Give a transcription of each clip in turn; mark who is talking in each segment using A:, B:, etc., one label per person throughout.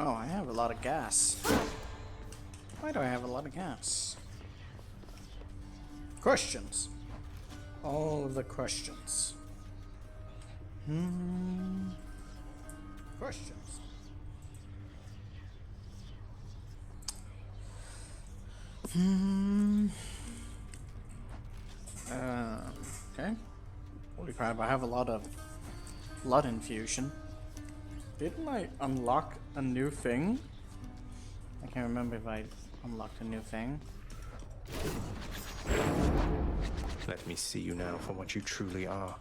A: Oh, I have a lot of gas. Why do I have a lot of gas? Questions. All of the questions. Questions. Okay. Holy crap, I have a lot of blood infusion. Didn't I unlock a new thing? I can't remember if I unlocked a new thing.
B: Let me see you now for what you truly are.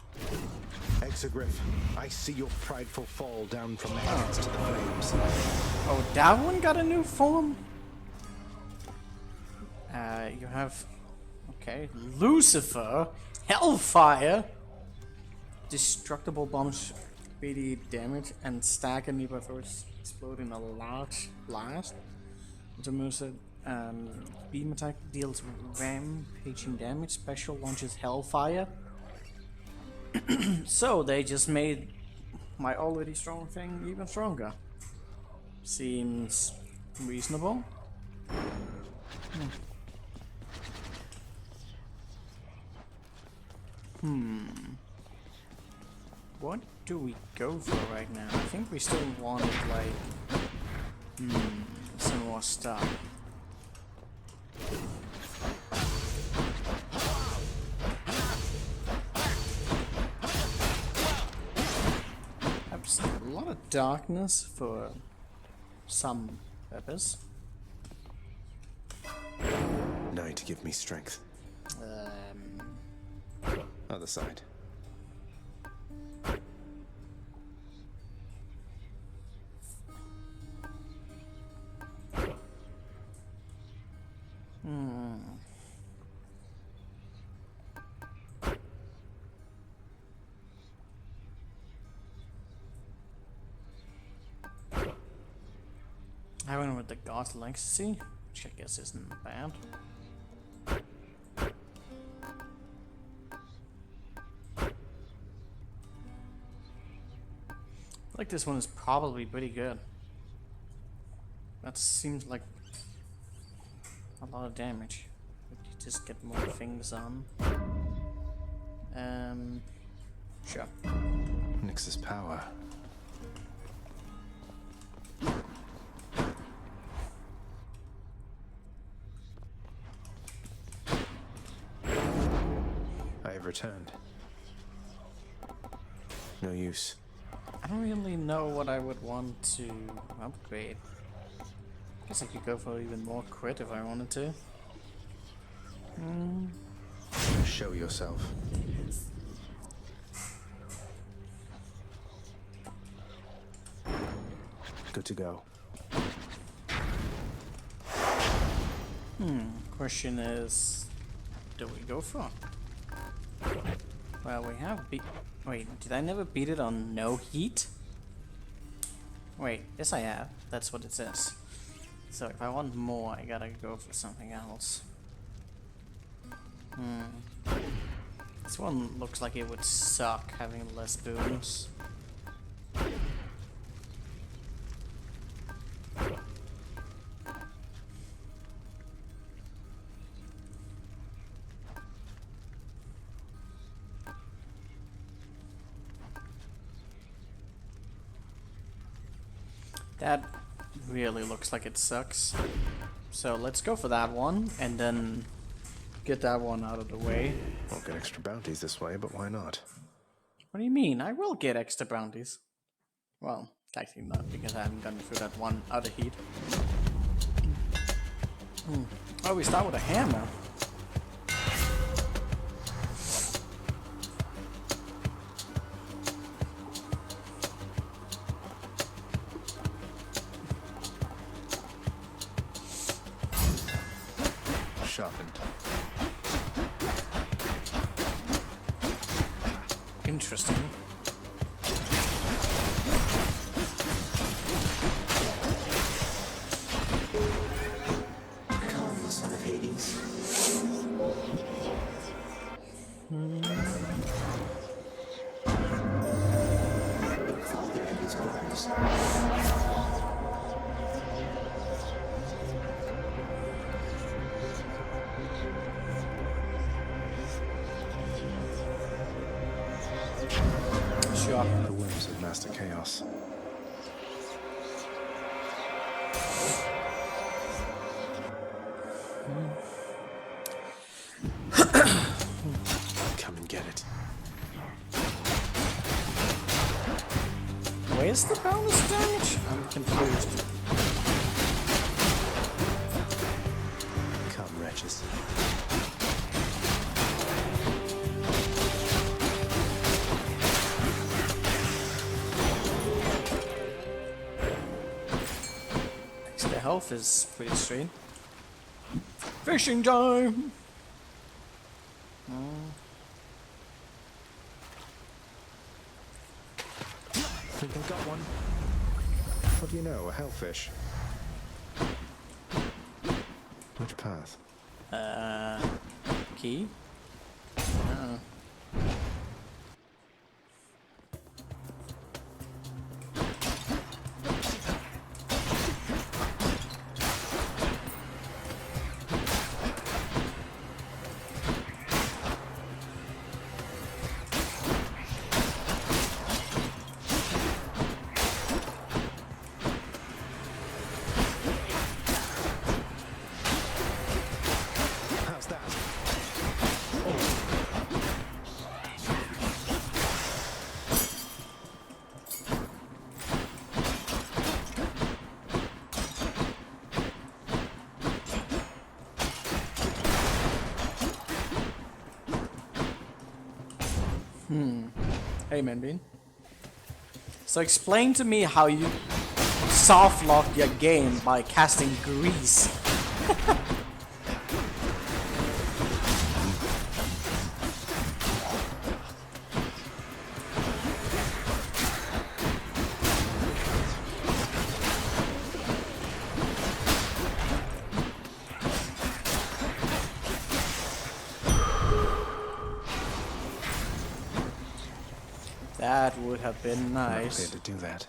B: Exogryph, I see your prideful fall down from the heavens to the flames.
A: Oh, that one got a new form? You have... Okay, Lucifer, Hellfire, Destructible Bombs, 3D damage, and stagger me by first exploding a large blast. Automusa, beam attack deals rampaging damage, special launches Hellfire. So they just made my already strong thing even stronger. Seems reasonable. What do we go for right now? I think we still wanted, like, some more stuff. A lot of darkness for some purpose.
B: Night to give me strength. Other side.
A: I went with the God Legacy, which I guess isn't bad. I like this one is probably pretty good. That seems like a lot of damage. But you just get more things on. Sure.
B: Nyx's power. I have returned. No use.
A: I don't really know what I would want to upgrade. I guess I could go for even more crit if I wanted to.
B: Show yourself. Good to go.
A: Question is, do we go for? Well, we have beat. Wait, did I never beat it on no heat? Wait, yes I have. That's what it says. So if I want more, I gotta go for something else. This one looks like it would suck having less boons. That really looks like it sucks. So let's go for that one and then get that one out of the way.
B: Won't get extra bounties this way, but why not?
A: What do you mean? I will get extra bounties. Well, technically not, because I haven't gone through that one other heat. Oh, we start with a hammer.
B: Sharpened.
A: Interesting.
C: Come, son of Hades. Father and his brothers.
B: The whims of Master Chaos. Come and get it.
A: Where's the bonus damage? I'm confused.
B: Come, wretches.
A: Extra health is pretty sweet. Fishing time!
B: Think I got one? What do you know, a hellfish? Which path?
A: Key?
B: How's that?
A: Hey, Manbean. So explain to me how you soft lock your game by casting grease. That would have been
B: Not
A: nice.
B: prepared to do that.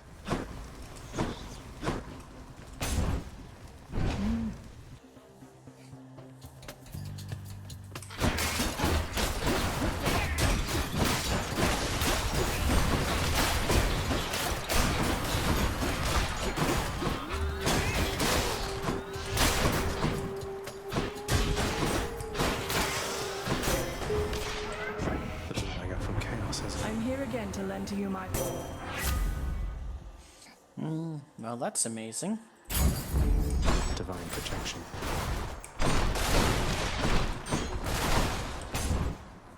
B: The loot I got from Chaos has
C: I'm here again to lend to you my...
A: Well, that's amazing.
B: divine protection.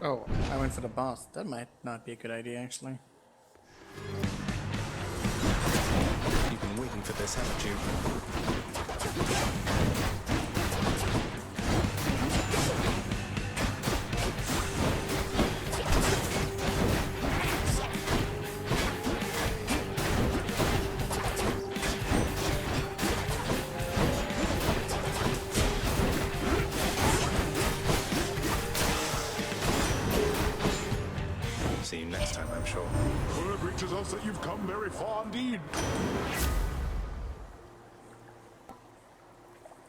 A: Oh, I went for the boss. That might not be a good idea, actually.
B: You've been waiting for this, haven't you? See you next time, I'm sure.
D: Word reaches us that you've come very far indeed.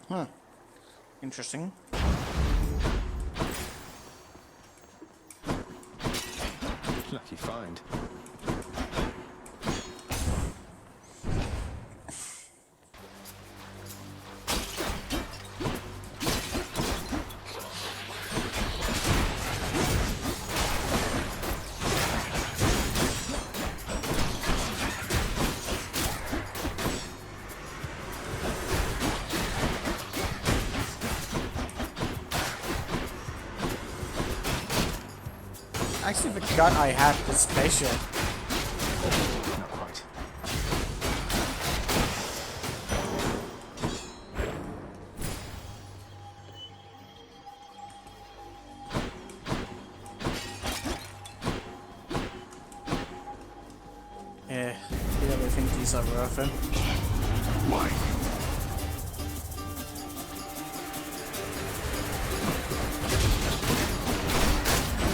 A: Huh. Interesting.
B: Lucky find.
A: I actually forgot I had this special.
B: Not quite.
A: Yeah, you never think these are worth it.
D: Why?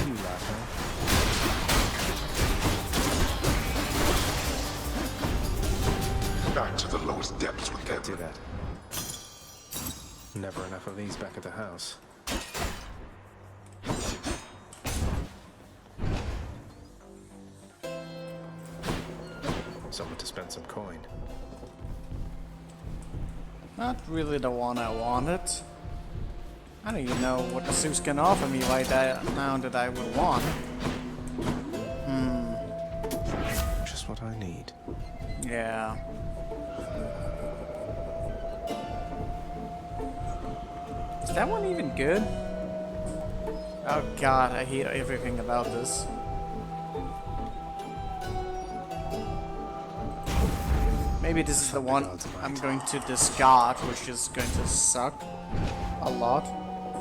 B: You laugh, huh?
D: Back to the lowest depths with
B: Can't do
D: them.
B: that. Never enough of these back at the house. handsome coin.
A: Not really the one I wanted. I don't even know what the Zeus can offer me right now that I would want.
B: Just what I need.
A: Yeah. Is that one even good? Oh god, I hate everything about this. Maybe this is the one I'm going to discard, which is going to suck a lot.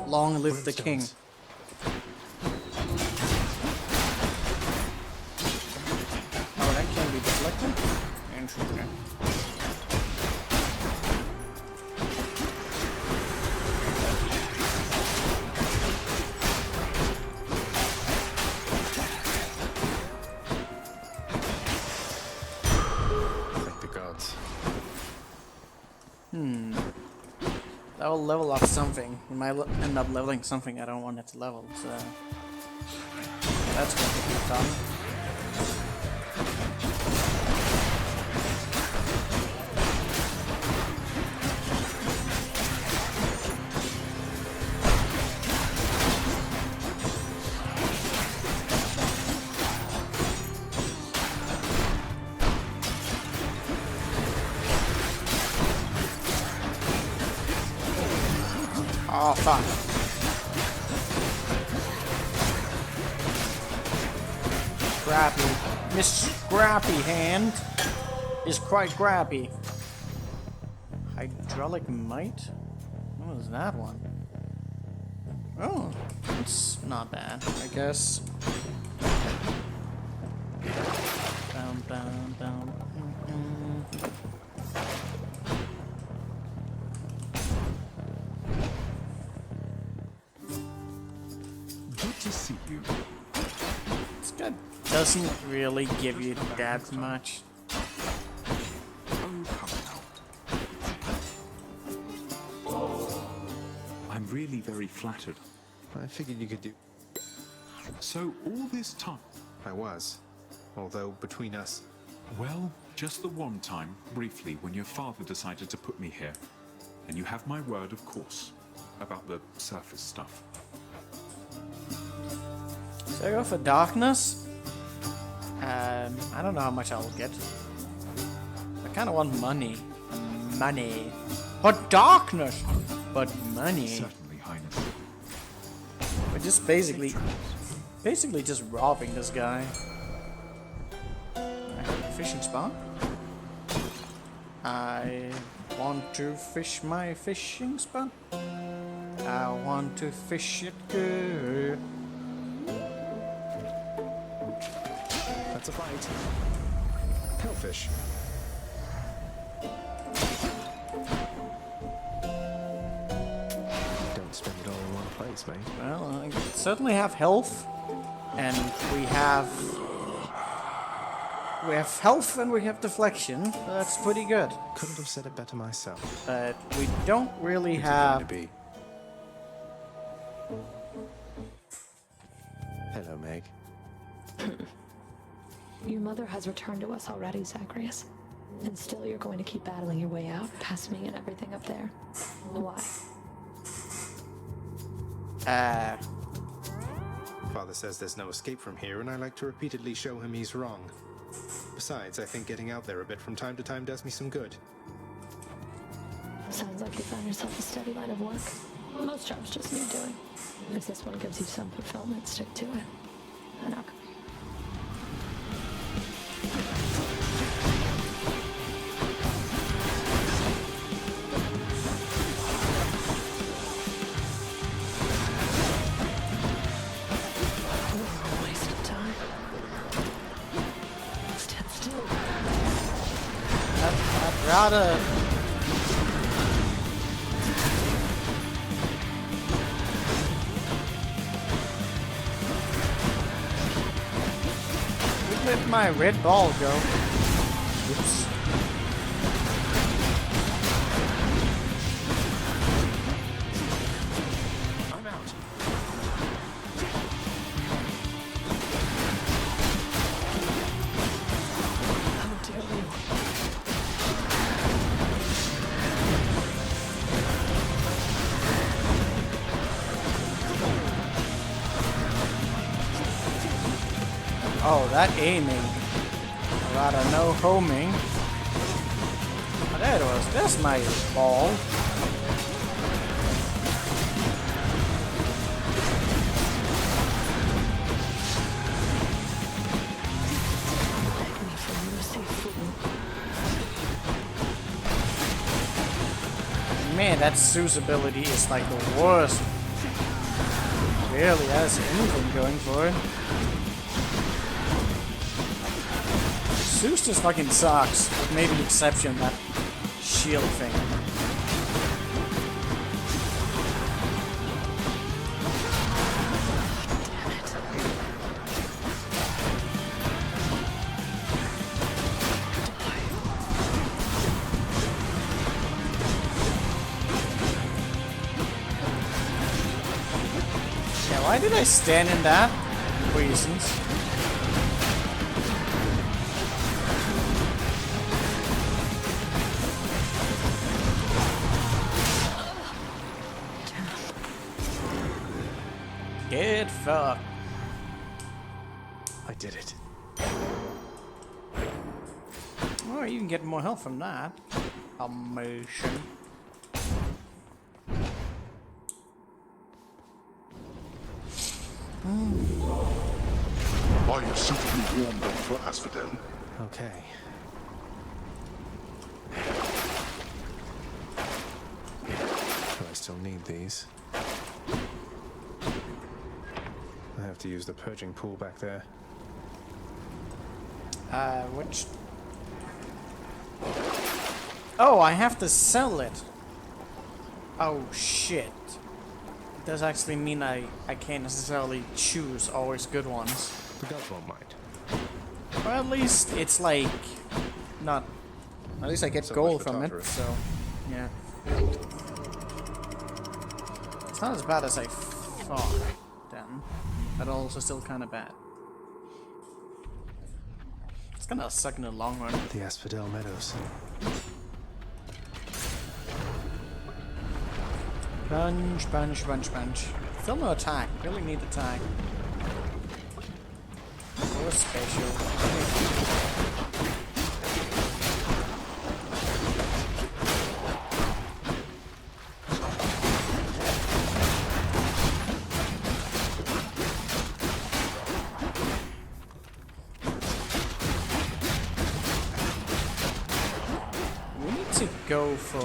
A: Long live the king. Oh, that can be deflected? Interesting.
B: Thank the gods.
A: That will level up something. We might end up leveling something I don't want it to level, so... That's going to be fun. Oh, fuck. Scrappy. Miss Scrappy Hand is quite grabby. Hydraulic Might? What was that one? Oh, it's not bad, I guess. Down, down, down.
D: Good to see you.
A: This guy doesn't really give you that much.
D: Oh, come now. I'm really very flattered.
B: I figured you could do...
D: So, all this time...
B: I was. Although, between us...
D: Well, just the one time, briefly, when your father decided to put me here. And you have my word, of course, about the surface stuff.
A: So I go for darkness. I don't know how much I'll get. I kind of want money. Money. But darkness! But money.
D: Certainly, Highness.
A: We're just basically just robbing this guy. I have a fishing spot. I want to fish my fishing spot. I want to fish it good.
B: That's a fight. Hellfish. Don't spend it all in one place, mate.
A: Well, I certainly have health, and we have health and we have deflection. So that's pretty good.
B: Couldn't have said it better myself.
A: But we don't really
B: Who's it
A: have.
B: going to be? Hello, Meg.
C: Your mother has returned to us already, Zacharias. And still you're going to keep battling your way out, past me and everything up there. Why?
B: Father says there's no escape from here, and I like to repeatedly show him he's wrong. Besides, I think getting out there a bit from time to time does me some good.
C: Sounds like you found yourself a steady line of work. Most jobs just need doing. If this one gives you some fulfillment, stick to it. And I'll... Waste of time. Stand still.
A: I'd rather. Let my red ball go. Oops.
B: I'm out.
C: How dare you?
A: Oh, that aiming. Rather no homing. Oh, there it was. There's my ball. Man, that Sue's ability is like the worst. Barely has anything going for it. Zeus just fucking sucks, with maybe the exception that shield thing. Yeah, why did I stand in that? Reasons. Get fucked.
B: I did it.
A: Well, you can get more help from that. Emotion.
E: Are you suitably warmed up for Asphodel?
B: Okay. But I still need these. I have to use the purging pool back there.
A: Which... Oh, I have to sell it. Oh, shit. It does actually mean I can't necessarily choose always good ones.
B: The gods won't mind.
A: Or at least it's like... Not... At least I get
B: So
A: gold
B: much for
A: from it,
B: Tartarus.
A: so... Yeah. It's not as bad as I thought, then. But also still kind of bad. It's gonna suck in the long run.
B: The Asphodel Meadows.
A: Punch, punch, punch, punch. Still no attack. Really need attack. Or special. We need to go for...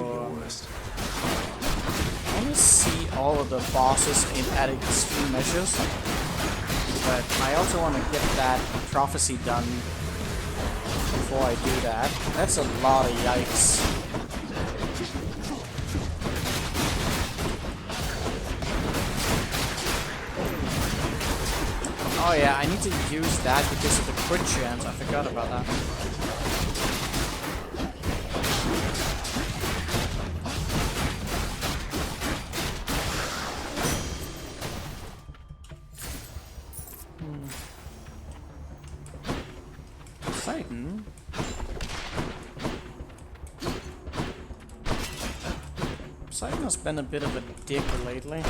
A: I want to see all of the bosses in at extreme measures, but I also want to get that prophecy done before I do that. That's a lot of yikes. Oh yeah, I need to use that because of the crit chance. I forgot about that. Poseidon? Poseidon has been a bit of a dick lately.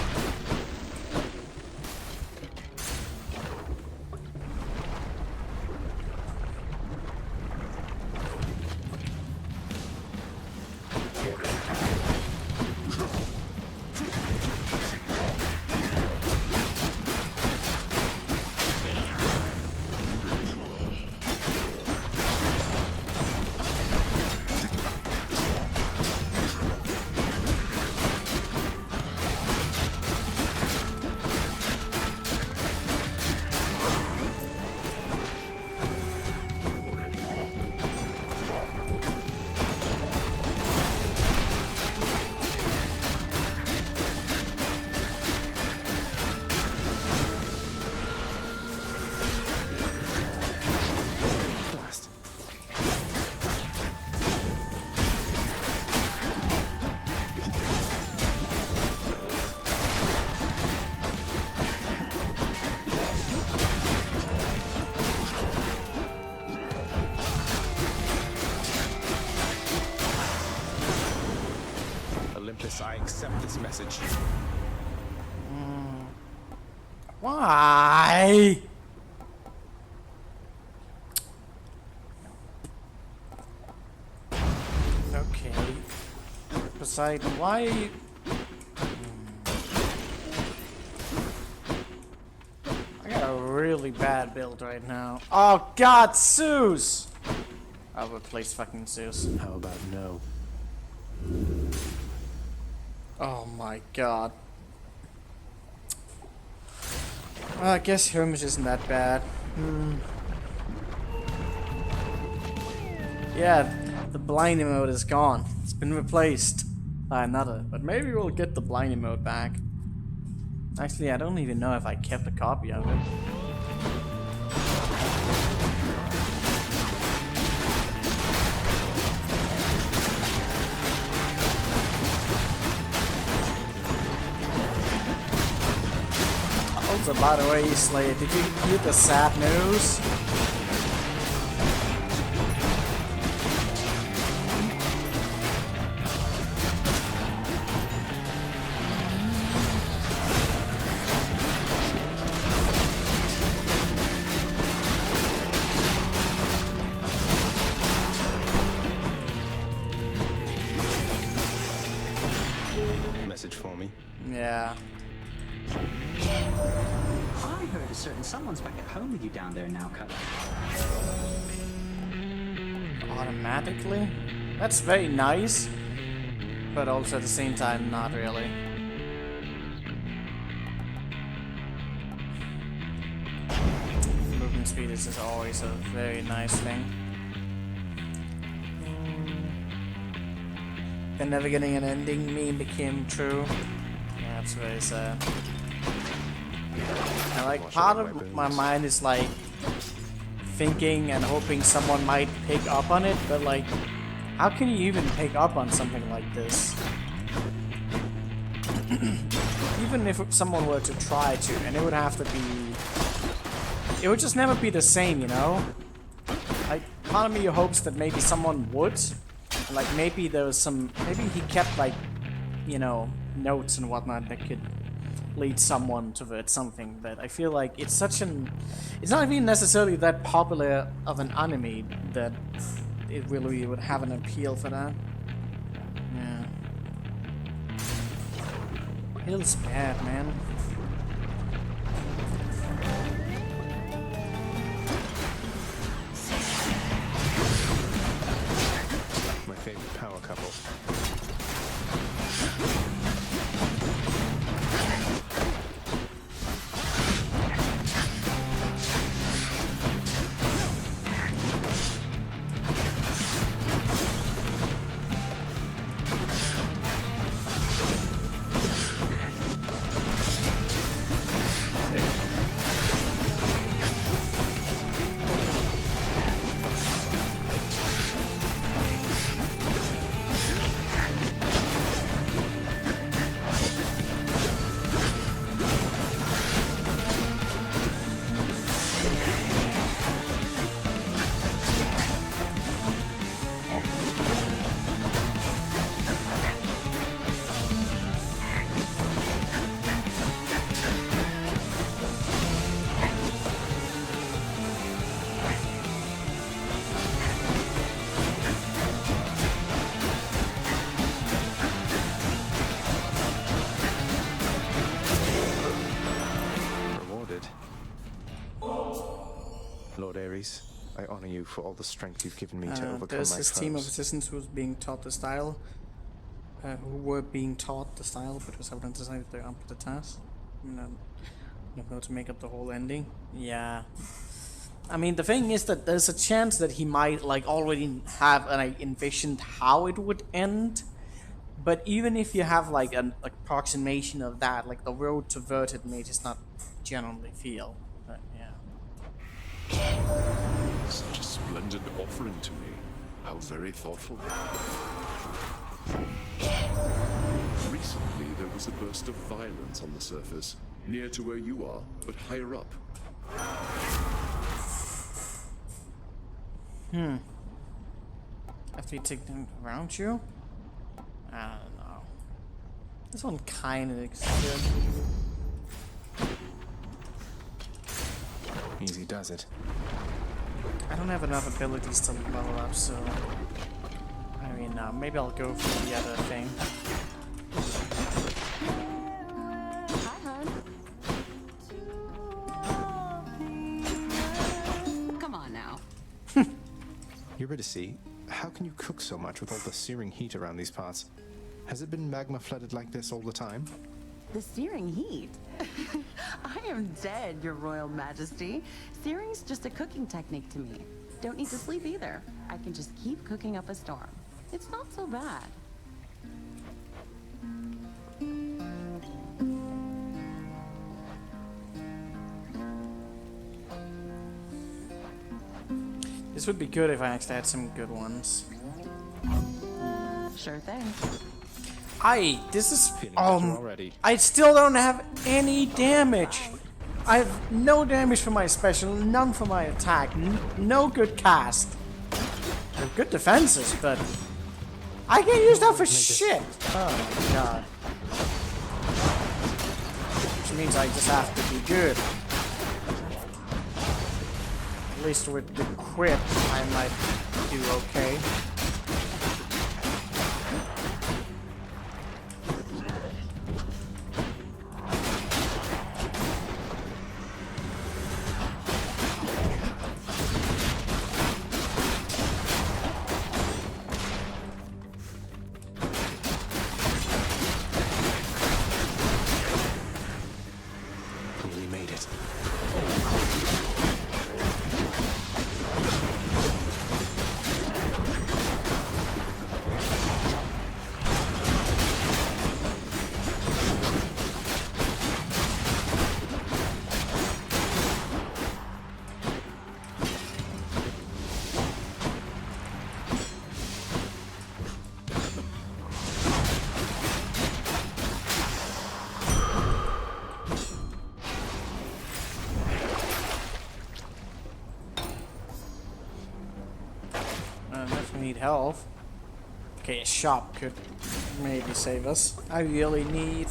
B: I accept this message.
A: Why? Poseidon, why are you... I got a really bad build right now. Oh god, Zeus! I'll replace fucking Zeus.
B: How about no?
A: Oh my god. Well, I guess Hermes isn't that bad. Yeah, the blind mode is gone. It's been replaced by another. But maybe we'll get the blind mode back. Actually, I don't even know if I kept a copy of it. Also, by the way, Slayer, did you hear the sad news?
B: Message for me.
A: Yeah.
F: I heard a certain someone's back at home with you down there now, Cutter.
A: Automatically? That's very nice. But also at the same time, not really. Movement speed is just always a very nice thing. And never getting an ending meme became true. Yeah, that's very sad. And like part of my mind is like thinking and hoping someone might pick up on it, but like how can you even pick up on something like this? Even if someone were to try to, and it would have to be, it would just never be the same, you know? Like part of me hopes that maybe someone would, like maybe there was some, maybe he kept like, you know, notes and whatnot that could lead someone towards something, but I feel like it's such an... It's not even necessarily that popular of an anime that it really would have an appeal for that. Yeah. Feels bad, man.
B: My favorite power couple. Lord Ares, I honor you for all the strength you've given me to overcome
A: there's
B: my
A: this
B: foes.
A: team of assistants who's being taught the style, who were being taught the style, but was haven't decided they're up to the task. I don't know to make up the whole ending. Yeah. I mean, the thing is that there's a chance that he might like already have envisioned how it would end. But even if you have like an approximation of that, like the road to Verted may just not generally feel. But yeah.
E: Such a splendid offering to me. How very thoughtful. Recently, there was a burst of violence on the surface, near to where you are, but higher up.
A: After you take them around you? I don't know. This one kind of looks good.
B: Easy does it.
A: I don't have enough abilities to level up, so I mean, maybe I'll go for the other thing.
G: Hi, hon. Come on now.
B: Eurydice, how can you cook so much with all the searing heat around these parts? Has it been magma flooded like this all the time?
G: The searing heat. I am dead, Your Royal Majesty. Searing's just a cooking technique to me. Don't need to sleep either. I can just keep cooking up a storm. It's not so bad.
A: This would be good if I actually had some good ones.
G: Sure thing.
A: This is
B: Feeling better already.
A: I still don't have any damage. I have no damage for my special, none for my attack, no good cast. I have good defenses, but I can't use that for shit. Oh my god. Which means I just have to be good. At least with the quip, I might do okay.
B: Nearly made it.
A: If we need health. Okay, a shop could maybe save us. I really need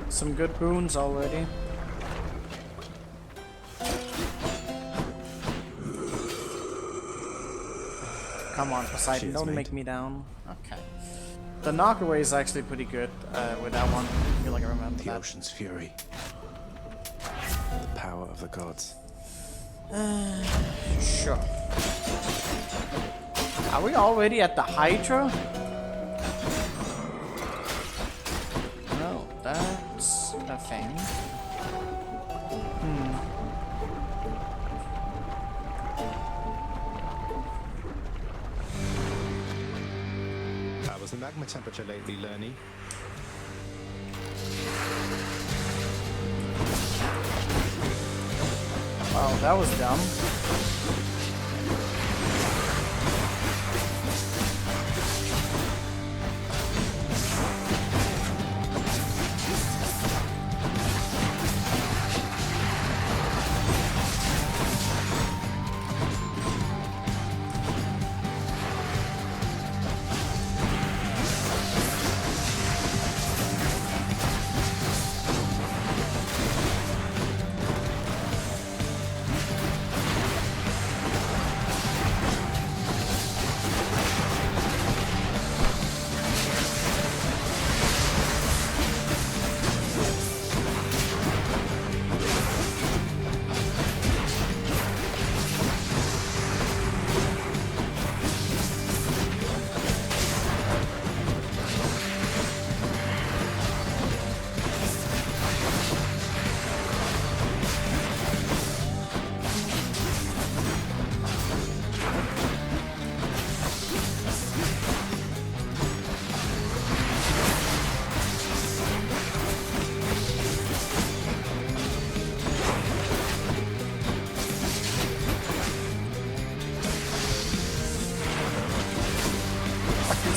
A: some good boons already. Come on, Poseidon,
B: Cheers,
A: don't
B: mate.
A: make me down. Okay. The knockaway is actually pretty good with that one. I feel like I remember
B: The
A: that.
B: ocean's fury. The power of the gods.
A: Sure. Are we already at the Hydra? No, that's a thing.
B: How was the magma temperature lately, Lerny?
A: Oh, that was dumb.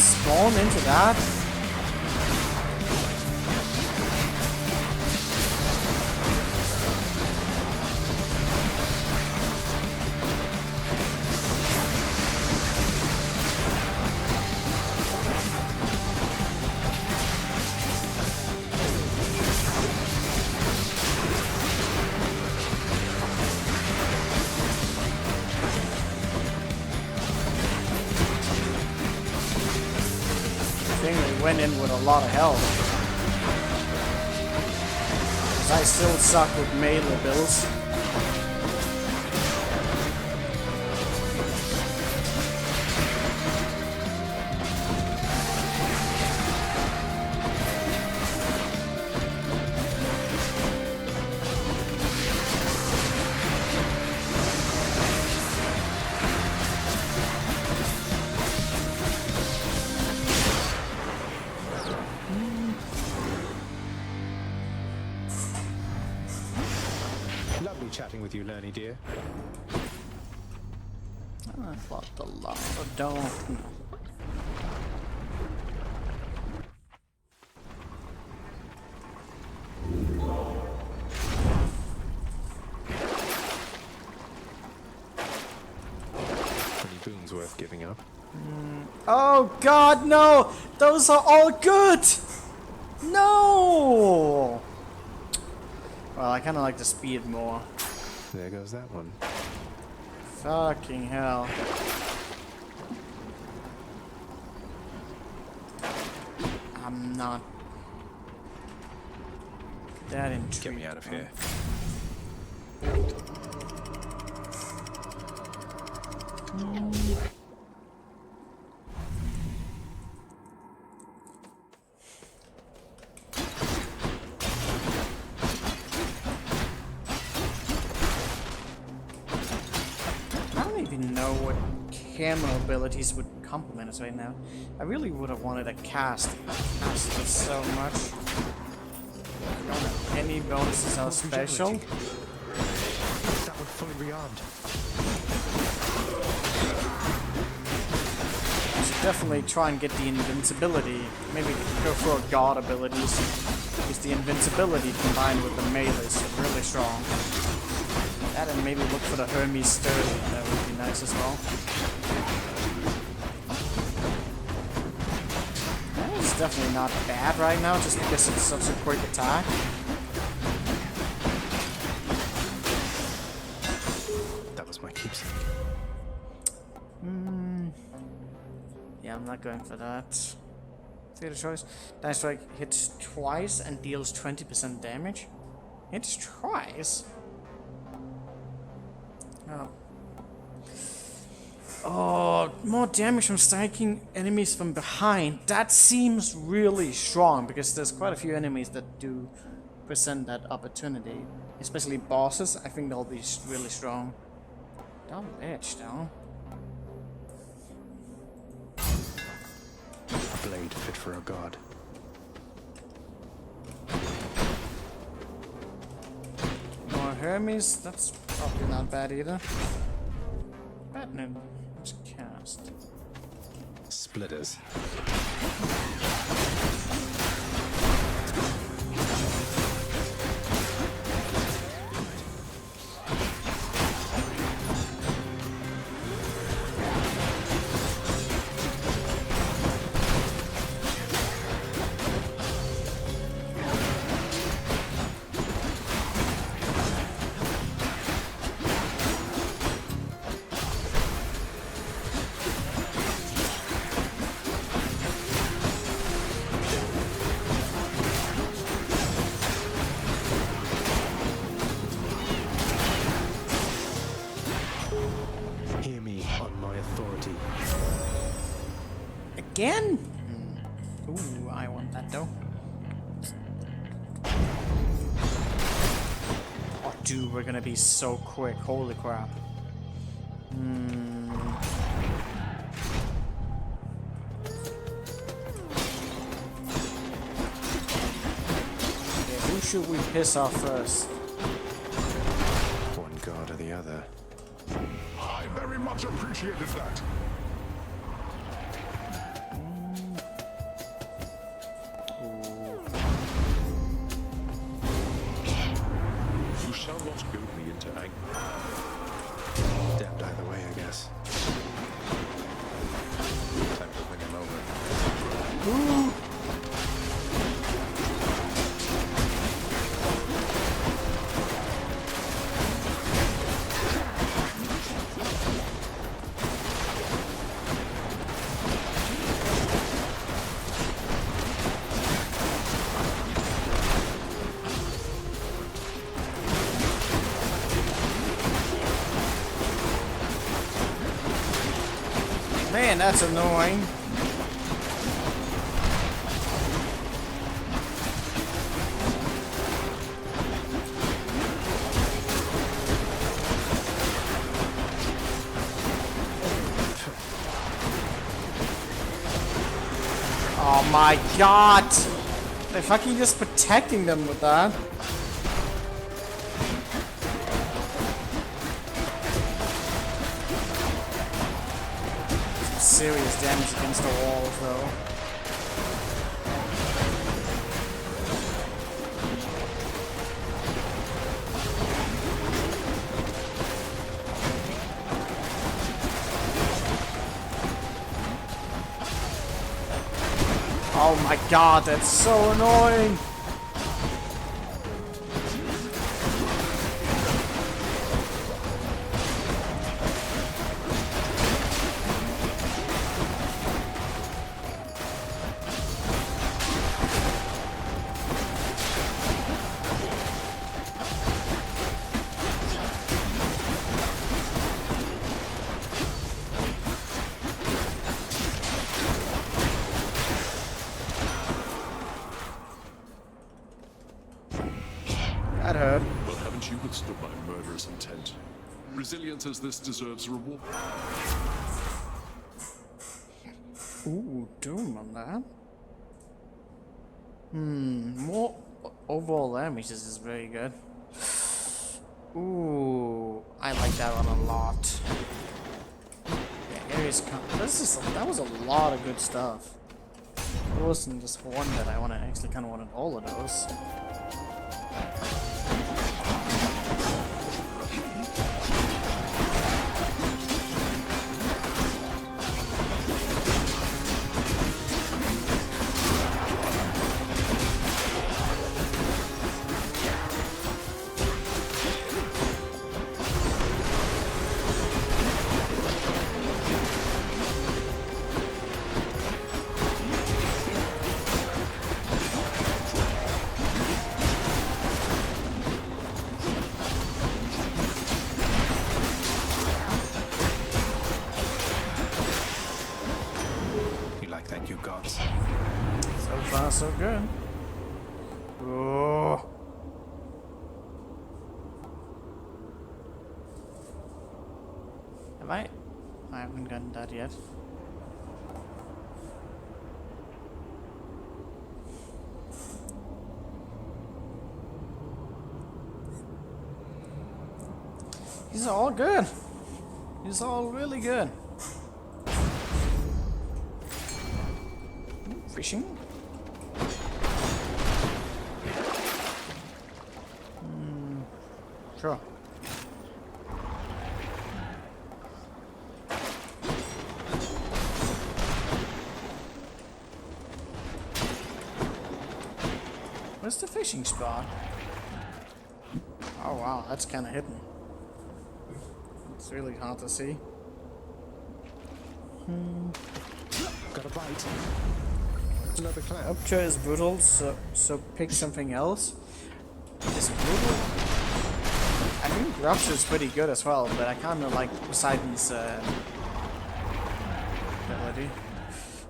A: Spawn into that? went in with a lot of health. 'Cause I still suck with melee builds.
B: Lovely chatting with you, Lerny dear.
A: I thought the lava dome.
B: Any boons worth giving up?
A: Oh god, no! Those are all good! No! Well, I kind of like the speed more.
B: There goes that one.
A: Fucking hell. I'm not that intrigued.
B: Get me out of here.
A: I don't even know what camera abilities would complement us right now. I really would have wanted a cast. Cast is so much. I don't have any bonuses are special.
B: That was fully rearmed.
A: I should definitely try and get the invincibility. Maybe go for a god abilities. Because the invincibility combined with the melee is really strong. That and maybe look for the Hermes Sturdy. That would be nice as well. It's definitely not bad right now, just because it's such a quick attack.
B: That was my keepsake.
A: Yeah, I'm not going for that. Theater choice. Dice Strike hits twice and deals 20% damage. Hits twice? Oh. Oh, more damage from striking enemies from behind. That seems really strong because there's quite a few enemies that do present that opportunity. Especially bosses, I think they'll be really strong. Double edge though.
B: A blade fit for a god.
A: More Hermes, that's probably not bad either. Bad news. Let's cast.
B: Splitters. Hear me on my authority.
A: Again? Ooh, I want that though. Oh, dude, we're gonna be so quick. Holy crap. Okay, who should we piss off first?
B: One god or the other.
E: I very much appreciated that. You shall not goad me into anger.
B: Damned either way, I guess. Time to win him over.
A: Man, that's annoying. Oh my god! They're fucking just protecting them with that. Some serious damage against the walls though. Oh my god, that's so annoying! That hurt.
E: Well, haven't you withstood my murderous intent? Resilient as this deserves a reward.
A: Ooh, Doom on that. More overall damage. This is very good. Ooh, I like that one a lot. Yeah, Ares. That was a lot of good stuff. It wasn't just one that I wanted. I actually kind of wanted all of those. So far, so good. Oh. Have I? I haven't gotten that yet. These are all good. These are all really good. Fishing? Sure. Where's the fishing spot? Oh wow, that's kind of hidden. It's really hard to see.
B: Got a bite. Another clam.
A: Rupture is brutal, so pick something else. Is brutal? I think Rupture is pretty good as well, but I kind of like Poseidon's ability.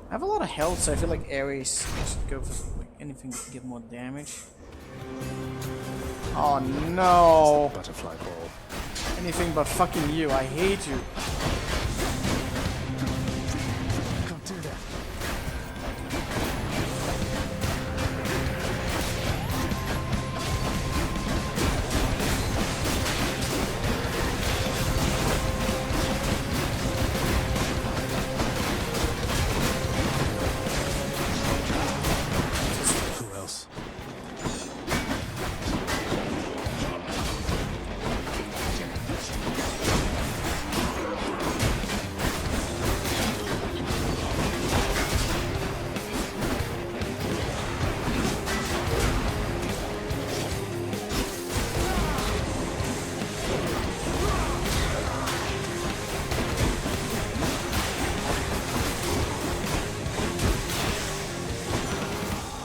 A: I have a lot of health, so I feel like Ares should go for like anything to give more damage. Oh no!
B: Butterfly ball.
A: Anything but fucking you. I hate you.
B: Can't do that. Who else?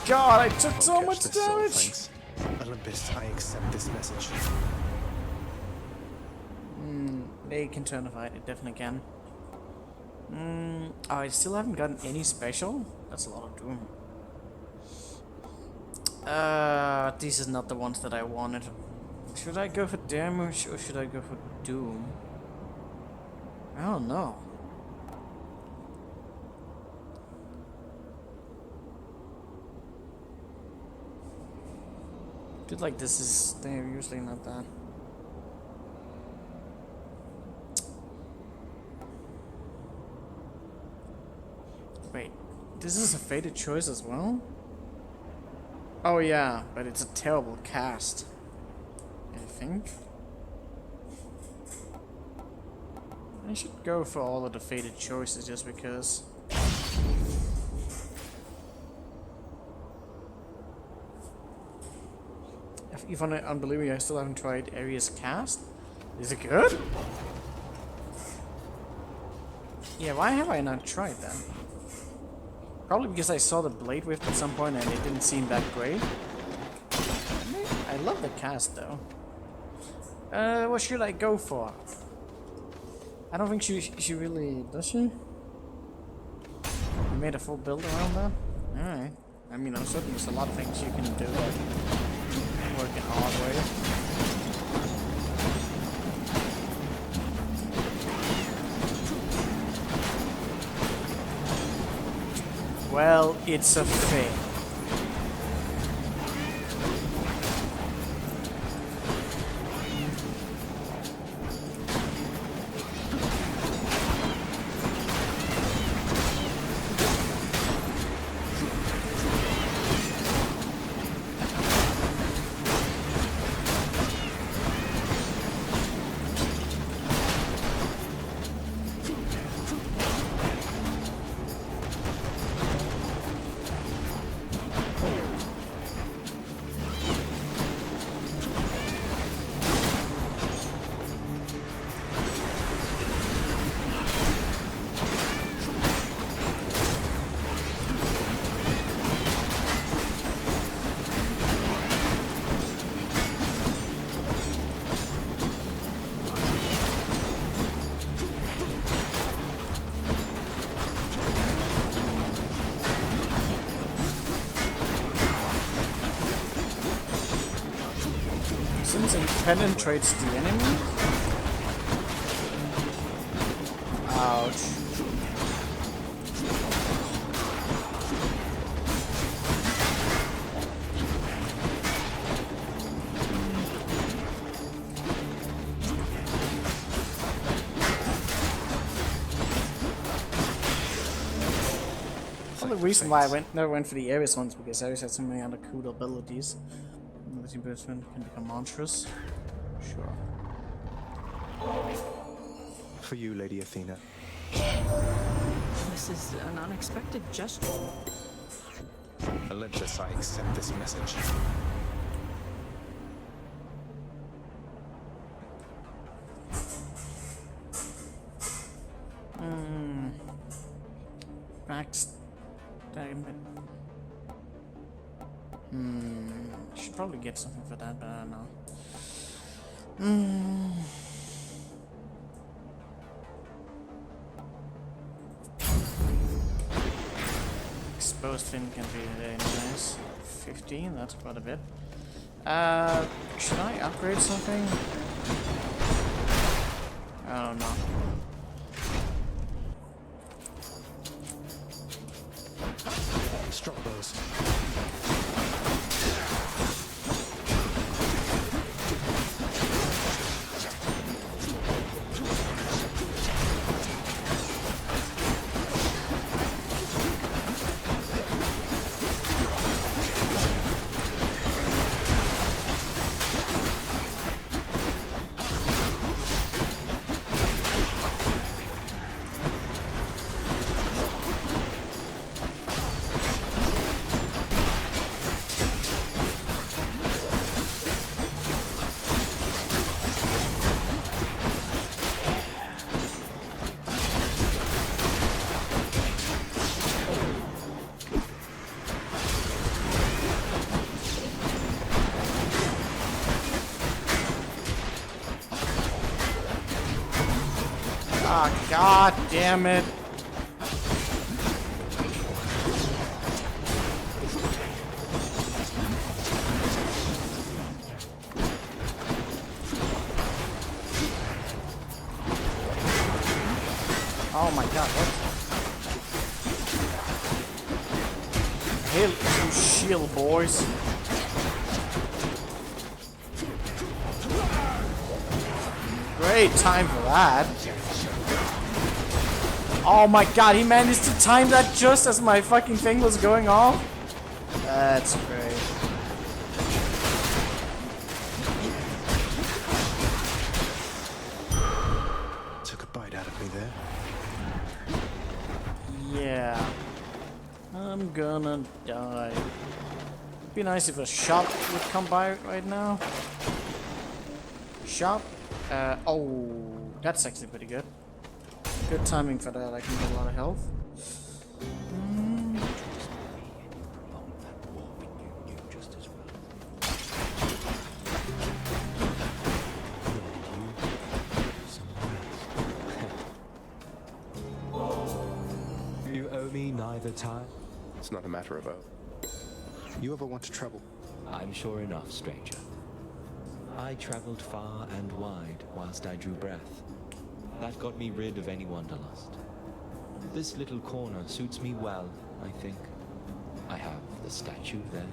A: God, I took so
B: Catch
A: much
B: this soul,
A: damage.
B: thanks. Olympus, I accept this message.
A: They can turn the fight, it definitely can. Oh, I still haven't gotten any special? That's a lot of doom. These is not the ones that I wanted. Should I go for damage or should I go for doom? I don't know. I feel like this is... they're usually not that. Wait, this is a fated choice as well? Oh yeah, but it's a terrible cast, I think. I should go for all of the fated choices just because. If on Unbelieving, I still haven't tried Aria's cast. Is it good? Yeah, why have I not tried that? Probably because I saw the Blade Whip at some point and it didn't seem that great. I love the cast though. What should I go for? I don't think she really... does she? You made a full build around that? Alright. I mean, I'm certain there's a lot of things you can do. Working hard way. Well, it's a fail. Since it penetrates the enemy? Ouch. Well, the reason why I never went for the Ares ones because Ares had so many other cool abilities. Multi-person can become monstrous. Sure.
B: For you, Lady Athena.
H: This is an unexpected gesture.
B: Olympus, I accept this message.
A: Backstatement. Should probably get something for that, but I don't know. Exposed fin can be very nice. 15, that's quite a bit. Should I upgrade something? I don't know.
B: Strawberries.
A: Ah, god damn it. Oh my god, what? Hail to shield, boys. Great time for that. Oh my god, he managed to time that just as my fucking thing was going off. That's great.
B: Took a bite out of me there.
A: Yeah. I'm gonna die. Be nice if a shop would come by right now. Shop. Oh, that's actually pretty good. Good timing for that. I can get a lot of health.
I: You owe me neither time.
B: It's not a matter of you ever want to trouble?
I: I'm sure enough, stranger. I traveled far and wide whilst I drew breath. That got me rid of any wanderlust. This little corner suits me well, I think. I have the statue there,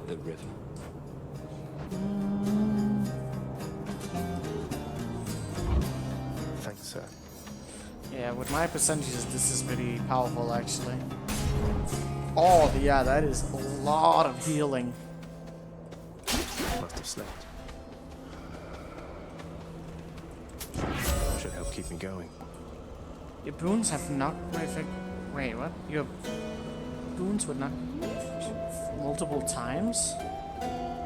I: the river.
B: Thanks, sir.
A: Yeah, with my percentages, this is pretty powerful, actually. Oh, yeah, that is a lot of healing.
B: Must have slept. Should help keep me going.
A: Your boons have knocked my effect. Wait, what? Your boons would knock multiple times?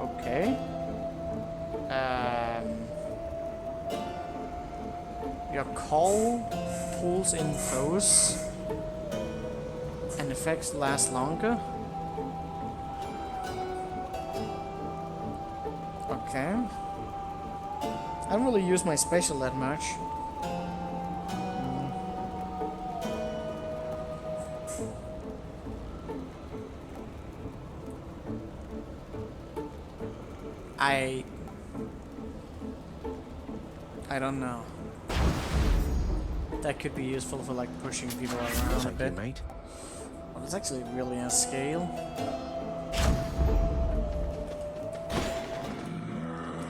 A: Okay. Your call pulls in foes and effects last longer. Okay. I don't really use my special that much. I don't know. That could be useful for like pushing people around a
B: Thank
A: bit.
B: you, mate.
A: Well, it's actually really a scale.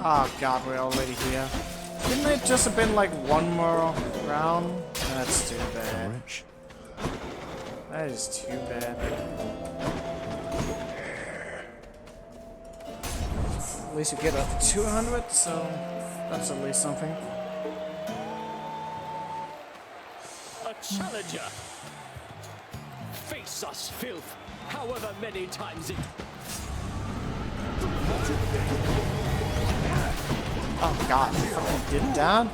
A: Oh god, we're already here. Didn't it just have been like one more round? That's too bad.
B: Rich.
A: That is too bad. At least we get up to 200, so that's at least something.
J: A challenger! Face us, filth, however many times it...
A: Oh god, you fucking did down?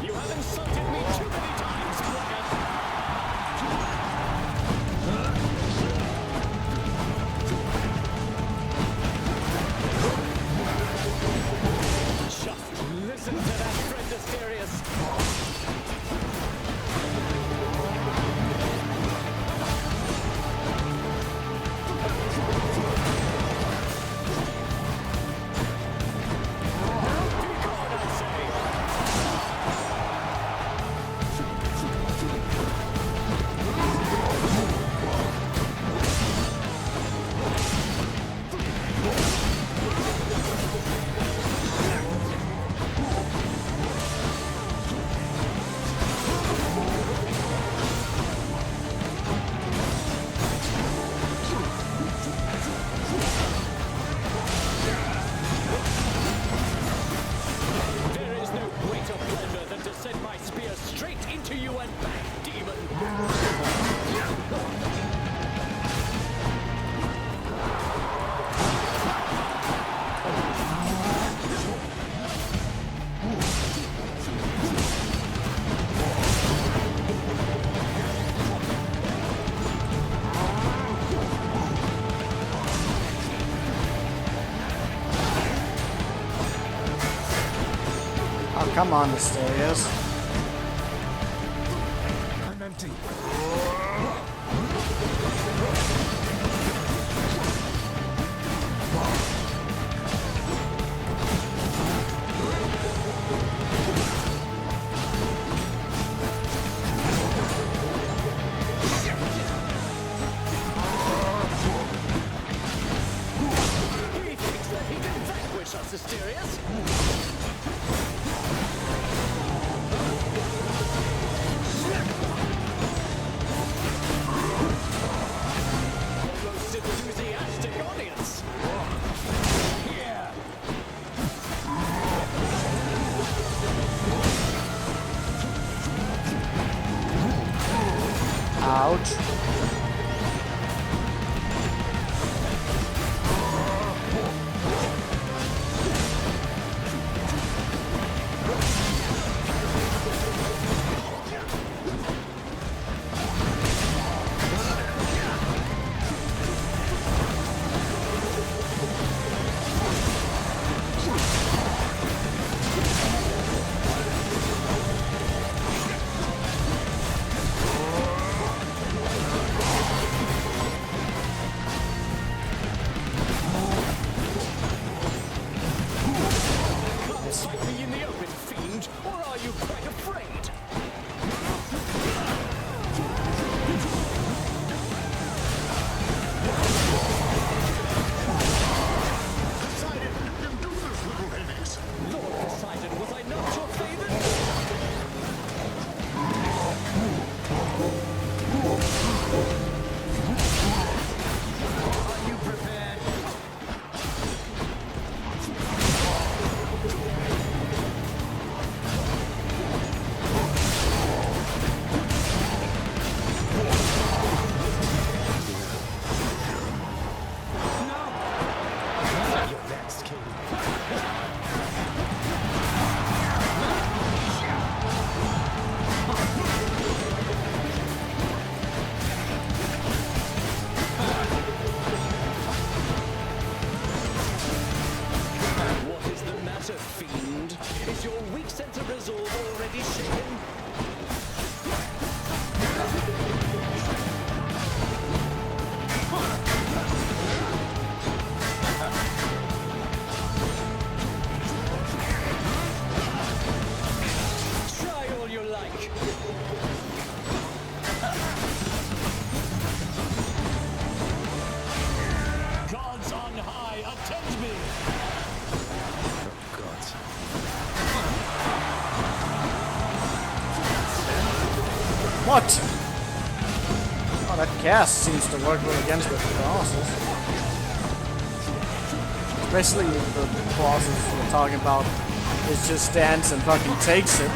J: You have insulted me too many times, Braggart! Just listen to that, friend Asterius! There is no greater pleasure than to send my spear straight into you and back, demon!
A: Oh, come on, Asterius.
B: I'm empty.
A: Ouch.
J: Fight me in the open, fiend, or are you quite afraid? Lord Poseidon, was I not your favorite?
F: Are you prepared?
B: You're next, King.
J: What is the matter, fiend? Is your weak sense of resolve already shaken? Try all you like. Gods on high, attend me!
B: Gods.
A: What? Oh, that gas seems to work well against the bosses. Especially the bosses we're talking about. It just stands and fucking takes it.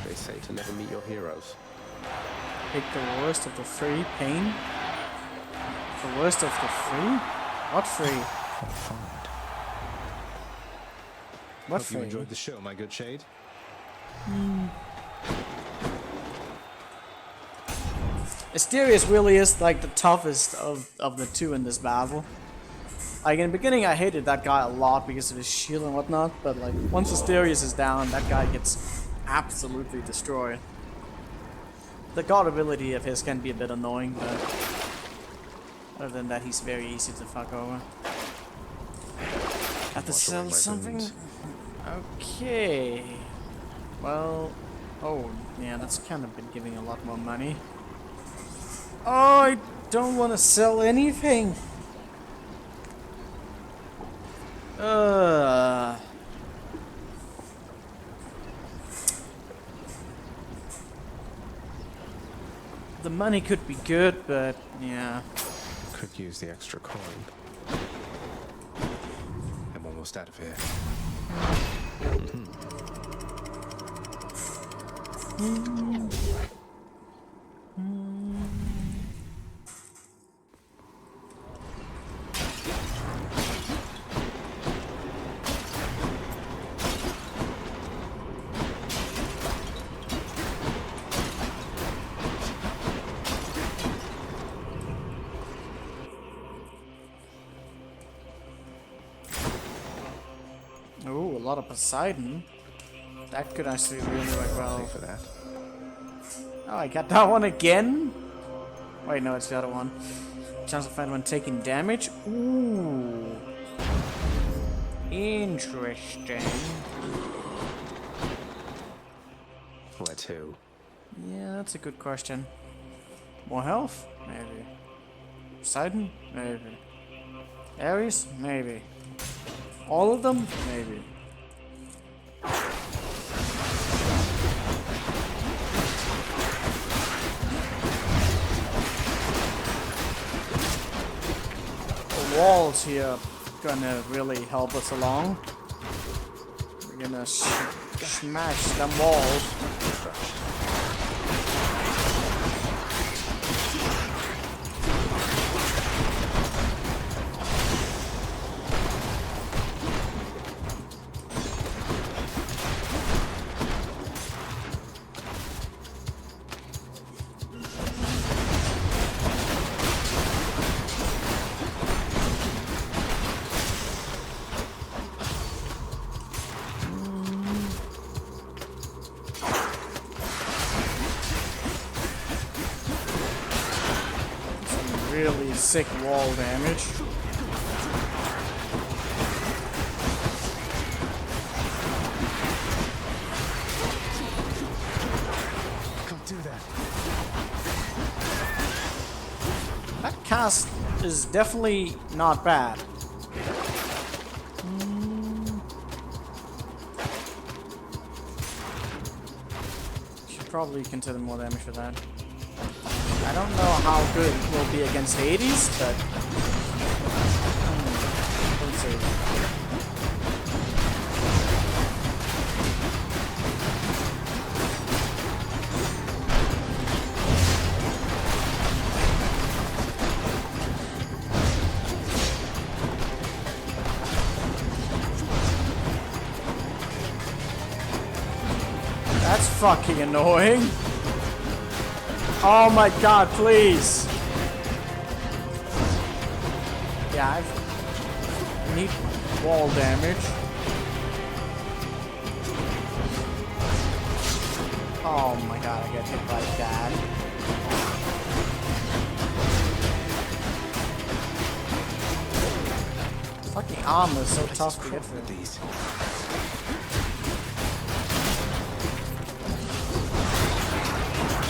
B: They say to never meet your heroes.
A: Pick the worst of the three. Pain? The worst of the three? What three? What
B: Hope you
A: three?
B: enjoyed the show, my good shade.
A: Asterius really is like the toughest of the two in this battle. Like in the beginning I hated that guy a lot because of his shield and whatnot, but like once Asterius is down, that guy gets absolutely destroyed. The god ability of his can be a bit annoying, but other than that he's very easy to fuck over. Have to sell something? Okay. Well, oh yeah, that's kind of been giving a lot more money. Oh, I don't want to sell anything. The money could be good, but yeah.
B: Could use the extra coin. I'm almost out of here.
A: Ooh, a lot of Poseidon. That could actually really work well.
B: Pay for that.
A: Oh, I got that one again? Wait, no, it's the other one. Chance to find one taking damage? Ooh. Interesting.
B: too?
A: Yeah, that's a good question. More health? Maybe. Poseidon? Maybe. Ares? Maybe. All of them? Maybe. The walls here gonna really help us along. We're gonna smash them walls. Really sick wall damage.
B: Don't do that.
A: That cast is definitely not bad. Should probably consider more damage for that. I don't know how good it will be against Hades, but let's see. That's fucking annoying. Oh my god, please! Yeah, I need wall damage. Oh my god, I get hit by that. Fucking armor is so tough to get through.
B: These.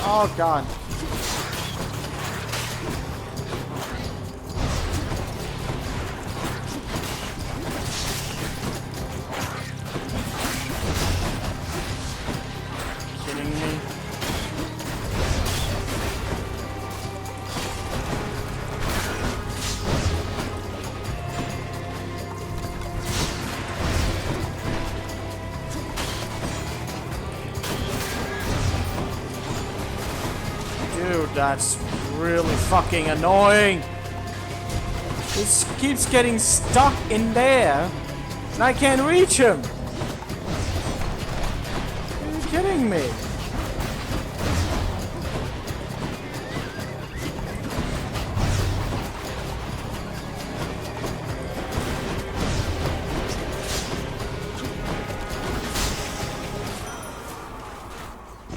A: Oh god. Kidding me? Dude, that's really fucking annoying. This keeps getting stuck in there, and I can't reach him. Are you kidding me?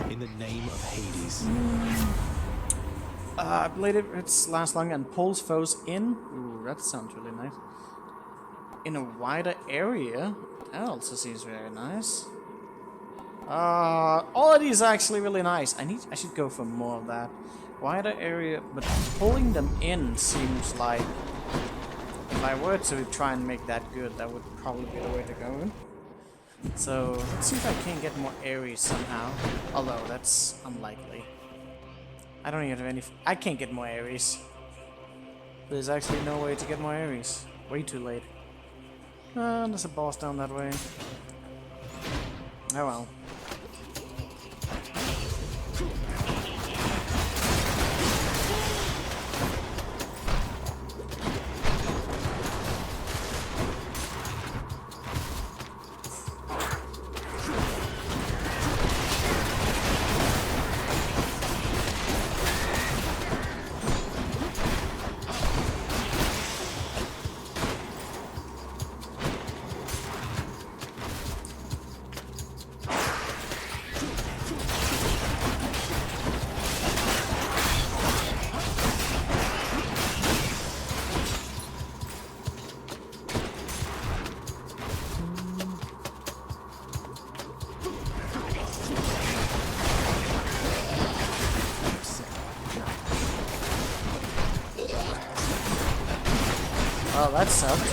B: In the name of Hades.
A: I believe it's last long and pulls foes in. Ooh, that sounds really nice. In a wider area. That also seems very nice. All of these are actually really nice. I should go for more of that. Wider area, but pulling them in seems like if I were to try and make that good, that would probably be the way to go. So let's see if I can get more Ares somehow. Although that's unlikely. I don't even have any. I can't get more Ares. There's actually no way to get more Ares. Way too late. There's a boss down that way. Oh well. Well, that sucked.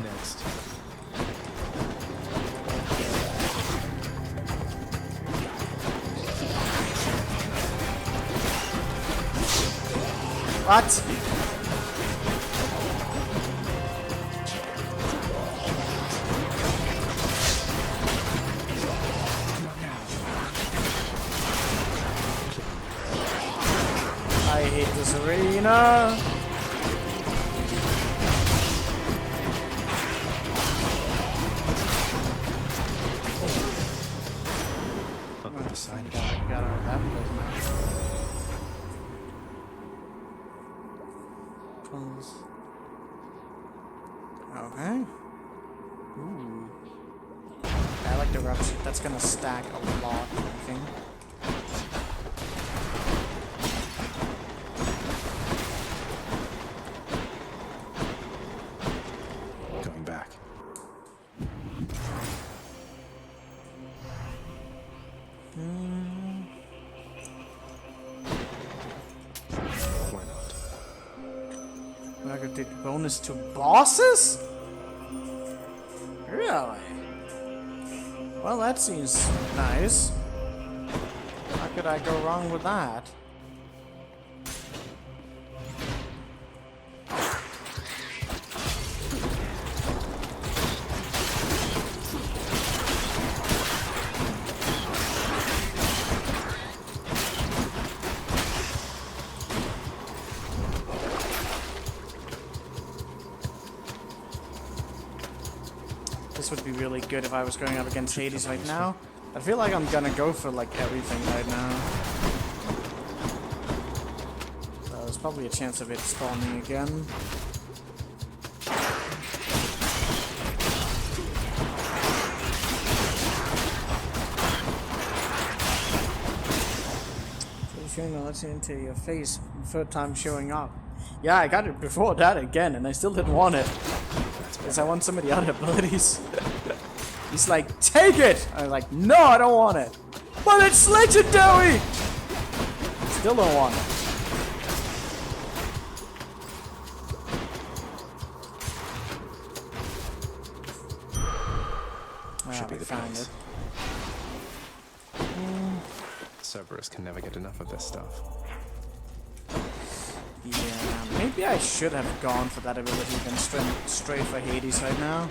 B: Next.
A: What? I hate this arena.
B: Look at the side of
A: Got out of that place now. Okay. Ooh. I like the rupture. That's gonna stack a lot, I think.
B: Going back. Why not?
A: I could take bonus to bosses? Really? Well, that seems nice. How could I go wrong with that? This would be really good if I was going up against Hades right now. I feel like I'm gonna go for like everything right now. So there's probably a chance of it spawning again. Let's into your face. Third time showing up. Yeah, I got it before that again, and I still didn't want it. Because I want some of the other abilities. He's like, take it! I was like, no, I don't want it. But it's legendary! Still don't want it.
B: Should be
A: we
B: the
A: found
B: place.
A: it.
B: Cerberus can never get enough of this stuff.
A: Yeah, maybe I should have gone for that ability than straight for Hades right now.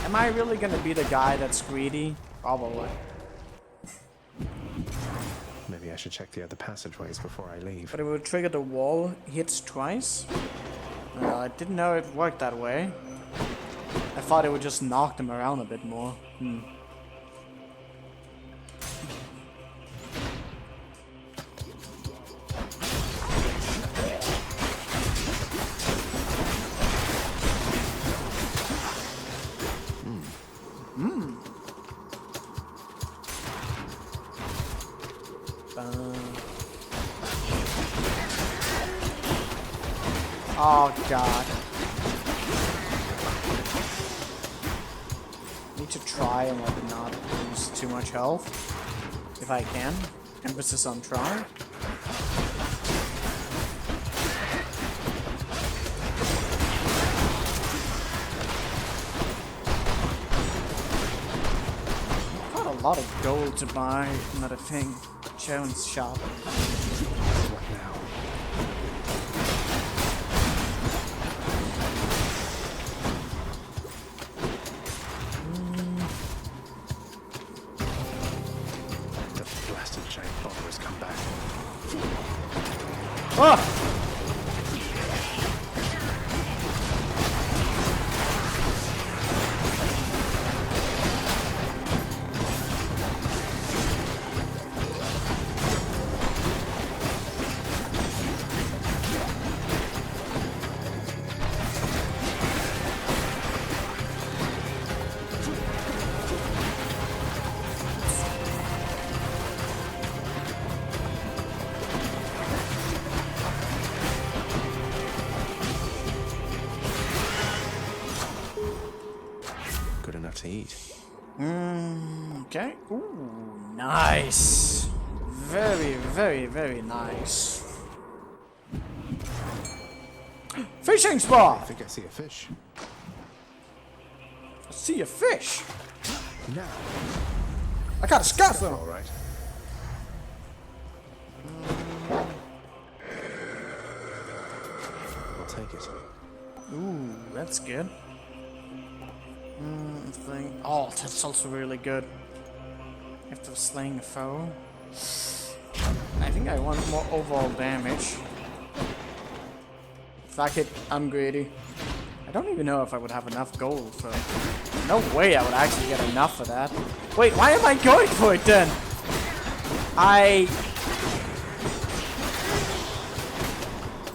A: Am I really gonna be the guy that's greedy? Probably.
B: Maybe I should check the other passageways before I leave.
A: But it would trigger the wall hits twice? Well, I didn't know it worked that way. I thought it would just knock them around a bit more. Oh god. Need to try and like not lose too much health. If I can. Emphasis on try. Got a lot of gold to buy another thing. Sharon's shop.
B: What now? The blasted giant bomber has come back.
A: Ah! Okay. Ooh, nice. Very, very, very nice. Fishing
B: I
A: spot!
B: think I see a fish.
A: I see a fish.
B: Now,
A: I got a scuffer.
B: all right. I'll take it.
A: Ooh, that's good. Thing. Oh, that's also really good. After slaying a foe. I think I want more overall damage. Fuck it, I'm greedy. I don't even know if I would have enough gold for... No way I would actually get enough for that. Wait, why am I going for it then?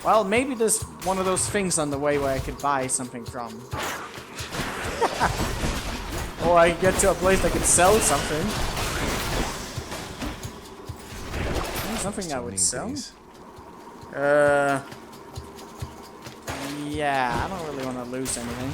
A: Well, maybe there's one of those things on the way where I could buy something from. Or I get to a place that could sell something. Something I would sell? Yeah, I don't really want to lose anything.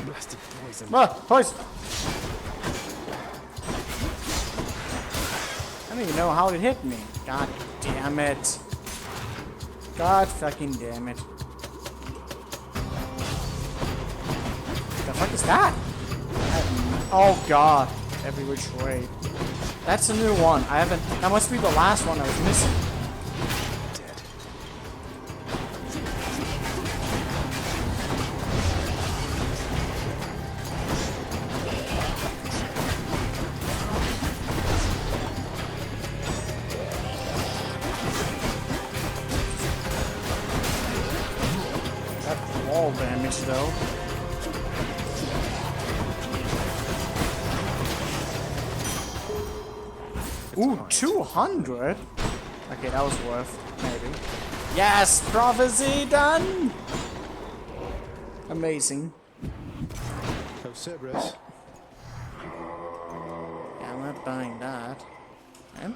B: Blasted poison.
A: Poison! I don't even know how it hit me. God damn it. God fucking damn it. The fuck is that? Oh god. Every which way. That's a new one. I haven't... That must be the last one I was missing.
B: Dead.
A: That wall damage though. Ooh, 200? Okay, that was worth, maybe. Yes! Prophecy done! Amazing.
B: Oh, Cerberus.
A: Yeah, I'm not buying that. And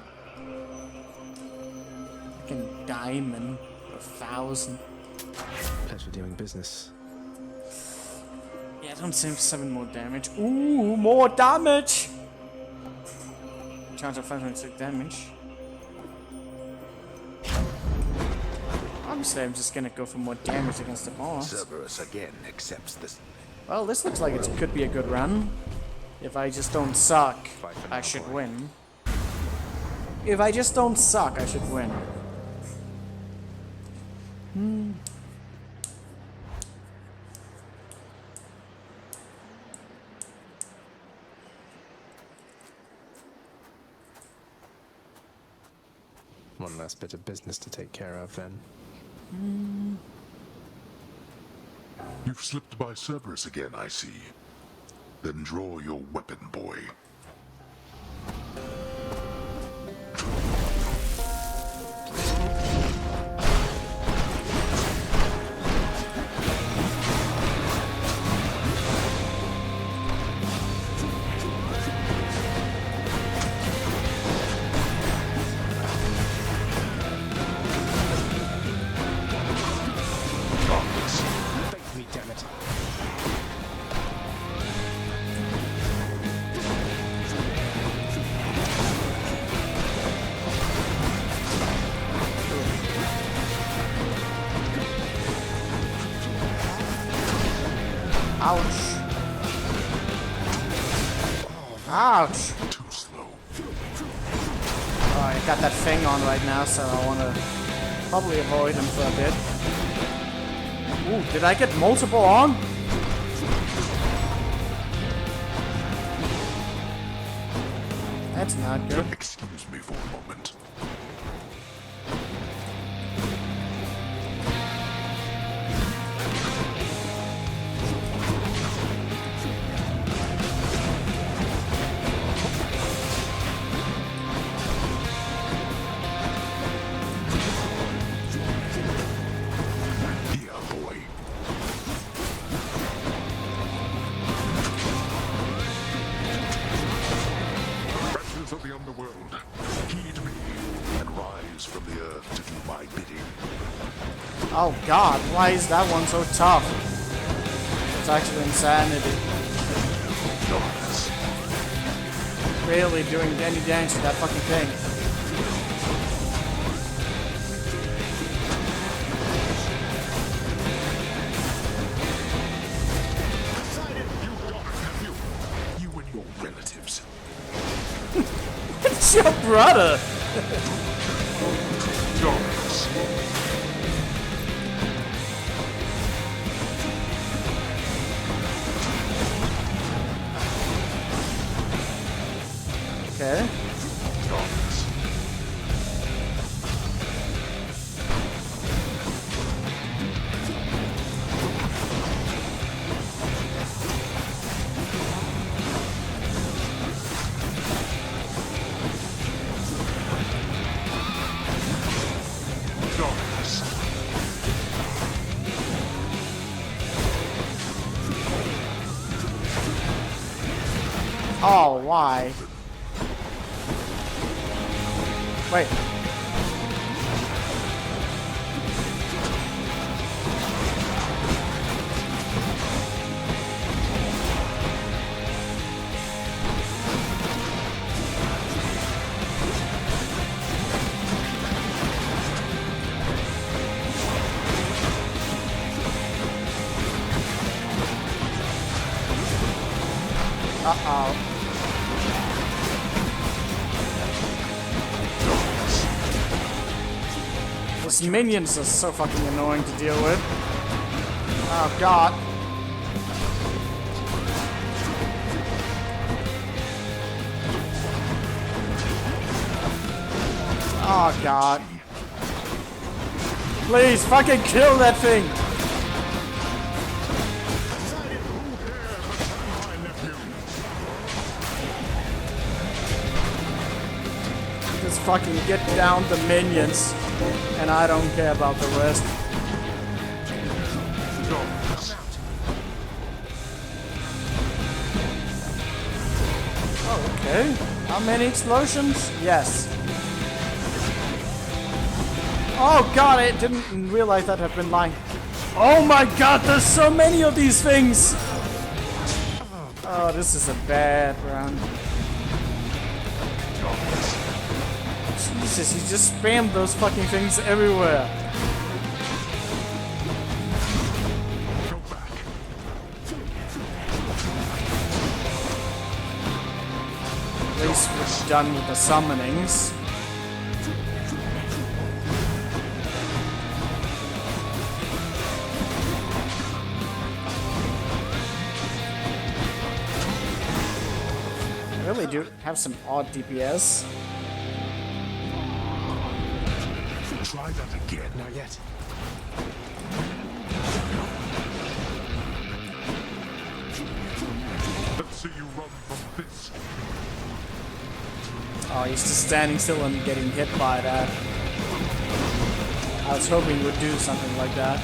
A: fucking diamond. 1,000.
B: Pleasure doing business.
A: Yeah, don't save 7 more damage. Ooh, more damage! Chance of 5.6 damage. Obviously, I'm just gonna go for more damage against the boss.
K: Cerberus again accepts this.
A: Well, this looks like it could be a good run. If I just don't suck, I should win. If I just don't suck, I should win.
B: One last bit of business to take care of then.
E: You've slipped by Cerberus again, I see. Then draw your weapon, boy.
B: Face me, damn it.
A: Ouch. Ouch.
E: Too slow.
A: Oh, I got that thing on right now, so I want to probably avoid him for a bit. Ooh, did I get multiple on? That's not good.
E: Excuse me for a moment. Yeah, boy.
A: Oh god, why is that one so tough? It's actually insanity. Really doing any damage to that fucking thing.
E: You and your relatives.
A: It's your brother! Okay. Oh, why? Wait. Uh-oh. These minions are so fucking annoying to deal with. Oh god. Oh god. Please fucking kill that thing! Just fucking get down the minions. And I don't care about the rest. Oh, okay. How many explosions? Yes. Oh god, I didn't realize that I've been lying. Oh my god, there's so many of these things! Oh, this is a bad round. Jesus, you just spammed those fucking things everywhere. At least we're done with the summonings. I really do have some odd DPS.
E: Try that again.
B: Not yet.
E: Let's see you run from this.
A: Oh, he's just standing still and getting hit by that. I was hoping he would do something like that.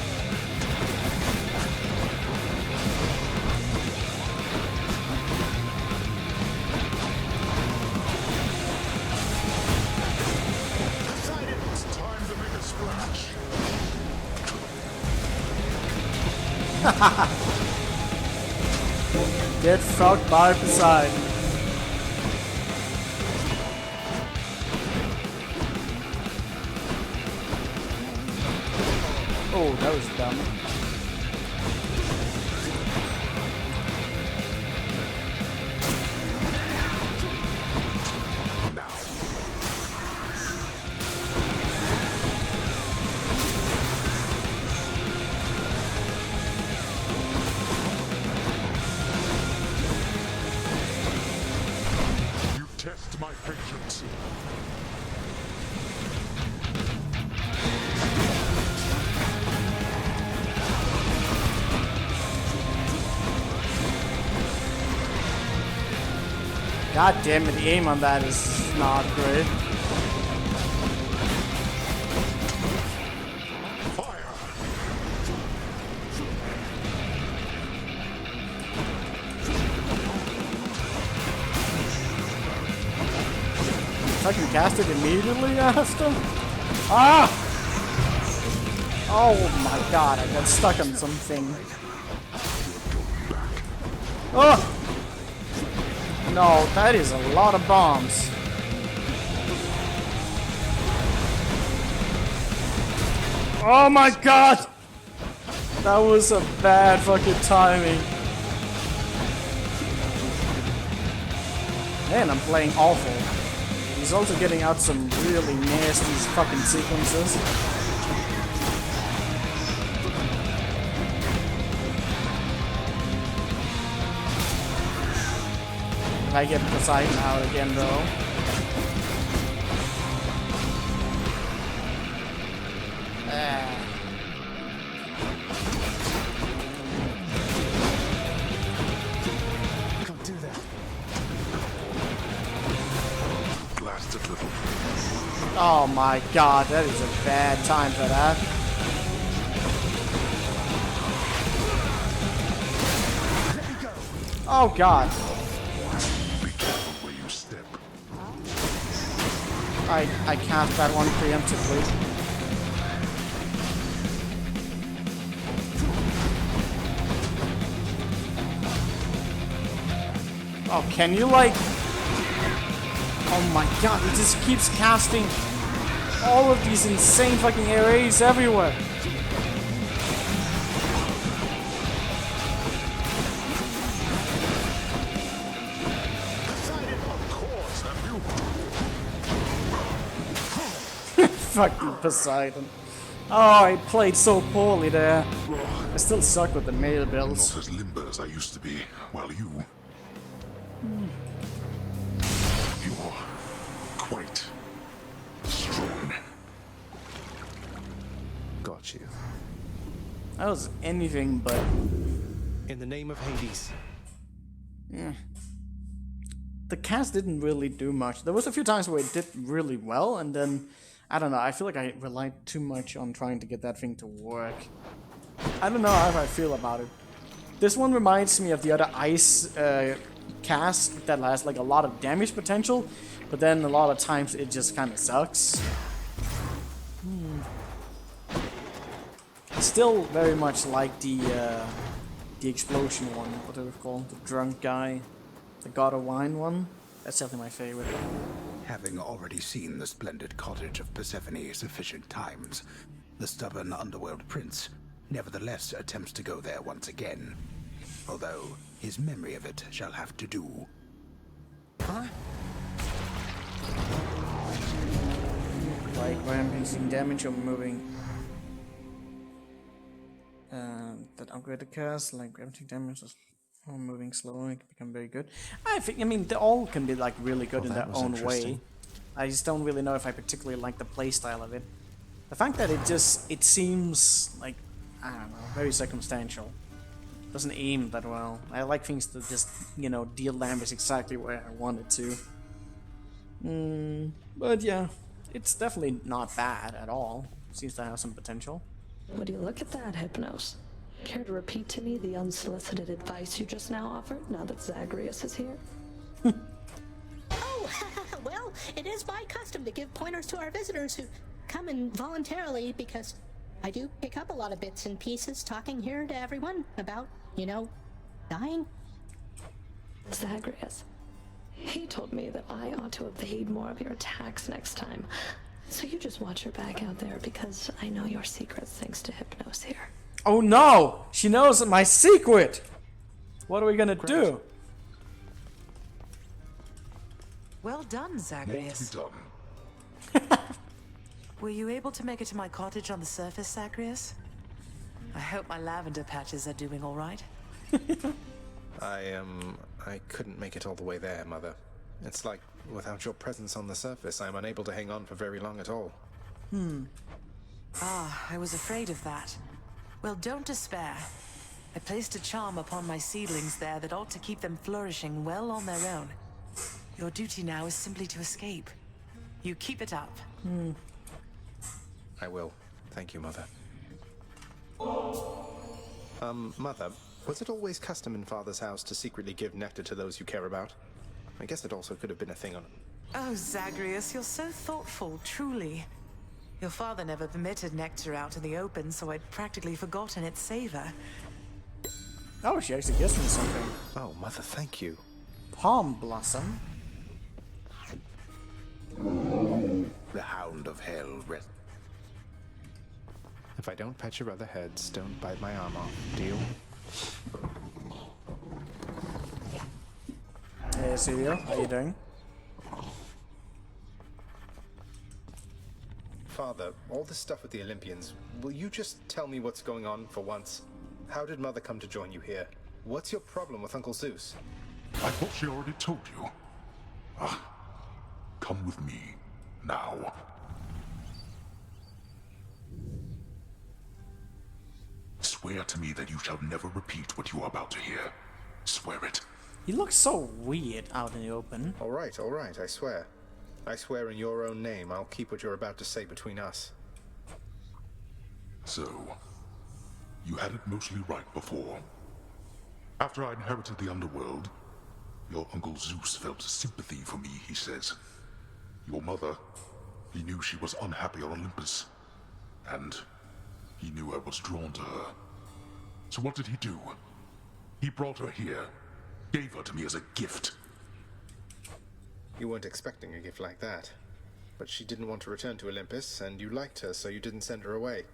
A: Get fucked by Poseidon. Oh, that was dumb.
E: Test my patience.
A: God damn it, the aim on that is not great. I can cast it immediately after? Ah! Oh my god, I got stuck on something. Oh! No, that is a lot of bombs. Oh my god! That was a bad fucking timing. Man, I'm playing awful. He's also getting out some really nasty fucking sequences. If I get Poseidon out again though.
K: Can't do that. Blasted little.
A: Oh my god, that is a bad time for that. Oh god.
K: Be careful where you step.
A: I cast that one preemptively. Oh, can you like... Oh my god, he just keeps casting all of these insane fucking arrays everywhere. Fucking Poseidon. Oh, I played so poorly there. I still suck with the nail builds.
K: Not as limber as I used to be, while you... You're quite strong.
B: Got you.
A: That was anything but...
B: In the name of Hades.
A: Yeah. The cast didn't really do much. There was a few times where it did really well, and then... I don't know, I feel like I relied too much on trying to get that thing to work. I don't know how I feel about it. This one reminds me of the other ice cast that has like a lot of damage potential, but then a lot of times it just kind of sucks. Still very much like the explosion one, what do we call it? The drunk guy, the god of wine one. That's definitely my favorite.
K: Having already seen the splendid cottage of Persephone sufficient times, the stubborn underworld prince nevertheless attempts to go there once again. Although his memory of it shall have to do.
A: Huh? Like rampaging damage or moving. That upgrade the cast, like rampaging damage or moving slowly can become very good. I mean, they all can be like really good in their own way. I just don't really know if I particularly like the playstyle of it. The fact that it seems like, I don't know, very circumstantial. Doesn't aim that well. I like things to just, you know, deal damage exactly where I want it to. But yeah, it's definitely not bad at all. Seems to have some potential.
C: Would you look at that, Hypnos? Care to repeat to me the unsolicited advice you just now offered, now that Zagreus is here?
L: Oh, well, it is my custom to give pointers to our visitors who come in voluntarily, because I do pick up a lot of bits and pieces talking here to everyone about, you know, dying.
C: Zagreus. He told me that I ought to evade more of your attacks next time. So you just watch your back out there, because I know your secrets thanks to Hypnos here.
A: Oh no! She knows my secret! What are we gonna do?
M: Well done, Zagreus.
K: Well done.
M: Were you able to make it to my cottage on the surface, Zagreus? I hope my lavender patches are doing all right.
B: I couldn't make it all the way there, Mother. It's like, without your presence on the surface, I'm unable to hang on for very long at all.
M: Ah, I was afraid of that. Well, don't despair. I placed a charm upon my seedlings there that ought to keep them flourishing well on their own. Your duty now is simply to escape. You keep it up.
B: I will. Thank you, Mother. Mother, was it always custom in Father's house to secretly give nectar to those you care about? I guess it also could have been a thing on...
M: Oh, Zagreus, you're so thoughtful, truly. Your father never permitted nectar out in the open, so I'd practically forgotten its savor.
A: Oh, she actually gives me something.
B: Oh, Mother, thank you.
A: Palm blossom.
K: The Hound of Hell rest.
B: If I don't pet your other heads, don't bite my arm off. Deal?
A: Hey, Celia, how you doing?
B: Father, all this stuff with the Olympians, will you just tell me what's going on for once? How did Mother come to join you here? What's your problem with Uncle Zeus?
N: I thought she already told you. Come with me, now. Swear to me that you shall never repeat what you are about to hear. Swear it.
A: He looks so weird out in the open.
B: All right, I swear. I swear in your own name, I'll keep what you're about to say between us.
N: So, you had it mostly right before. After I inherited the underworld, your Uncle Zeus felt sympathy for me, he says. Your mother, he knew she was unhappy on Olympus, and he knew I was drawn to her. So what did he do? He brought her here, gave her to me as a gift.
B: You weren't expecting a gift like that. But she didn't want to return to Olympus, and you liked her, so you didn't send her away.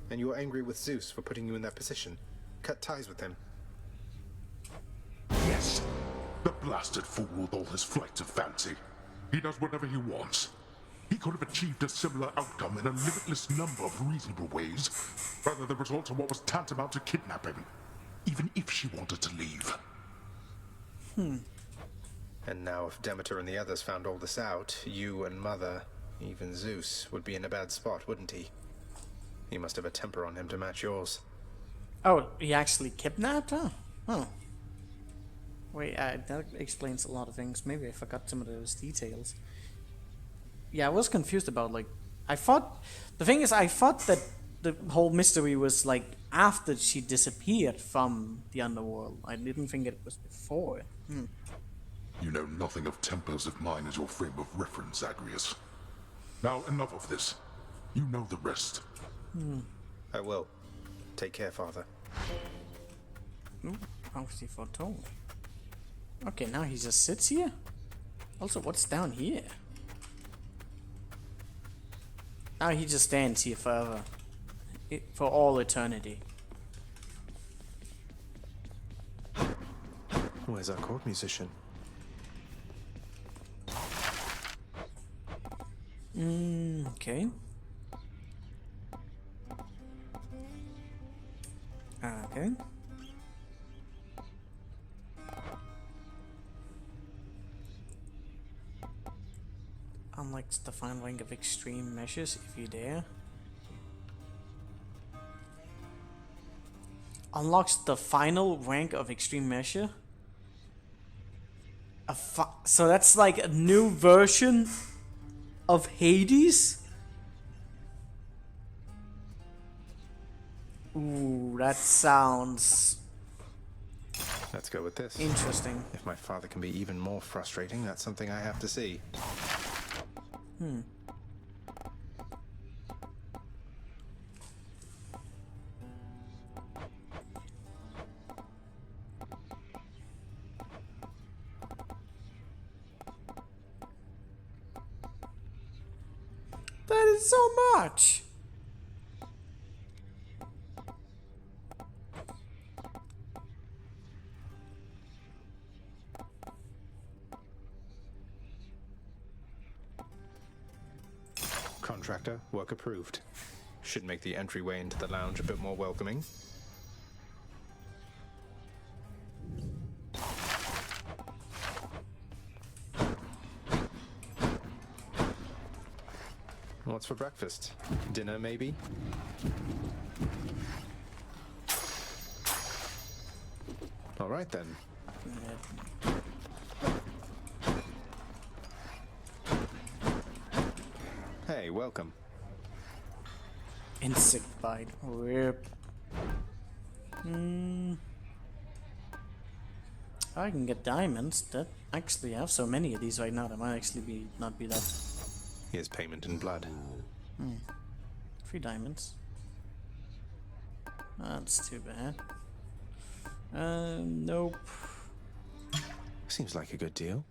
B: And you were angry with Zeus for putting you in that position. Cut ties with him.
N: Yes. The blasted fool with all his flights of fancy. He does whatever he wants. He could have achieved a similar outcome in a limitless number of reasonable ways. Rather, the result of what was tantamount to kidnapping. Even if she wanted to leave.
B: And now if Demeter and the others found all this out, you and Mother, even Zeus, would be in a bad spot, wouldn't he? He must have a temper on him to match yours.
A: Oh, he actually kidnapped her? Oh. Wait, that explains a lot of things. Maybe I forgot some of those details. Yeah, I was confused about, like... I thought that the whole mystery was, like, after she disappeared from the underworld. I didn't think it was before.
N: You know nothing of tempers if mine is your frame of reference, Agrius. Now, enough of this. You know the rest.
B: I will. Take care, Father.
A: Ooh, obviously foretold. Okay, now he just sits here? Also, what's down here? Now he just stands here forever. For all eternity.
B: Where's our court musician?
A: Okay. Okay. Unlocks the final rank of extreme measures if you dare. Unlocks the final rank of extreme measure. So that's like a new version of Hades? Ooh, that sounds...
B: Let's go with this.
A: Interesting.
B: If my father can be even more frustrating, that's something I have to see.
A: That is so much!
B: Contractor, work approved. Should make the entryway into the lounge a bit more welcoming. What's for breakfast? Dinner, maybe? All right, then. Hey, welcome.
A: Insect bite. Rip. I can get diamonds. That actually I have so many of these right now. That might actually not be that.
B: Here's payment in blood.
A: 3 diamonds. That's too bad. Nope.
I: Seems like a good deal.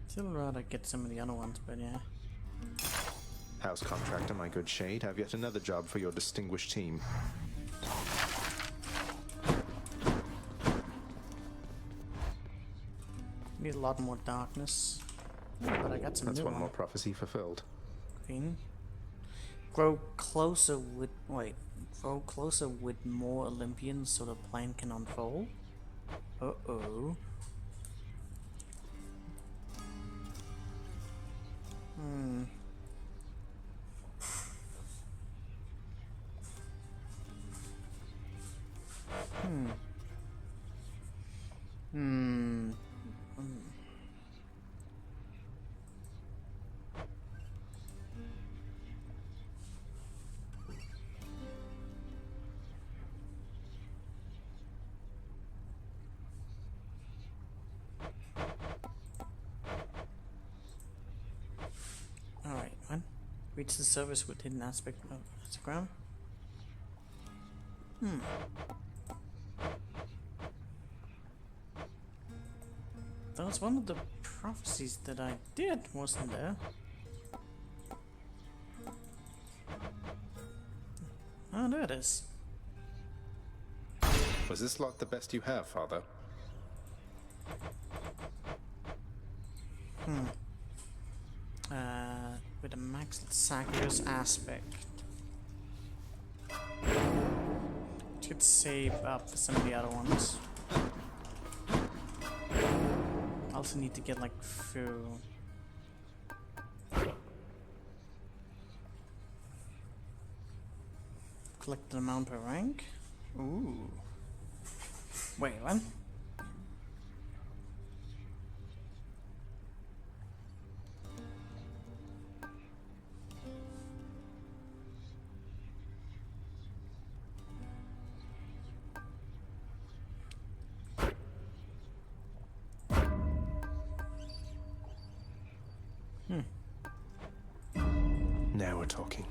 A: Still rather get some of the other ones, but yeah.
I: House contractor, my good shade, have yet another job for your distinguished team.
A: Need a lot more darkness. But I got some
I: That's
A: new
I: one more prophecy fulfilled.
A: Green. Grow closer with grow closer with more Olympians so the plan can unfold. Uh-oh. Alright, one. Reach the service with hidden aspect of Instagram. That was one of the prophecies that I did, wasn't there? Oh, there it is.
B: Was this lot the best you have, Father?
A: With a maxed Sacrius aspect. Should save up for some of the other ones. I also need to get like few. Collect the amount per rank. Ooh. Wait, what?
I: Now we're talking.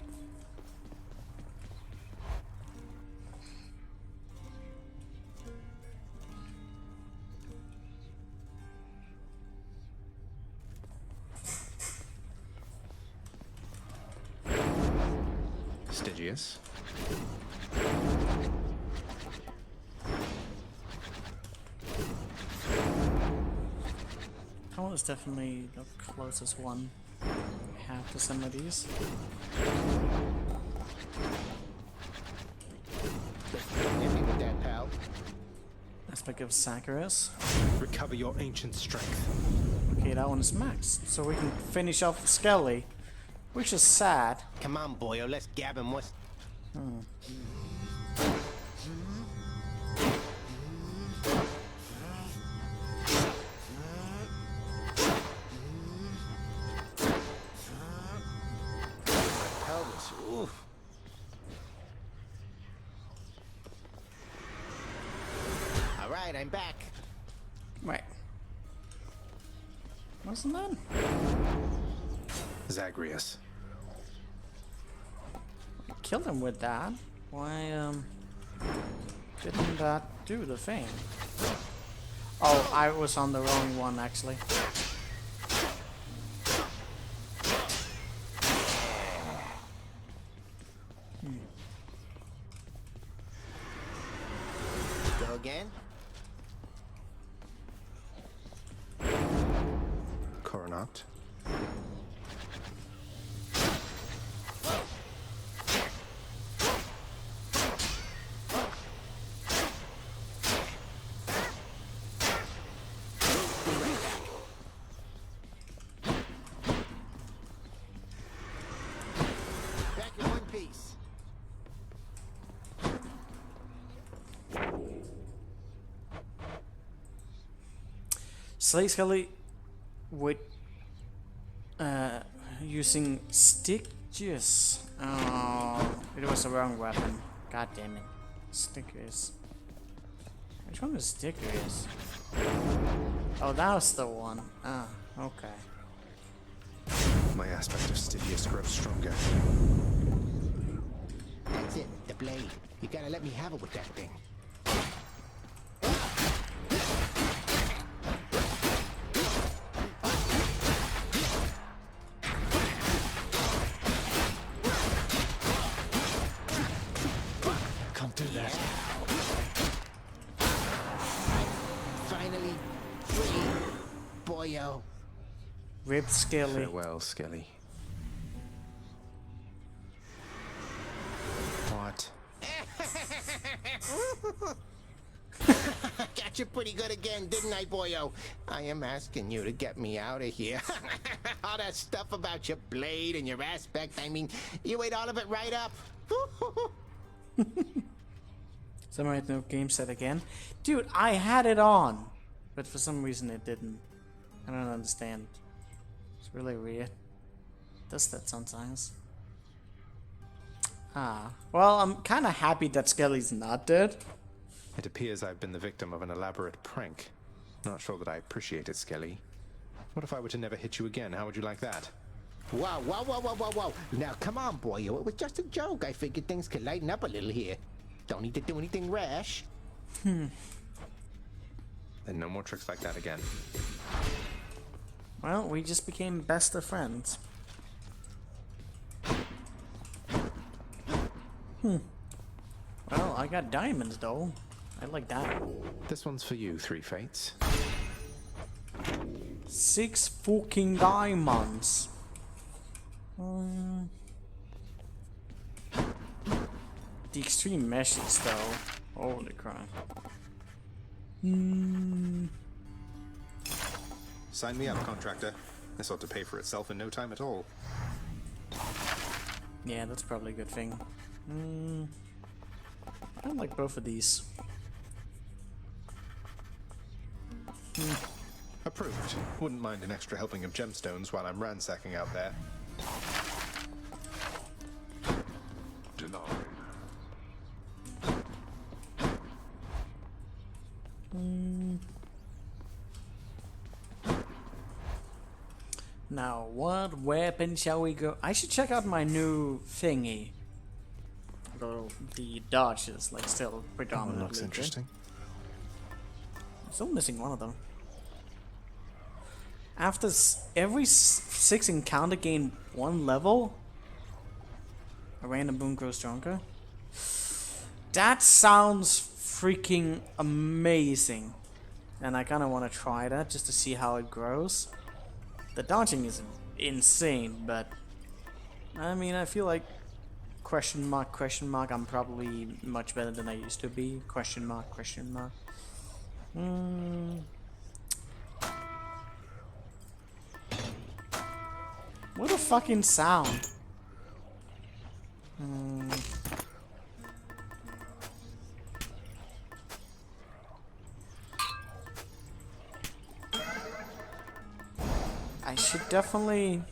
I: Stygius.
A: That one is definitely the closest one I have to some of these.
O: Hit me with that, pal.
A: Aspect of Saccharus.
I: Recover your ancient strength.
A: Okay, that one is maxed, so we can finish off Skelly, which is sad.
O: Come on, boyo, let's gab him. What's... Oof. All right, I'm back.
A: Wait. Wasn't that?
I: Zagreus.
A: Killed him with that. Why, didn't that do the thing? Oh, I was on the wrong one, actually.
O: Go again?
I: Coronat.
O: Back in one piece.
A: Slay Skelly with using Stygius Oh, it was the wrong weapon. God damn it. Stickers. Which one is stickers? Oh, that was the one. Ah, okay.
B: My aspect of Stygius grows stronger.
O: That's it, the blade. You gotta let me have it with that thing.
J: Come do that.
O: Finally free, boyo.
A: Rip Skelly.
B: Farewell, Skelly. What?
O: Got you pretty good again, didn't I, boyo? I am asking you to get me out of here. All that stuff about your blade and your aspect, I mean, you ate all of it right up.
A: Samurai no game set again. Dude, I had it on, but for some reason it didn't. I don't understand. It's really weird. Does that sometimes. Ah. Well, I'm kind of happy that Skelly's not dead.
B: It appears I've been the victim of an elaborate prank. Not sure that I appreciate it, Skelly. What if I were to never hit you again? How would you like that?
O: Whoa, whoa, whoa, whoa, whoa, whoa. Now, come on, boyo. It was just a joke. I figured things could lighten up a little here. Don't need to do anything rash.
B: Then no more tricks like that again.
A: Well, we just became best of friends. Well, I got diamonds though. I like that.
B: This one's for you, Three Fates.
A: 6 fucking diamonds. The extreme meshes though. Holy crap.
B: Sign me up, contractor. This ought to pay for itself in no time at all.
A: Yeah, that's probably a good thing. I don't like both of these.
B: Approved. Wouldn't mind an extra helping of gemstones while I'm ransacking out there.
N: Denied.
A: Now, what weapon shall we go? I should check out my new thingy. Although the dodge is like still predominantly
B: looks
A: good.
B: interesting.
A: I'm still missing one of them. After every 6 encounter gain 1 level, a random boon grows stronger. That sounds freaking amazing. And I kind of want to try that just to see how it grows. The dodging is insane, but I mean, I feel like question mark, I'm probably much better than I used to be. Question mark. What a fucking sound. I should definitely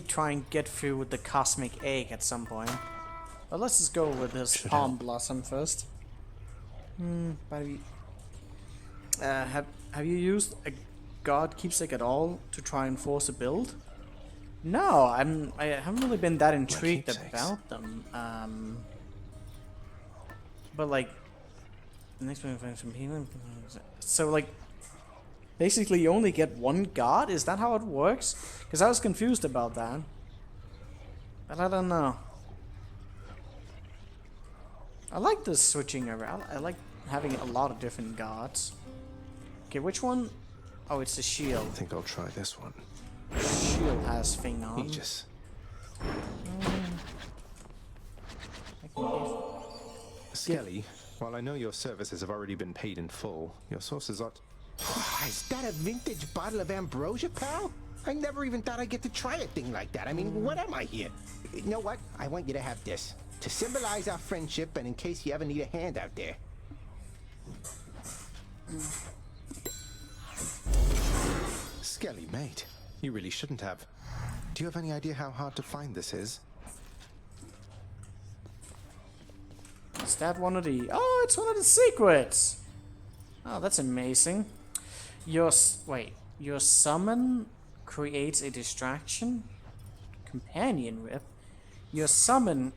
A: try and get through with the cosmic egg at some point. But let's just go with this palm blossom first. Have you used a god keepsake at all to try and force a build? No, I haven't really been that intrigued about them. But like, the next one from people. So like, basically you only get one god? Is that how it works? Because I was confused about that. But I don't know. I like this switching around. I like having a lot of different gods. Okay, which one? Oh, it's the shield.
B: I think I'll try this one.
A: Shield has thing on.
B: Aegis. Skelly, while I know your services have already been paid in full, your sources ought...
O: Is that a vintage bottle of ambrosia, pal? I never even thought I'd get to try a thing like that. I mean, what am I here? You know what? I want you to have this. To symbolize our friendship and in case you ever need a hand out there.
B: Skelly, mate. You really shouldn't have. Do you have any idea how hard to find this is?
A: Is that one of the... Oh, it's one of the secrets! Oh, that's amazing. Your summon creates a distraction. Companion whip. Your summon...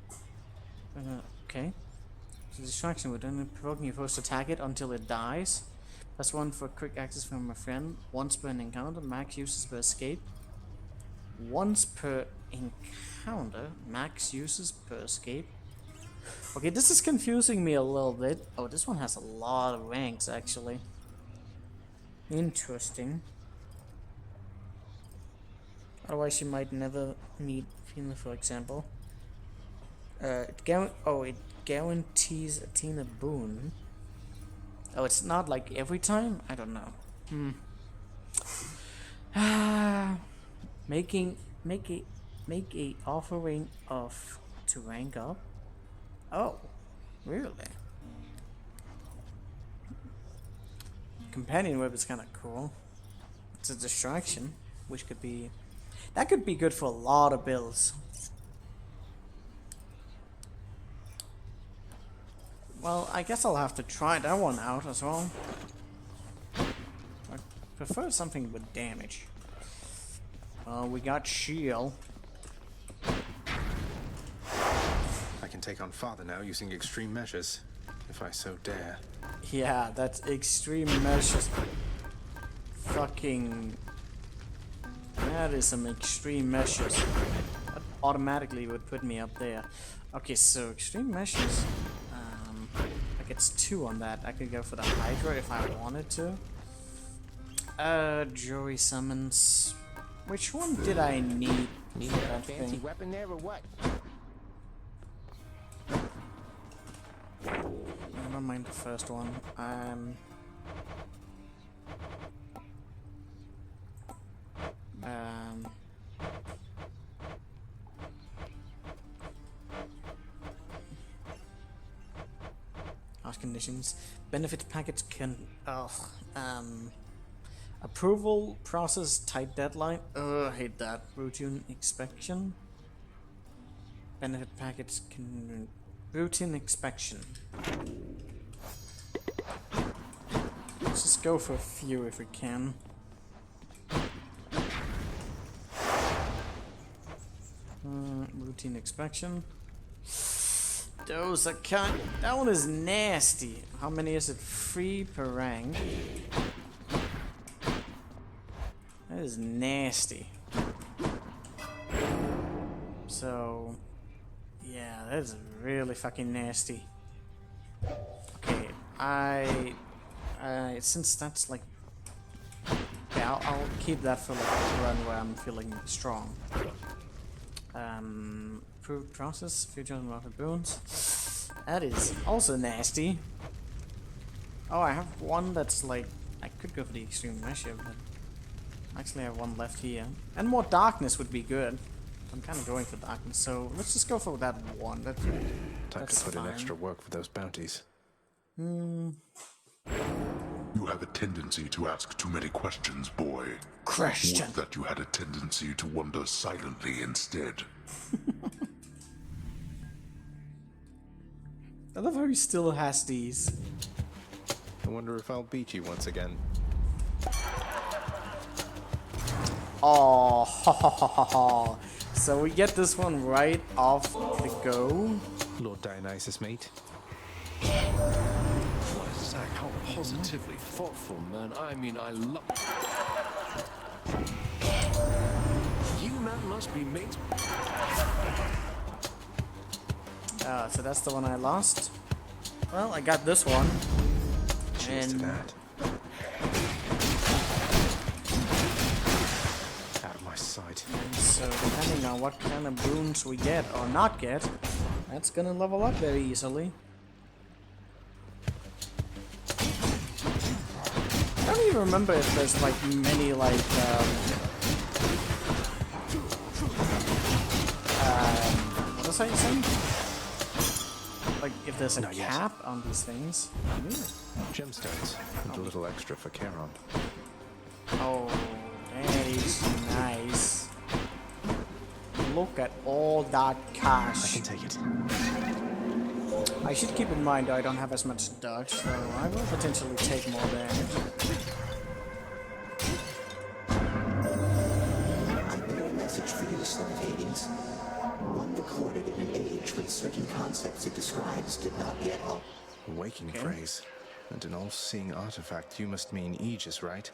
A: okay. The distraction would only provoke your foes to attack it until it dies. +1 for quick access from a friend. Once per encounter. Max uses per escape. Once per encounter. Max uses per escape. Okay, this is confusing me a little bit. Oh, this one has a lot of ranks, actually. Interesting. Otherwise, you might never meet Fina, for example. It guarantees a Tina boon. Oh, it's not like every time? I don't know. Make a offering of to rank up. Oh, really? Companion web is kind of cool. It's a distraction, which could be... That could be good for a lot of builds. Well, I guess I'll have to try that one out as well. I prefer something with damage. We got shield.
B: I can take on Father now using extreme measures, if I so dare.
A: Yeah, that's extreme measures. Fucking... That is some extreme measures. That automatically would put me up there. Okay, so extreme measures. Like it's 2 on that. I could go for the Hydra if I wanted to. Jury summons. Which one did I need?
O: Need a fancy weapon there or what?
A: I don't mind the first one. Harsh conditions. Benefits package can... approval process tight deadline. I hate that. Routine inspection. Benefit package can... Routine inspection. Let's just go for a few if we can. Routine inspection. Those I can't. That one is nasty. How many is it? 3 per rank. That is nasty. So, yeah, that is really fucking nasty. Okay, since that's like, yeah, I'll keep that for like a run where I'm feeling strong. Approved process, future unlocked boons. That is also nasty. Oh, I have one that's like, I could go for the extreme measure, but actually I have one left here. And more darkness would be good. I'm kind of going for darkness, so let's just go for that one.
B: Time to put in extra work for those bounties.
N: You have a tendency to ask too many questions, boy.
A: Question.
N: Would that you had a tendency to wonder silently instead.
A: I love how he still has these.
B: I wonder if I'll beat you once again.
A: Oh, ha ha ha ha ha. So we get this one right off the go.
B: Lord Dionysus, mate.
E: Why, Zach, how positively thoughtful, man. I mean, I love... You, man, must be mates.
A: So that's the one I lost. Well, I got this one.
B: Cheers to that. Out of my sight.
A: And so depending on what kind of boons we get or not get, that's gonna level up very easily. I don't even remember if there's like many like what was I saying? Like if there's a cap on these things.
B: Gemstones and a little extra for Charon.
A: Oh, that is nice. look at all that cash.
B: I can take it.
A: I should keep in mind I don't have as much dodge, so I will potentially take more damage.
P: I bring a message for you, son of Hades. One recorded in an age when certain concepts it describes did not yet help.
B: Waking phrase. And an all-seeing artifact, you must mean Aegis, right?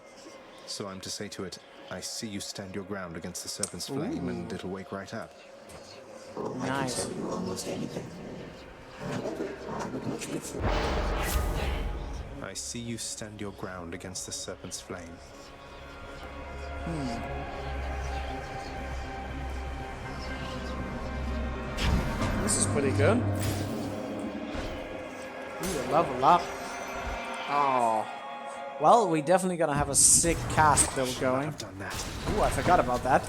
B: So I'm to say to it, I see you stand your ground against the serpent's flame, and it'll wake right up.
P: I can tell you almost anything. However, I would much prefer.
B: I see you stand your ground against the serpent's flame.
A: This is pretty good. Ooh, a level up. Oh. Well, we definitely gonna have a sick cast build going.
B: I've done that.
A: Ooh, I forgot about that.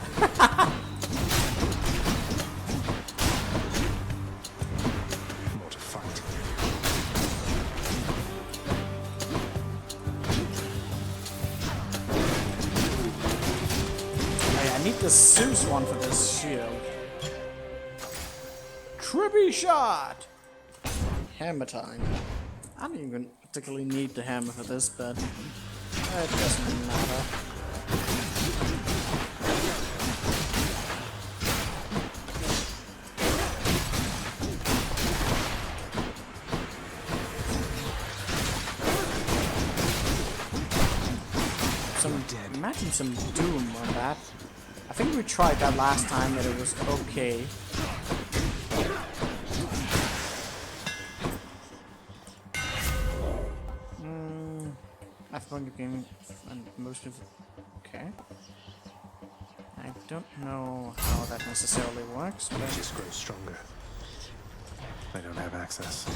B: More to fight.
A: Hey, I need the Zeus one for this shield. Trippy shot! Hammer time. I don't even particularly need the hammer for this, but it doesn't matter. Imagine some Doom on that. I think we tried that last time, but it was okay. I found the game and most of okay. I don't know how that necessarily works, but
B: Aegis grows stronger. I don't have access.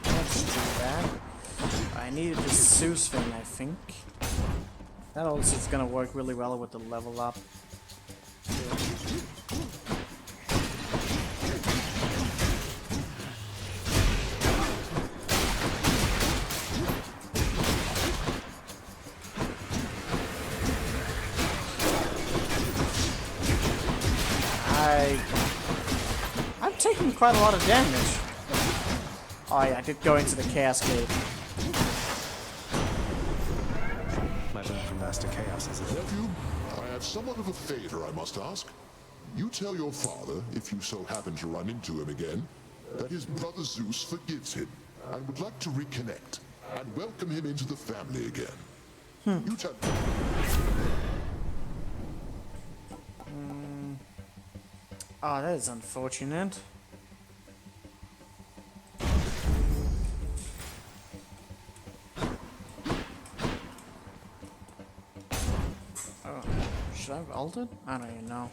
A: let's do that. I needed the Zeus thing, I think. That also is gonna work really well with the level up. I'm taking quite a lot of damage. Oh yeah, I did go into the Chaos Gate.
B: My learn from Master Chaos as a
N: Nephew, I have somewhat of a favor I must ask. You tell your father, if you so happen to run into him again, that his brother Zeus forgives him and would like to reconnect and welcome him into the family again. You tell
A: Oh, that is unfortunate. Oh, should I have ulted? I don't even know.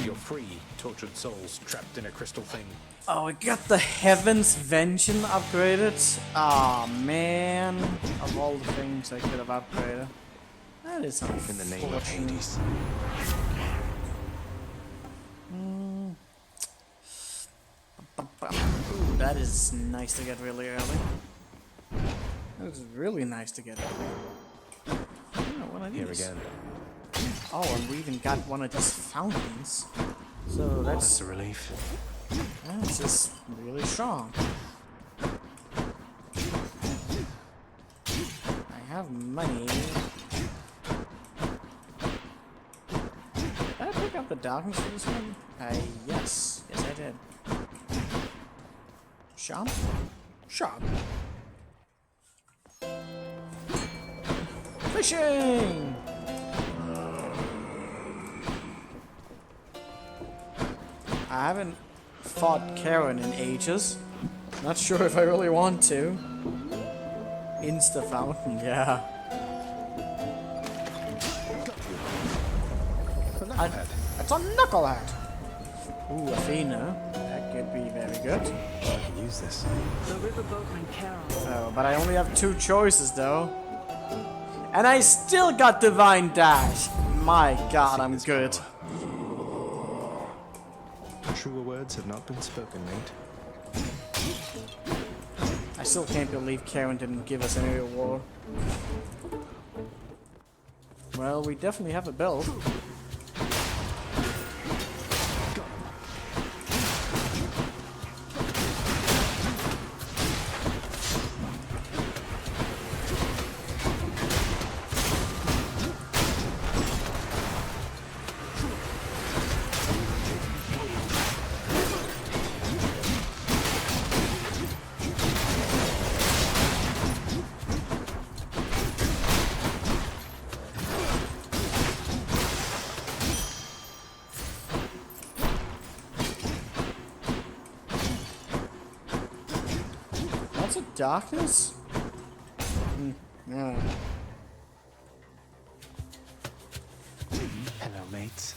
B: You're free, tortured souls trapped in a crystal thing.
A: Oh, we got the Heaven's Vengeance upgraded. Ah, man. Of all the things I could have upgraded. That is unfortunate.
B: In the name of Hades.
A: Ooh, that is nice to get really early. That is really nice to get early. One of these.
B: Here again.
A: Oh, and we even got one of these fountains. So that's
B: a relief.
A: This is really strong. I have money. Did I pick up the darkness for this one? Yes. Yes, I did. Shop? Shop. Fishing! I haven't fought Karen in ages. Not sure if I really want to. Insta fountain, yeah. It's a knucklehead. Ooh, Athena. That could be very good.
B: I can use this.
H: The riverboatman Carol.
A: Oh, but I only have 2 choices though. And I still got Divine Dash. My god, I'm good.
I: Truer words have not been spoken, mate.
A: I still can't believe Karen didn't give us any reward. Well, we definitely have a build. Darkness? Yeah.
I: Hello, mates.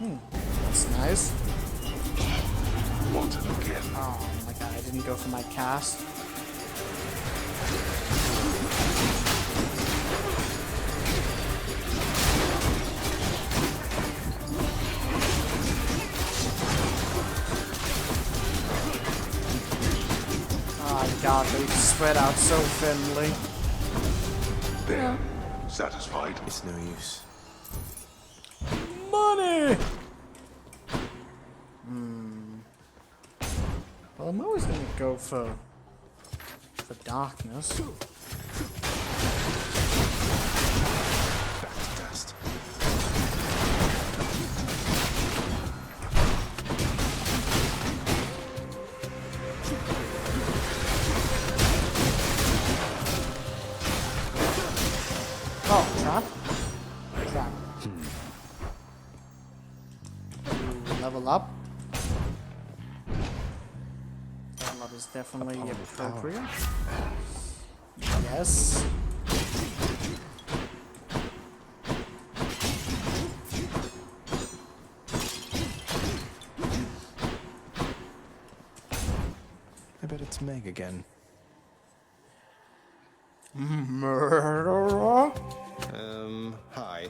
A: That's nice.
N: What again?
A: Oh my god, I didn't go for my cast. Oh god, they spread out so thinly.
N: There. Satisfied?
I: It's no use.
A: Money! Well, I'm always gonna go for darkness.
I: Back to dust.
A: Oh, trap? Trap. Level up. That is definitely appropriate. Yes.
I: I bet it's Meg again.
A: Murderer?
I: Hi.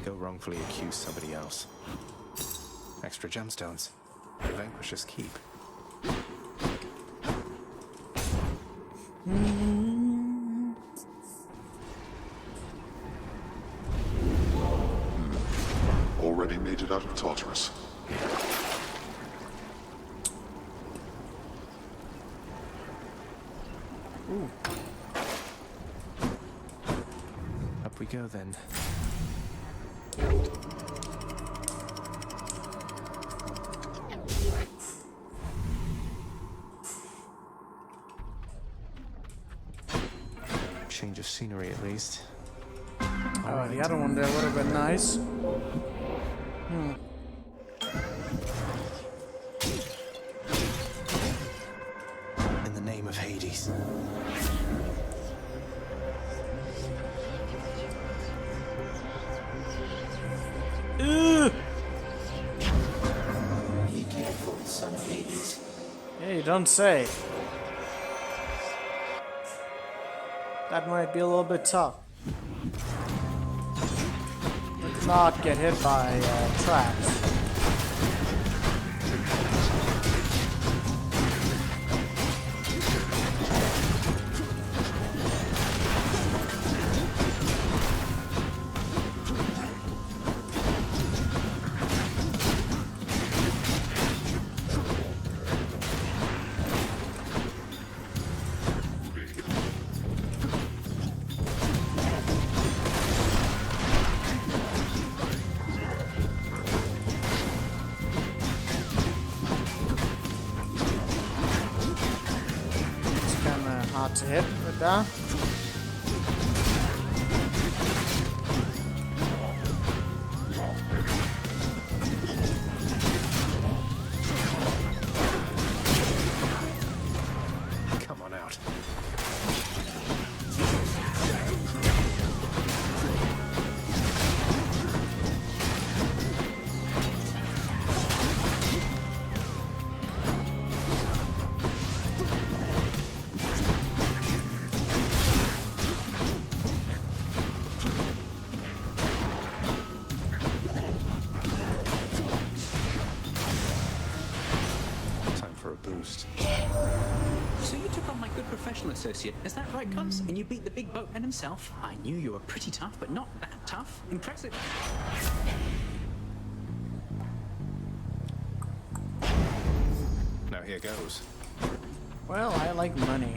I: Go wrongfully accuse somebody else. Extra gemstones. Vanquish's keep.
N: Already made it out of Tartarus.
A: Ooh.
I: Up we go then. Change of scenery at least.
A: Oh, the other one there would have been nice. don't say. That might be a little bit tough. Let's not get hit by traps. To hit with that.
B: Come on out.
F: So you took on my good professional associate, is that right, Cubs? And you beat the big boatman himself? I knew you were pretty tough, but not that tough. Impressive.
B: Now here goes.
A: Well, I like money.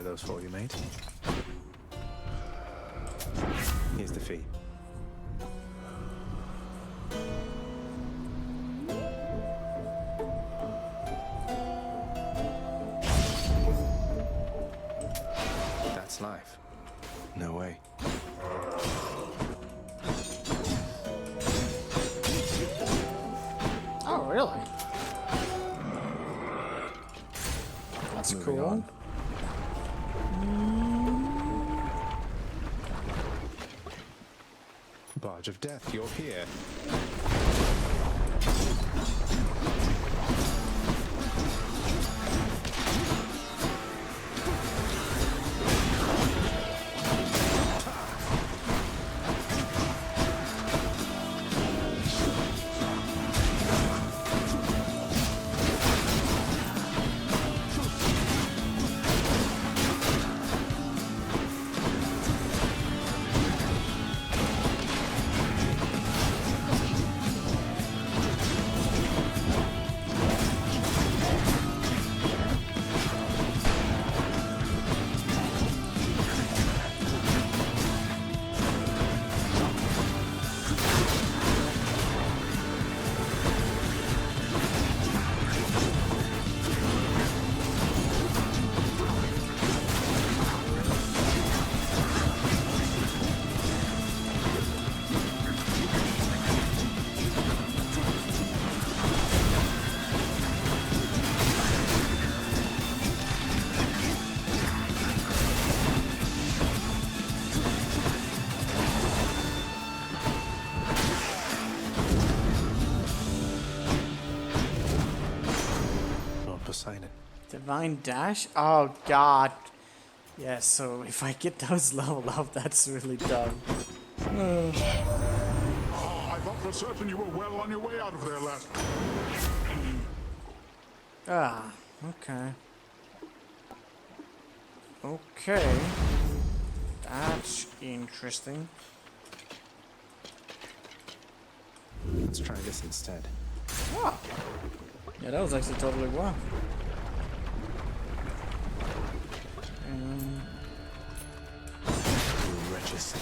B: Those for you, mate. Here's the fee. That's life. No way.
A: Oh, really? That's
B: Moving
A: cool.
B: on. Barge of Death, you're here.
A: Divine Dash? Oh god. Yeah, so if I get those level up, that's really dumb.
N: Oh, I thought for certain you were well on your way out of there last.
A: Ah, okay. Okay. That's interesting.
B: Let's try this instead.
A: Ah. Yeah, that was actually totally worth.
B: Wretches.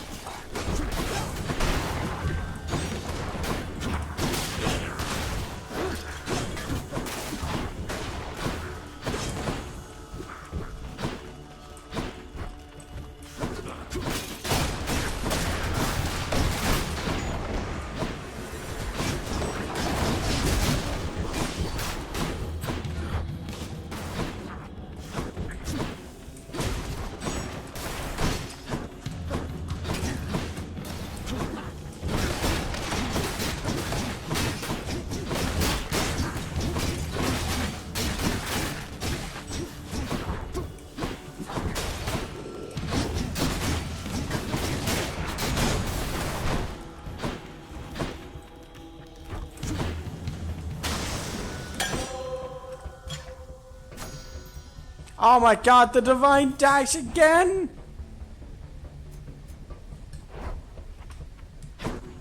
A: Oh my god, the divine dash again!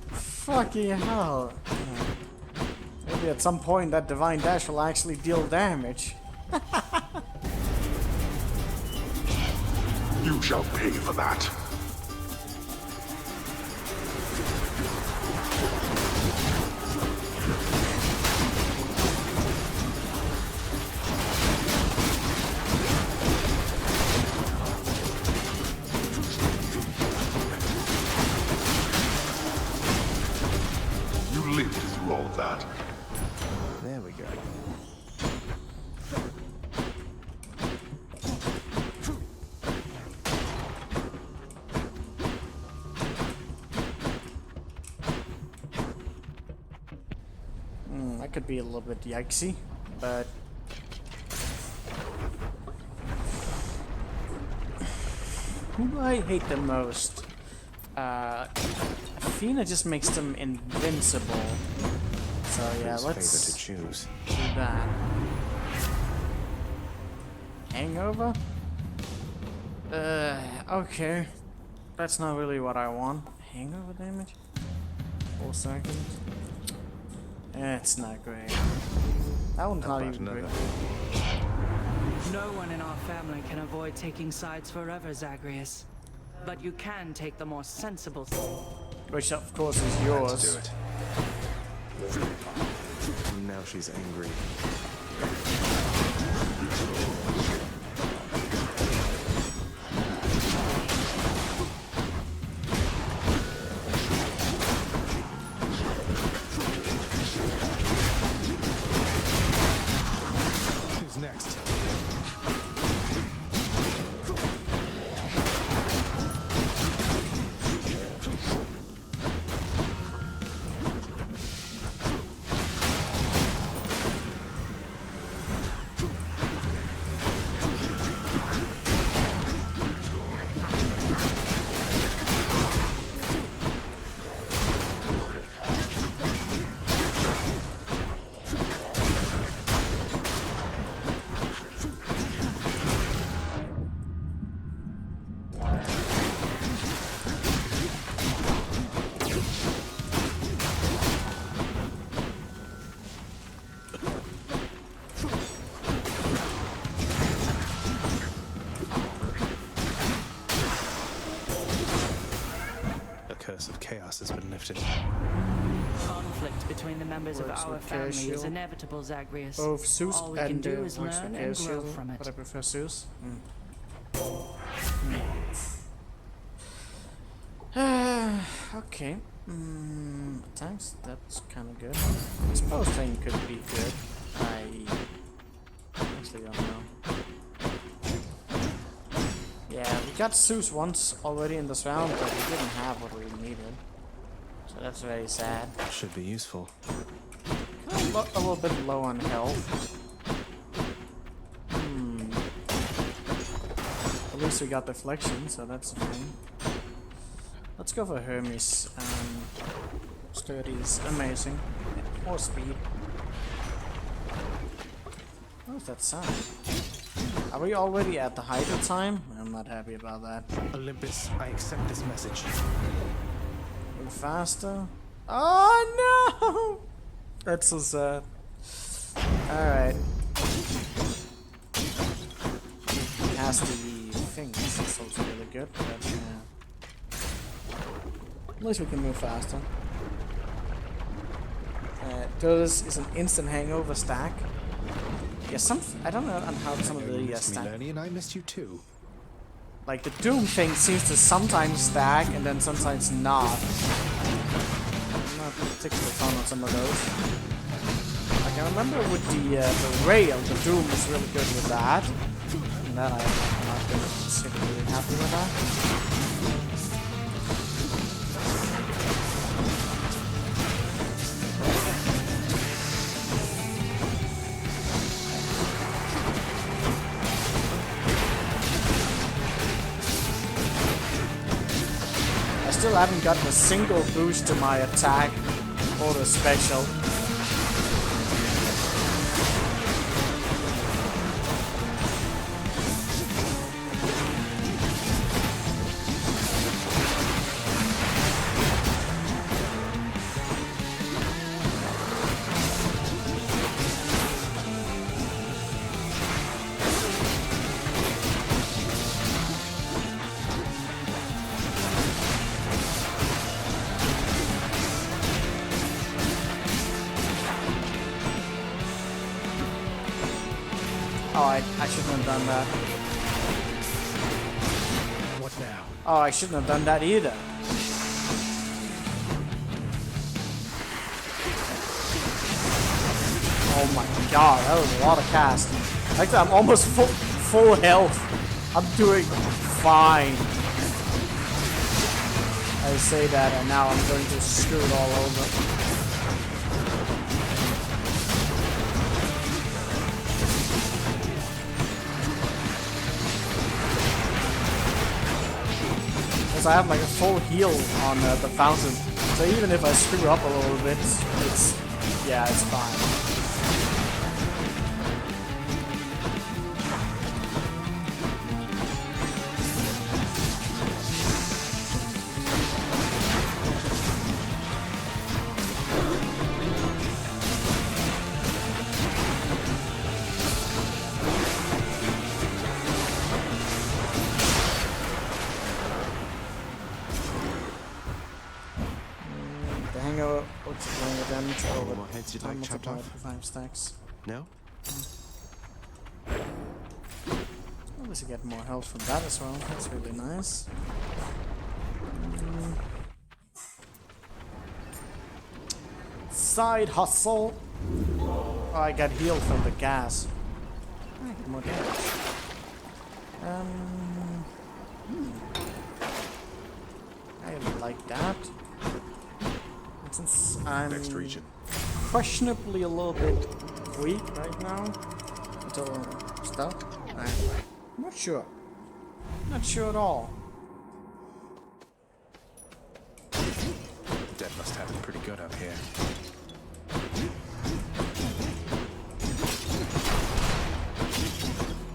A: Fucking hell. Maybe at some point that divine dash will actually deal damage.
N: You shall pay for that. You lived through all of that.
O: There we go.
A: That could be a little bit yikesy, but who do I hate the most? Athena just makes them invincible. So yeah, let's
O: to choose.
A: do that. Hangover? Okay. That's not really what I want. Hangover damage? 4 seconds? It's not great. That one's not even great.
H: No one in our family can avoid taking sides forever, Zagreus. But you can take the more sensible side.
A: Which of course is yours.
O: Let's do it. Now she's angry. Who's next? Curse of chaos has been lifted.
H: Conflict between the members of our family is inevitable, Zagreus.
A: Both Zeus
H: All we
A: and
H: can do is
A: works for
H: learn and
A: Chaos
H: grow
A: Shield,
H: from it.
A: but I prefer Zeus. Okay. Thanks. That's kind of good. I suppose thing could be good. I actually don't know. Yeah, we got Zeus once already in this round, but we didn't have what we needed. So that's very sad.
O: Should be useful.
A: Kind of a little bit low on health. At least we got deflection, so that's fine. Let's go for Hermes. Sturdy is amazing. More speed. What was that sound? Are we already at the height of time? I'm not happy about that.
O: Olympus, I accept this message.
A: Move faster. Oh no! That's so sad. Alright. Has the things. That's also really good, but yeah. At least we can move faster. This is an instant hangover stack. Yeah, I don't know on how some of the stack.
O: And I missed you too.
A: Like the Doom thing seems to sometimes stack and then sometimes not. I'm not particularly fond of some of those. Like I remember with the rail, the Doom was really good with that. And then I'm not particularly happy with that. I still haven't gotten a single boost to my attack or the special. Oh, I shouldn't have done that.
J: What now?
A: Oh, I shouldn't have done that either. Oh my god, that was a lot of cast. Like I'm almost full health. I'm doing fine. I say that and now I'm going to screw it all over. Because I have like a full heal on the fountain. So even if I screw up a little bit, it's fine.
Q: Any more heads you'd like chopped off?
A: 5 stacks.
Q: No?
A: Obviously get more health from that as well. That's really nice. Side hustle. Oh, I got healed from the gas. I get more damage. I like that. And since I'm
B: Next region.
A: questionably a little bit weak right now until stuff, I'm not sure. Not sure at all.
Q: Dead must have it pretty good up here.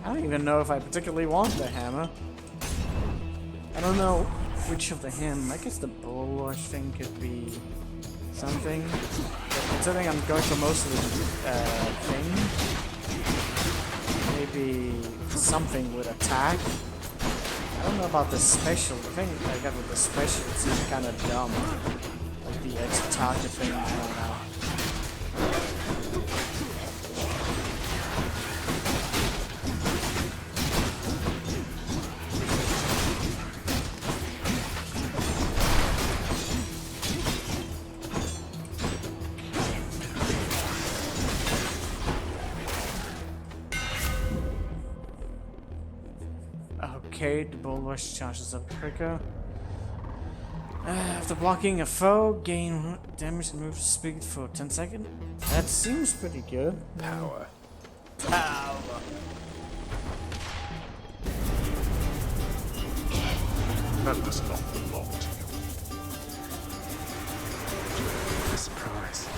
A: I don't even know if I particularly want the hammer. I don't know which of the ham. I guess the bulwark thing could be something. But considering I'm going for most of the thing, maybe something with attack. I don't know about the special. The thing I got with the special seems kind of dumb. Like the extra target thing. I don't know. Okay, the bull rush charges up quicker. After blocking a foe, gain damage and move speed for 10 seconds. That seems pretty good.
Q: Power.
A: Power.
N: That does not belong to you.
Q: A surprise.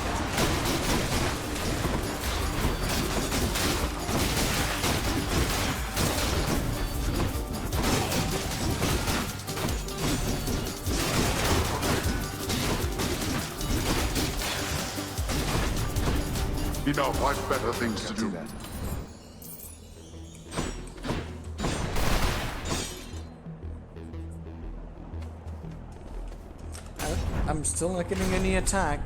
N: Enough, I've better things to do.
A: I'm still not getting any attack.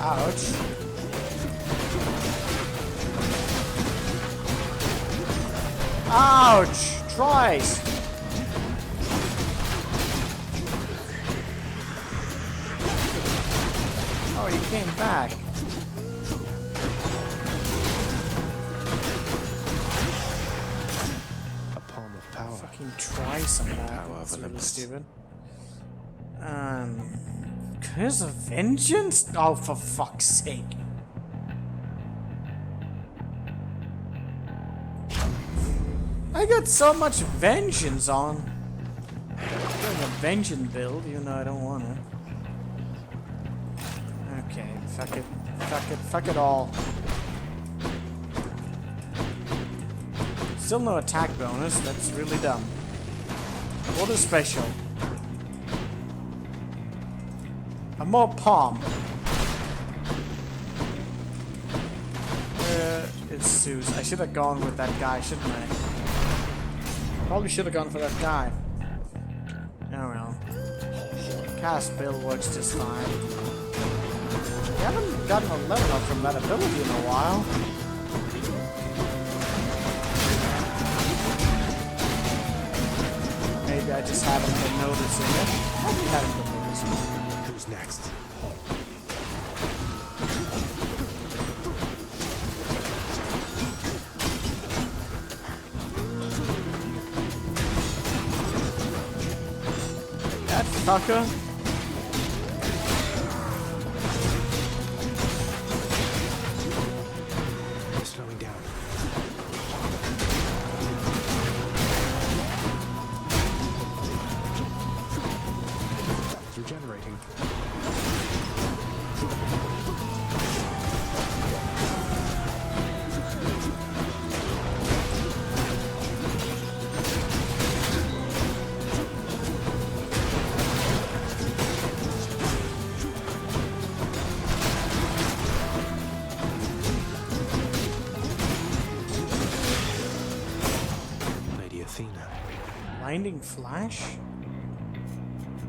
A: Ouch. Ouch! Twice! Oh, he came back.
Q: A palm of power.
A: Fucking twice on that.
Q: Power of
A: That's really
Q: Olympus.
A: stupid. Curse of Vengeance? Oh, for fuck's sake. I got so much vengeance on. I'm doing a vengeance build, even though I don't want to. Okay, fuck it. Fuck it. Fuck it all. Still no attack bonus. That's really dumb. What a special. A more palm. It's Zeus. I should have gone with that guy, shouldn't I? Probably should have gone for that guy. Oh well. Cast build works just fine. We haven't gotten a level up from that ability in a while. Maybe I just haven't been noticing it. Maybe I haven't been noticing it.
Q: Who's next?
A: That fucker.
Q: Slowing down. Regenerating. Lady Athena.
A: Blinding Flash?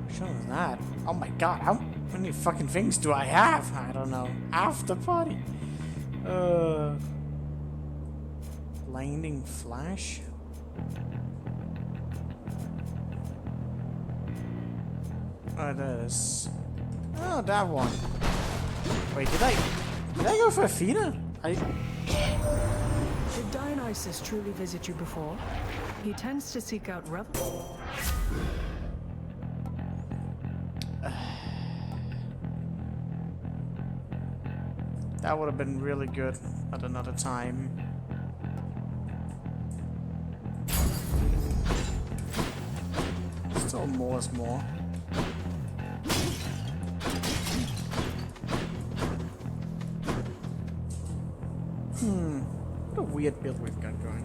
A: Which one was that? Oh my god, how many fucking things do I have? I don't know. After party. Blinding Flash? Oh, it is. Oh, that one. Wait, did I go for Athena?
H: Did Dionysus truly visit you before? He tends to seek out rebels.
A: That would have been really good at another time. Still more is more. What a weird build we've got going.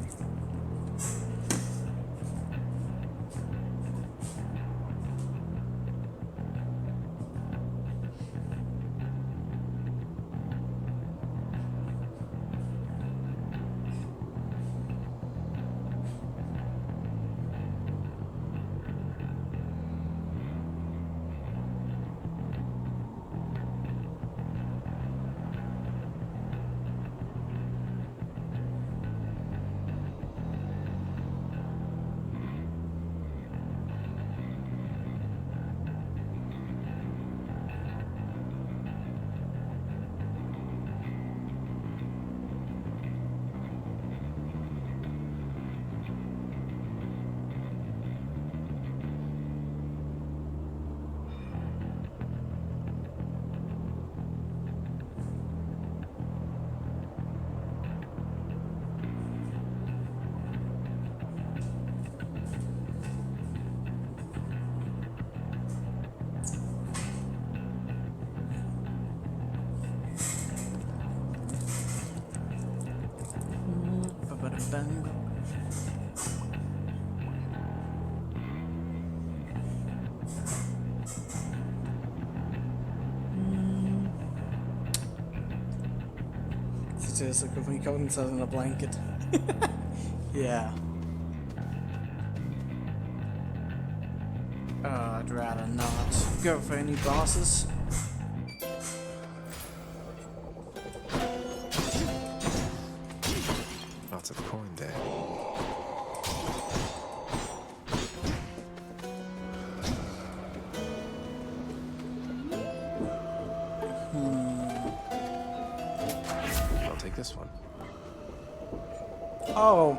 A: It's like when he covered himself in a blanket. Yeah. I'd rather not go for any bosses.
Q: Lots of coin there. I'll take this one.
A: Oh.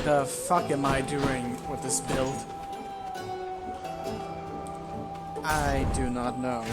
A: The fuck am I doing with about this build? I do not know.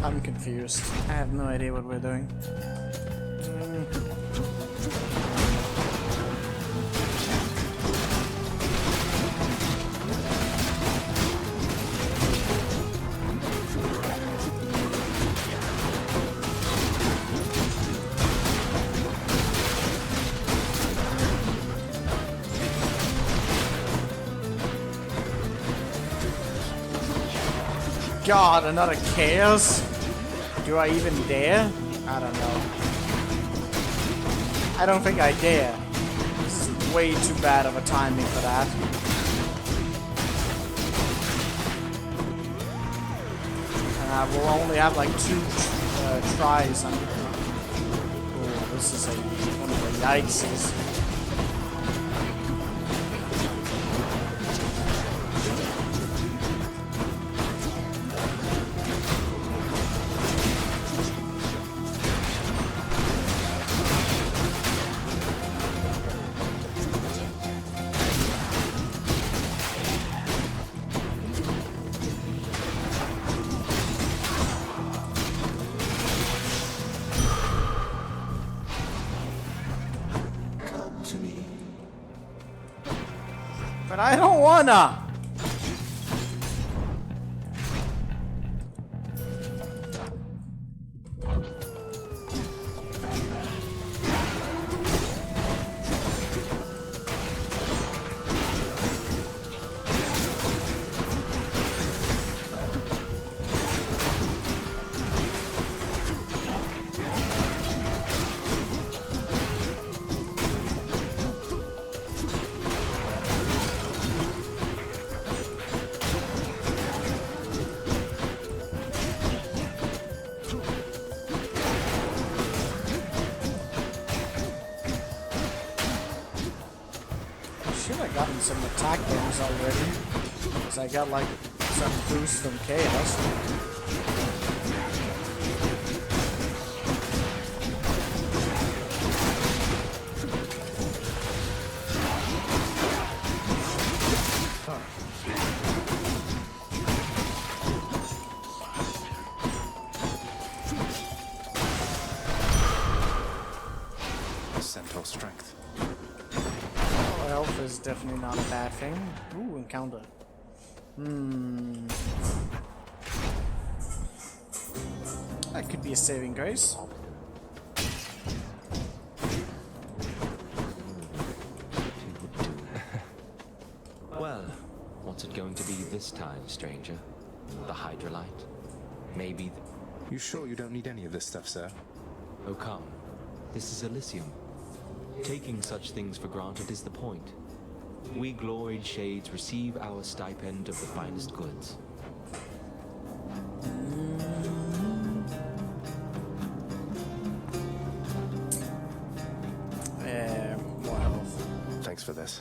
A: I'm confused. I have no idea what we're doing. God, another chaos? Do I even dare? I don't know. I don't think I dare. This is way too bad of a timing for that. And I will only have like 2 tries. Oh, this is one of the yikesies. But I don't wanna! I've gotten some attack bombs already. Because I got like some boost from chaos.
Q: Centaur strength.
A: Health is definitely not a bad thing. Ooh, encounter. That could be a saving grace.
I: Well, what's it going to be this time, stranger? The Hydrolite? Maybe
Q: You sure you don't need any of this stuff, sir?
I: Oh, come. This is Elysium. Taking such things for granted is the point. We gloried shades receive our stipend of the finest goods.
A: More health.
Q: Thanks for this.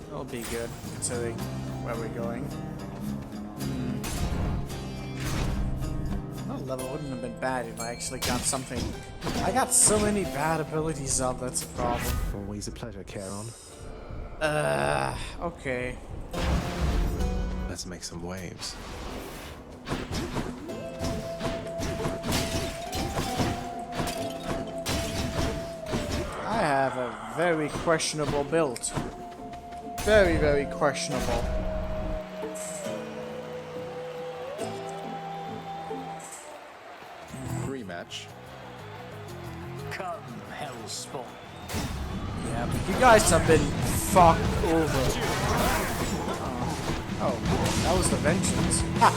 A: It'll be good, considering where we're going. That level wouldn't have been bad if I actually got something. I got so many bad abilities up, that's a problem.
Q: Always a pleasure, Charon.
A: Okay.
Q: Let's make some waves.
A: I have a very questionable build. Very, very questionable.
B: Rematch.
J: Come, Hellspawn.
A: Yeah, but you guys have been fucked over. Oh, that was the vengeance. Ha!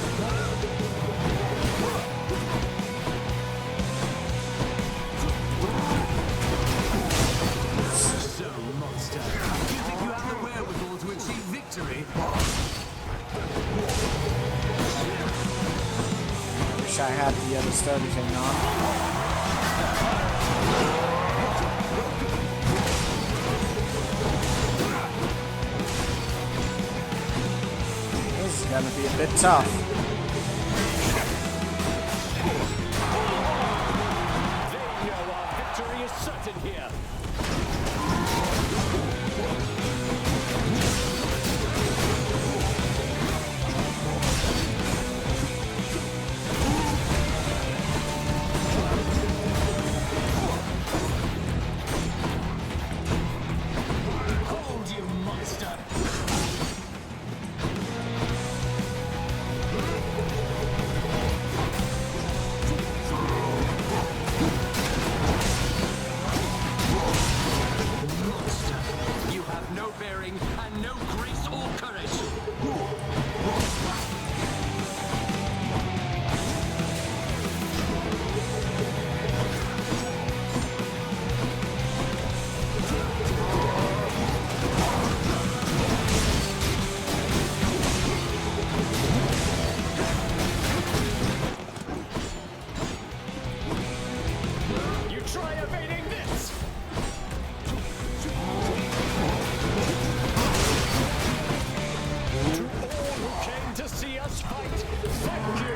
J: So, monster, you think you have the wherewithal to achieve victory?
A: I wish I had the other sturdy thing on. This is gonna be a bit tough.
J: They know our victory is certain here. Hold, you monster! You have no bearing and no grace or courage. You try evading this! To all who came to see us fight, thank you!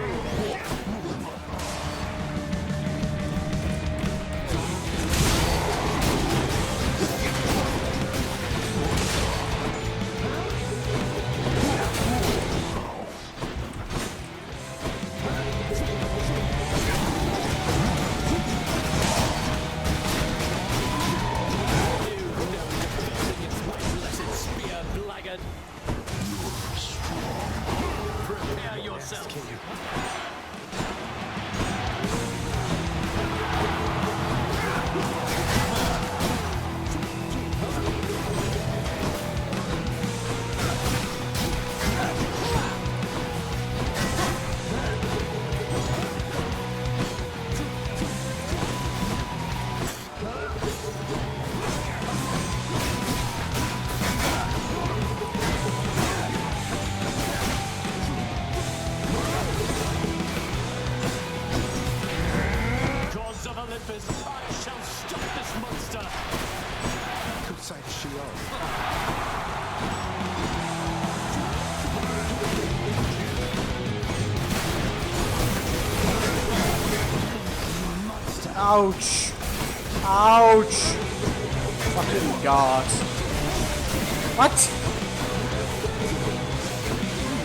J: Blessed spear, blackguard! Prepare yourself! Gods of Olympus, I shall stop this monster!
Q: Good sight is she on?
A: Ouch! Ouch! Fucking god. What?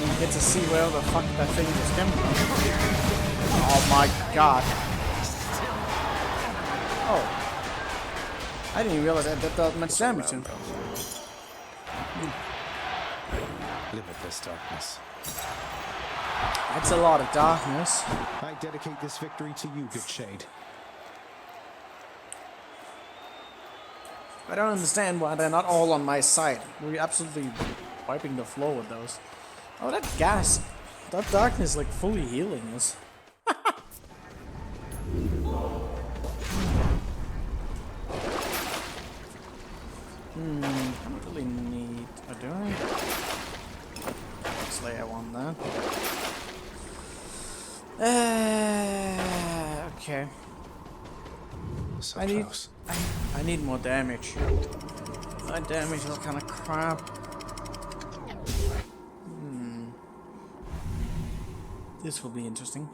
A: You get to see where the fuck that thing is coming from. Oh my god. Oh. I didn't even realize that did that much damage to him.
Q: Limitless darkness.
A: That's a lot of darkness.
Q: I dedicate this victory to you, good shade.
A: I don't understand why they're not all on my side. We're absolutely wiping the floor with those. Oh, that gas. That darkness like fully healing us. I don't really need... Oh, do I? Actually, I want that. Okay.
Q: So
A: I
Q: close.
A: need more damage. My damage is kind of crap. This will be interesting.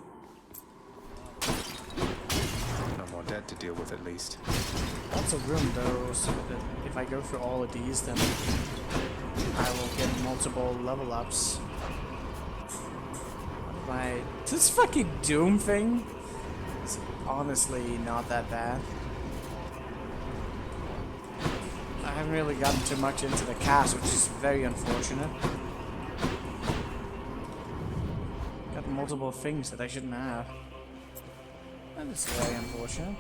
Q: No more dead to deal with, at least.
A: Lots of room though, so that if I go through all of these, then I will get multiple level ups. What This fucking Doom thing is honestly not that bad. I haven't really gotten too much into the cast, which is very unfortunate. Got multiple things that I shouldn't have. That is very unfortunate.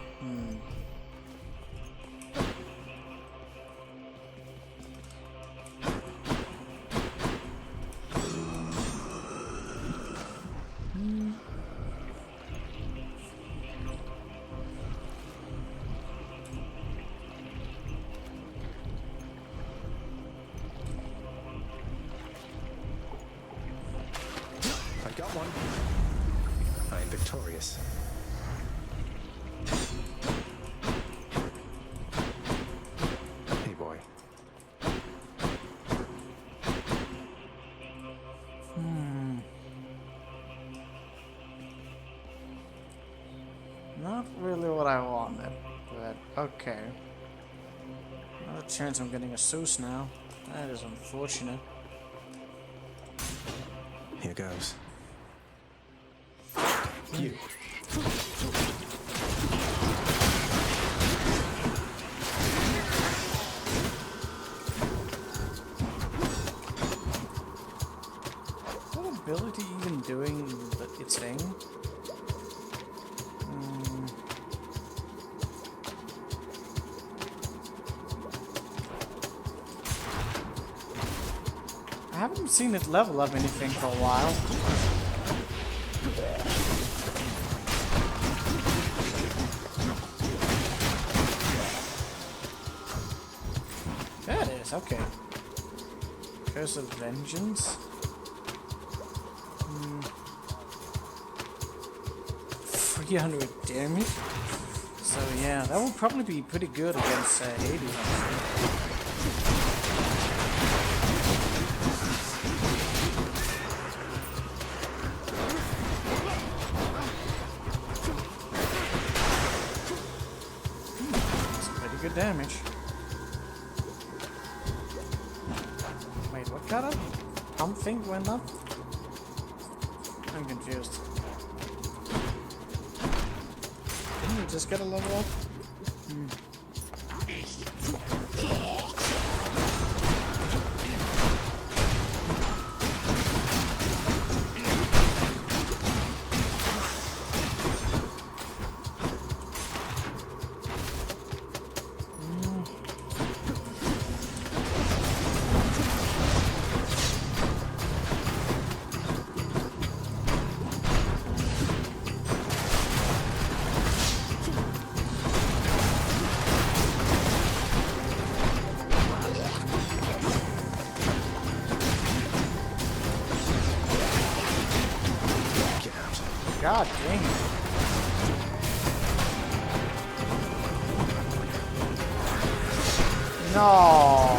Q: I got one. I am victorious. Hey, boy.
A: Not really what I wanted, but okay. Not a chance I'm getting a Zeus now. That is unfortunate.
Q: Here goes. You.
A: Is that ability even doing its thing? I haven't seen it level up anything for a while. There it is, okay. Curse of Vengeance. 300 damage. So yeah, that will probably be pretty good against Hades, honestly. Good damage. Wait, what kind of pump thing went up? I'm confused. Didn't you just get a level up? God dang it. No.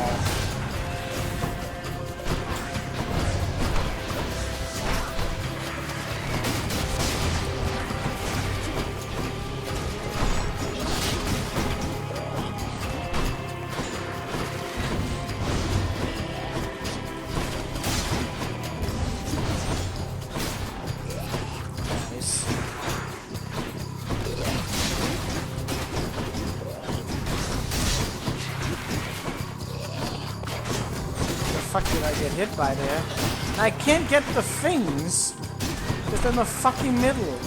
A: Fuck did I get hit by there? I can't get the things because they're in the fucking middle.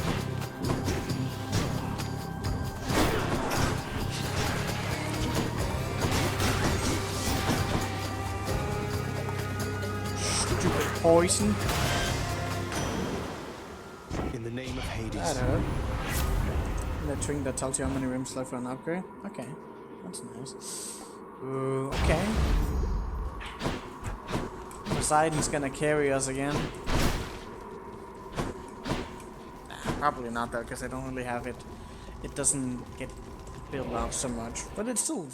A: Stupid poison.
Q: In the name of Hades.
A: That hurt. And the thing that tells you how many rooms left for an upgrade. Okay, that's nice. Ooh, okay. Poseidon's gonna carry us again. Nah, probably not though, because I don't really have it. It doesn't get built up so much, but it's still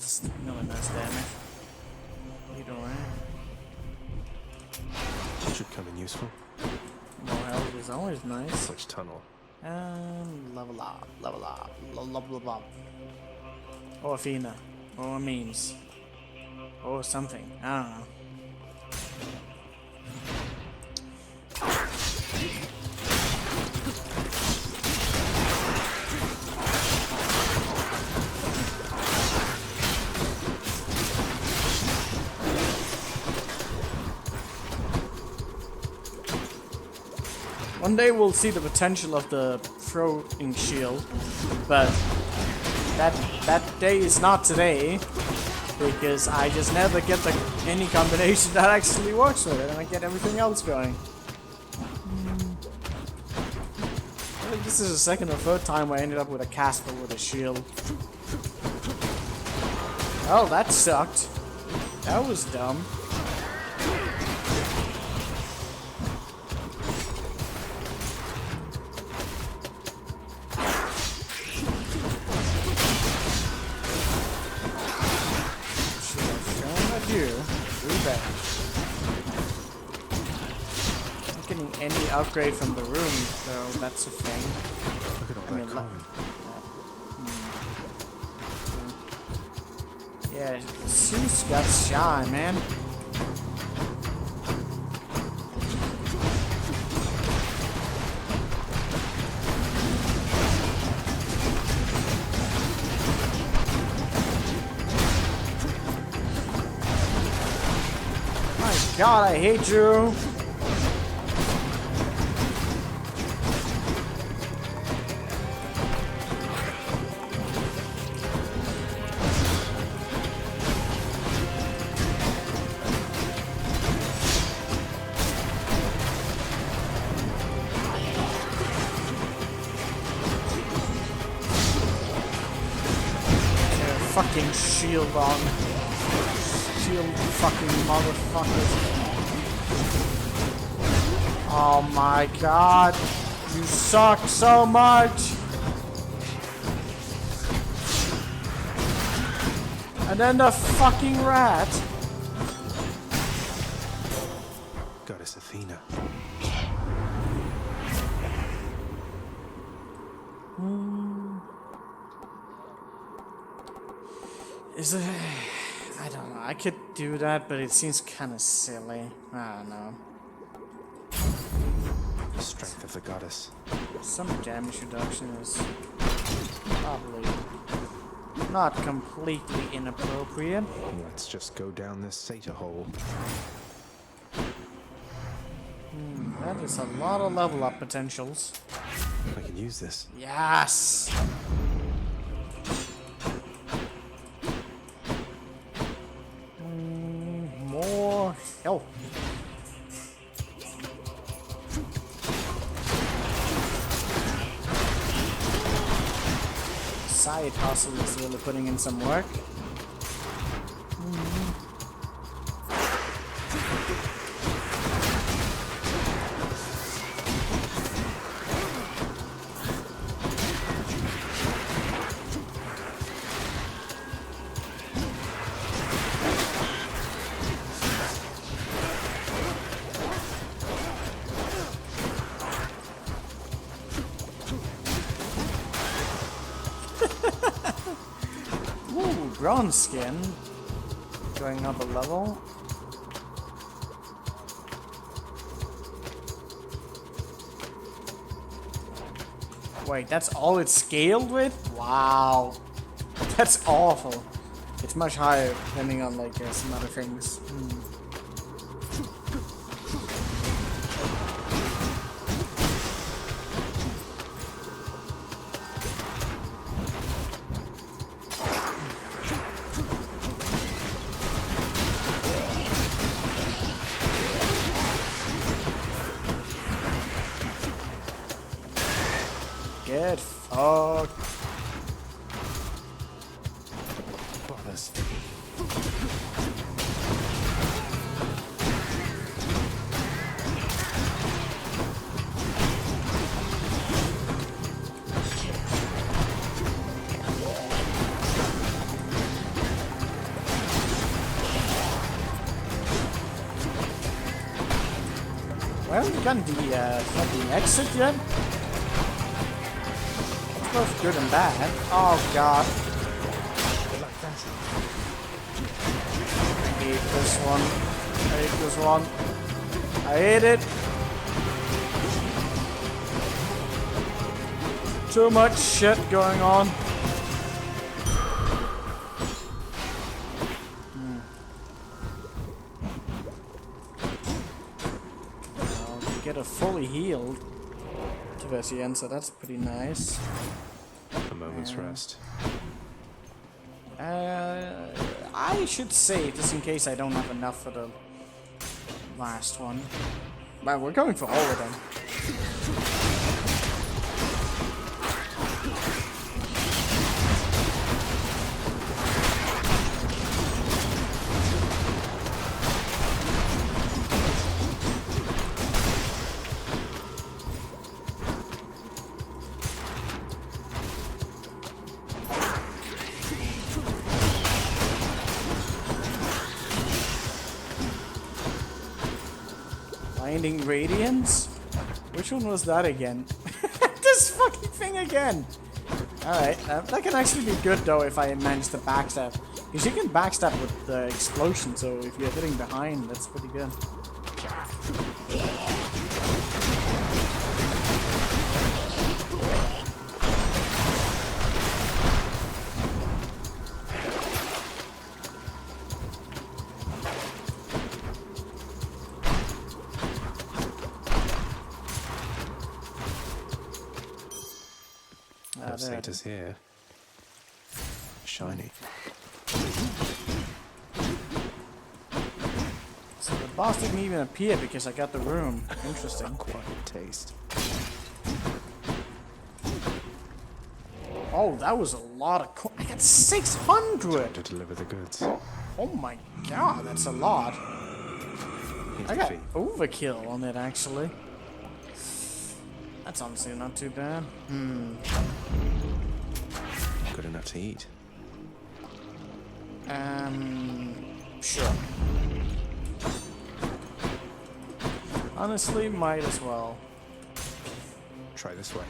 A: really nice damage. Either way.
Q: Should come in useful.
A: More health is always nice.
Q: Which tunnel?
A: Level up, level up, level up. Or Athena, or memes, or something. I don't know. One day we'll see the potential of the throwing shield, but that day is not today, because I just never get any combination that actually works with it, and I get everything else going. I think this is the second or third time I ended up with a Casper with a shield. Oh, that sucked. That was dumb. Not getting any upgrade from the room, so that's a thing.
Q: Look at all that coin.
A: Yeah, Zeus got shy, man. God, I hate you. Fucking shield on. Shield fucking motherfuckers. Oh my god. You suck so much. And then the fucking rat.
Q: Goddess Athena.
A: Is it? I don't know. I could do that, but it seems kind of silly. I don't know.
Q: The strength of the goddess.
A: Some damage reduction is probably not completely inappropriate.
Q: Let's just go down this Sata hole.
A: That is a lot of level up potentials.
Q: I can use this.
A: Yes! More health. Side hustle is really putting in some work. Bronze skin, going up a level. Wait, that's all it's scaled with? Wow, that's awful. It's much higher depending on like some other things. Get fucked.
Q: Bothers.
A: Well, we got the fucking exit yet? Both good and bad. Oh god. I hate this one. I hate this one. I hate it. Too much shit going on. I'll get a fully healed. towards the end, so that's pretty nice.
Q: A moment's rest.
A: I should save just in case I don't have enough for the last one. But we're going for all of them. Finding Radiance? Which one was that again? This fucking thing again! Alright, that can actually be good though if I manage to backstab. Because you can backstab with the explosion, so if you're hitting behind, that's pretty good.
Q: No satyrs here. Shiny.
A: So the boss didn't even appear because I got the room. Interesting.
Q: Acquired taste.
A: Oh, that was a lot of I got 600!
Q: To deliver the goods.
A: Oh my god, that's a lot. I got overkill on it, actually. That's honestly not too bad.
Q: Good enough to eat.
A: Sure. Honestly, might as well.
Q: Try this way.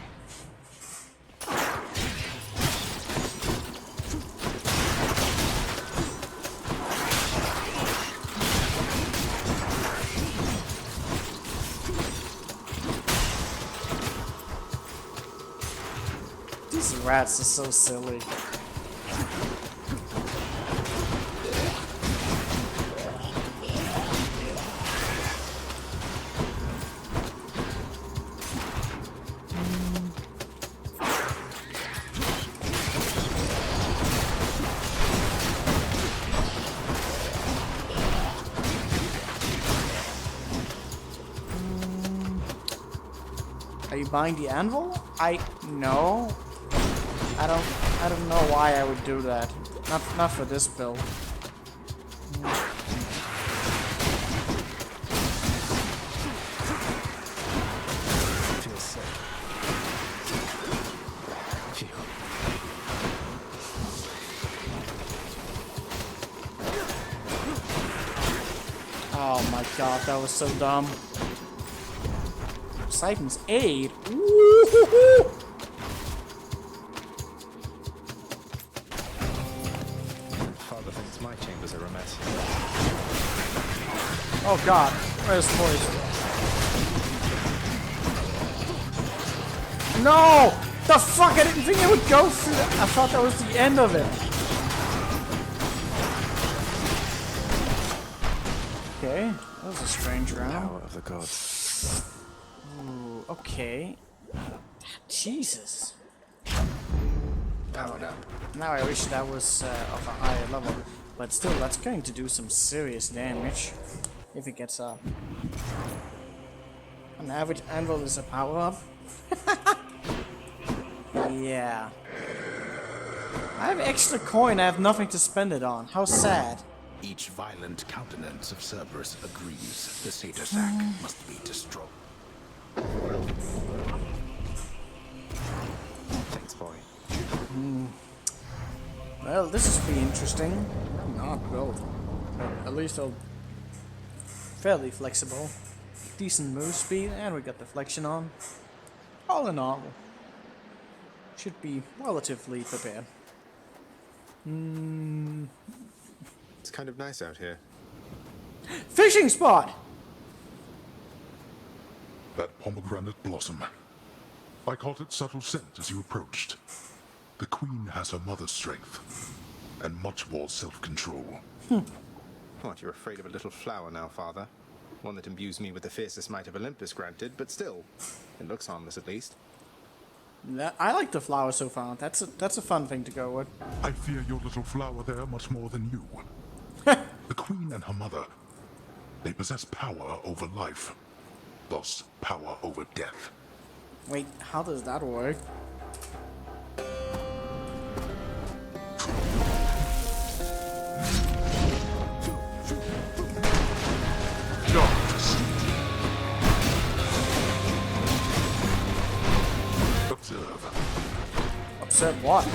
A: These rats are so silly. Are you buying the anvil? No. I don't know why I would do that. Not for this build.
Q: Feels sick. Phew.
A: Oh my god, that was so dumb. Poseidon's aid. Woo-hoo-hoo!
Q: Father thinks my chambers are a mess.
A: Oh god, where's the voice? No! The fuck, I didn't think it would go through that. I thought that was the end of it. Okay, that was a strange round.
Q: Power of the gods.
A: Ooh, okay. Jesus.
Q: Powered up.
A: Now I wish that was of a higher level, but still, that's going to do some serious damage if it gets up. An average anvil is a power up. Yeah. I have extra coin. I have nothing to spend it on. How sad.
K: Each violent countenance of Cerberus agrees the satyr sack must be destroyed.
Q: Thanks, boy.
A: Well, this is pretty interesting. Not built. But at least I'll fairly flexible. Decent move speed, and we got deflection on. All in all, should be relatively prepared.
B: It's kind of nice out here.
A: Fishing spot!
N: That pomegranate blossom. I caught its subtle scent as you approached. The queen has her mother's strength, and much more self-control.
B: What, you're afraid of a little flower now, Father? One that imbues me with the fiercest might of Olympus, granted, but still, it looks harmless at least.
A: I like the flower so far. That's a fun thing to go with.
N: I fear your little flower there much more than you. The queen and her mother, they possess power over life, thus power over death.
A: Wait, how does that work? Observe what?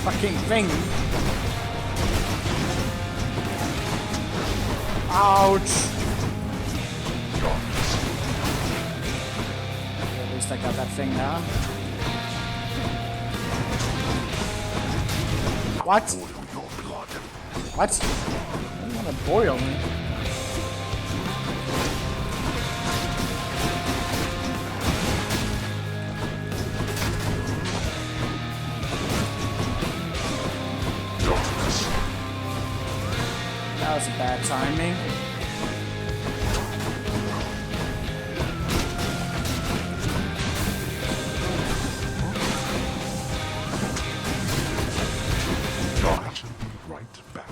A: Fucking thing. Ouch. At least I got that thing now. What? What? I don't want to boil me. That was bad timing.
N: I shall be right back.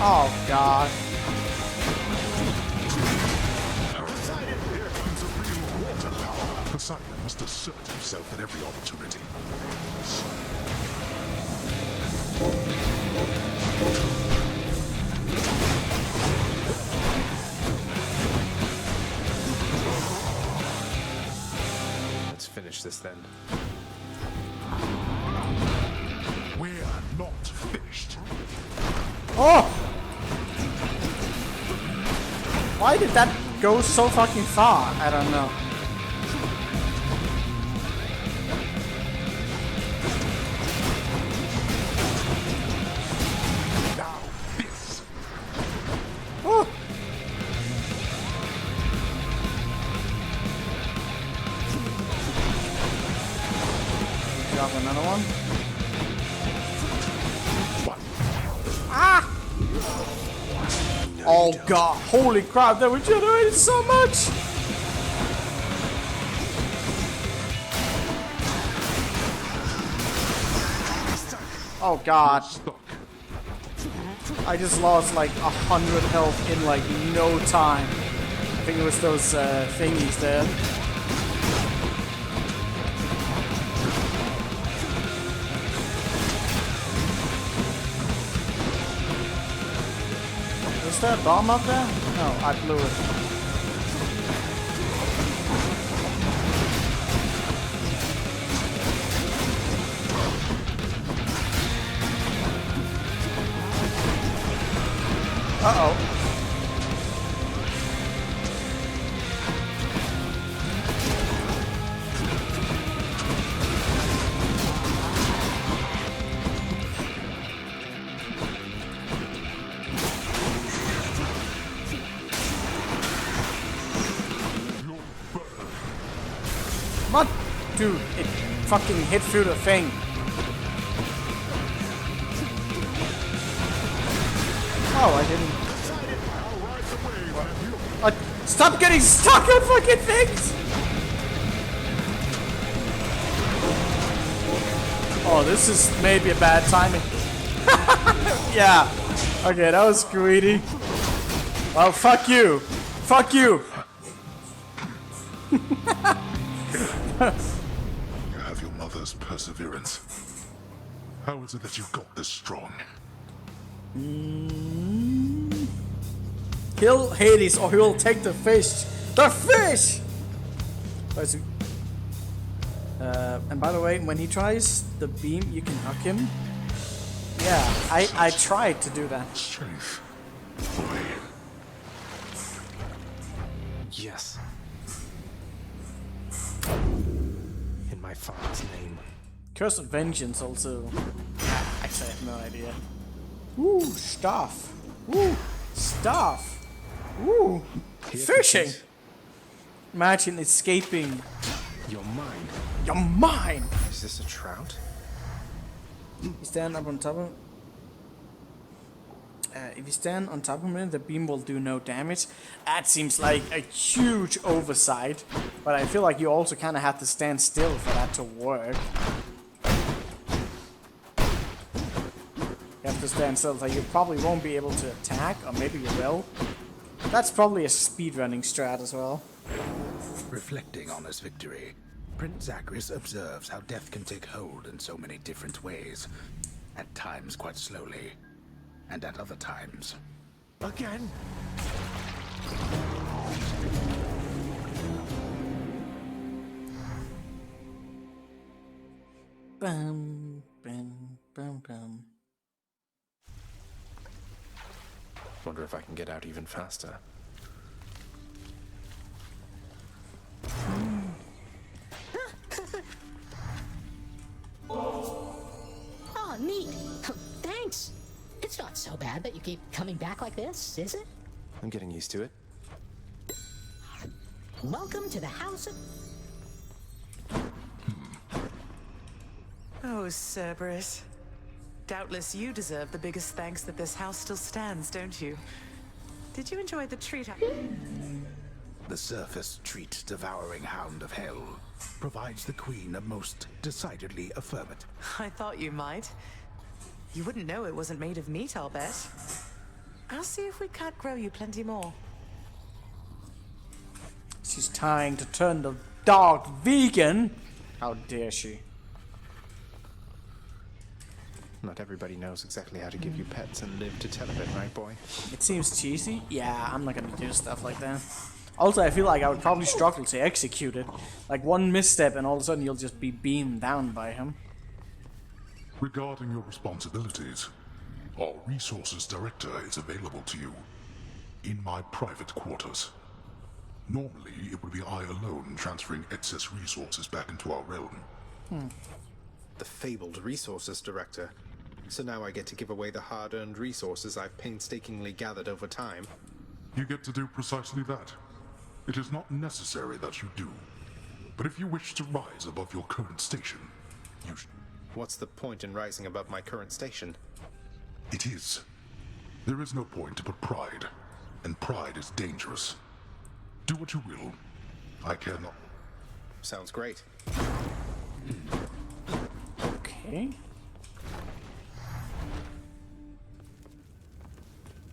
A: Oh god.
N: Poseidon must assert himself at every opportunity.
B: Let's finish this then.
N: We're not finished.
A: Oh! Why did that go so fucking far? I don't know.
N: Now this.
A: Oh! Drop another one. Ah! Oh god, holy crap, that regenerated so much! Oh god. I just lost like 100 health in like no time. I think it was those thingies there. Is there a bomb up there? No, I blew it. Uh-oh. What? Dude, it fucking hit through the thing. Oh, I didn't. What? Stop getting stuck on fucking things! Oh, this is maybe a bad timing. Yeah. Okay, that was greedy. Well, fuck you. Fuck you.
N: You have your mother's perseverance. How is it that you got this strong?
A: Kill Hades or he will take the fish. The fish! And by the way, when he tries the beam, you can hook him. Yeah, I tried to do that.
N: Strength. Boy.
Q: Yes. In my father's name.
A: Curse of Vengeance also. Actually, I have no idea. Ooh, stuff. Ooh, stuff. Ooh, fishing. Imagine escaping.
Q: You're mine.
A: You're mine.
Q: Is this a trout?
A: You stand up on top of. If you stand on top of him, the beam will do no damage. That seems like a huge oversight, but I feel like you also kind of have to stand still for that to work. You have to stand still, so you probably won't be able to attack, or maybe you will. That's probably a speedrunning strat as well.
K: Reflecting on his victory, Prince Zagreus observes how death can take hold in so many different ways. At times quite slowly, and at other times...
Q: Again?
A: Bum, bum, bum, bum.
Q: Wonder if I can get out even faster.
L: Oh, neat. Thanks. It's not so bad that you keep coming back like this, is it?
Q: I'm getting used to it.
L: Welcome to the House of...
M: Oh, Cerberus. Doubtless you deserve the biggest thanks that this house still stands, don't you? Did you enjoy the treat?
K: The surface treat devouring hound of hell provides the queen a most decidedly affirmative.
M: I thought you might. You wouldn't know it wasn't made of meat, I'll bet. I'll see if we can't grow you plenty more.
A: She's trying to turn the dog vegan. How dare she?
B: Not everybody knows exactly how to give you pets and live to tell of it, right, boy?
A: It seems cheesy. Yeah, I'm not gonna do stuff like that. Also, I feel like I would probably struggle to execute it. Like one misstep and all of a sudden you'll just be beamed down by him.
N: Regarding your responsibilities, our resources director is available to you in my private quarters. Normally, it would be I alone transferring excess resources back into our realm.
B: The fabled resources director. So now I get to give away the hard-earned resources I've painstakingly gathered over time.
N: You get to do precisely that. It is not necessary that you do. But if you wish to rise above your current station, you should.
B: What's the point in rising above my current station?
N: It is. There is no point but pride, and pride is dangerous. Do what you will. I care not.
B: Sounds great.
A: Okay.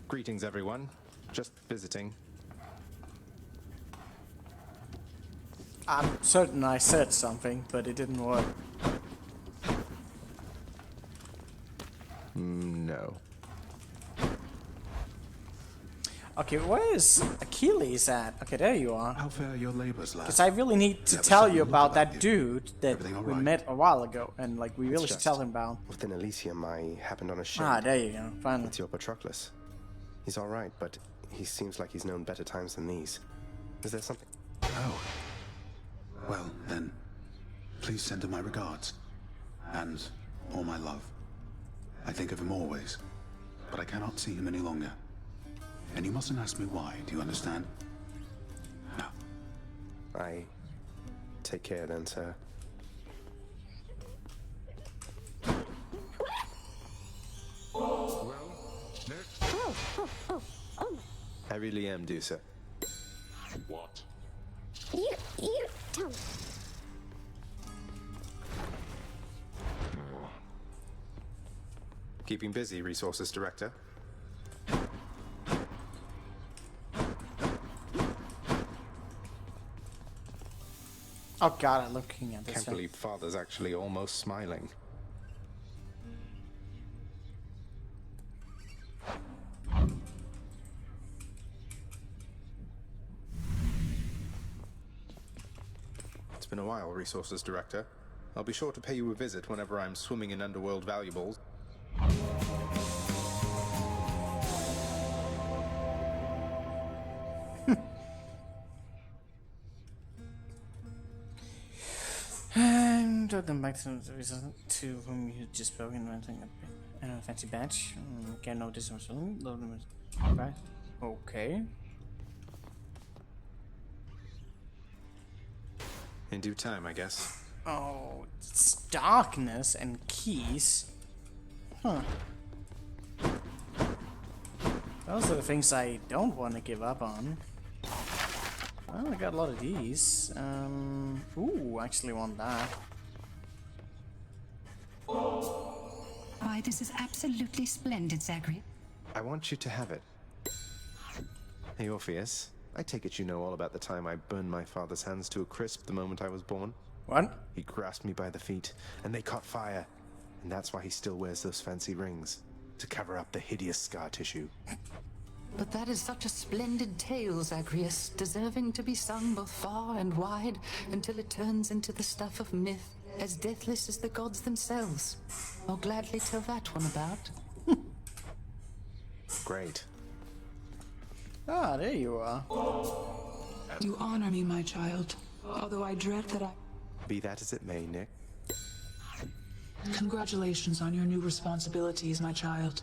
B: Greetings, everyone. Just visiting.
A: I'm certain I said something, but it didn't work.
Q: No.
A: Okay, where is Achilles at? Okay, there you are.
K: How fare your labors, lad?
A: Because I really need to tell you about that dude that we met a while ago, and like we really should tell him about.
R: Within Elysium, I happened on a ship.
A: Ah, there you go. Finally.
R: It's your Patroclus. He's all right, but he seems like he's known better times than these. Is there something?
K: Oh. Well, then, please send him my regards. And all my love. I think of him always, but I cannot see him any longer. And you mustn't ask me why, do you understand? No.
R: I take care then, sir.
N: Well, next.
R: I really am due, sir.
N: What?
L: You don't.
B: Keeping busy, resources director.
A: Oh god, I'm looking at this
B: Can't
A: thing.
B: believe Father's actually almost smiling. It's been a while, Resources Director. I'll be sure to pay you a visit whenever I'm swimming in underworld valuables.
A: And took them back to the resident to whom you had just spoken, renting a fancy badge. Get no distance from them. Right. Okay.
B: In due time, I guess.
A: Oh, it's darkness and keys. Huh. Those are the things I don't want to give up on. Well, I got a lot of these. Ooh, I actually want that.
S: Why, this is absolutely splendid, Zachary.
R: I want you to have it. Hey, Orpheus. I take it you know all about the time I burned my father's hands to a crisp the moment I was born?
A: What?
R: He grasped me by the feet, and they caught fire. And that's why he still wears those fancy rings. To cover up the hideous scar tissue.
S: But that is such a splendid tale, Zagreus, deserving to be sung both far and wide until it turns into the stuff of myth, as deathless as the gods themselves. I'll gladly tell that one about.
R: Great.
A: Ah, there you are.
T: You honor me, my child, although I dread that I...
R: Be that as it may, Nick.
T: Congratulations on your new responsibilities, my child.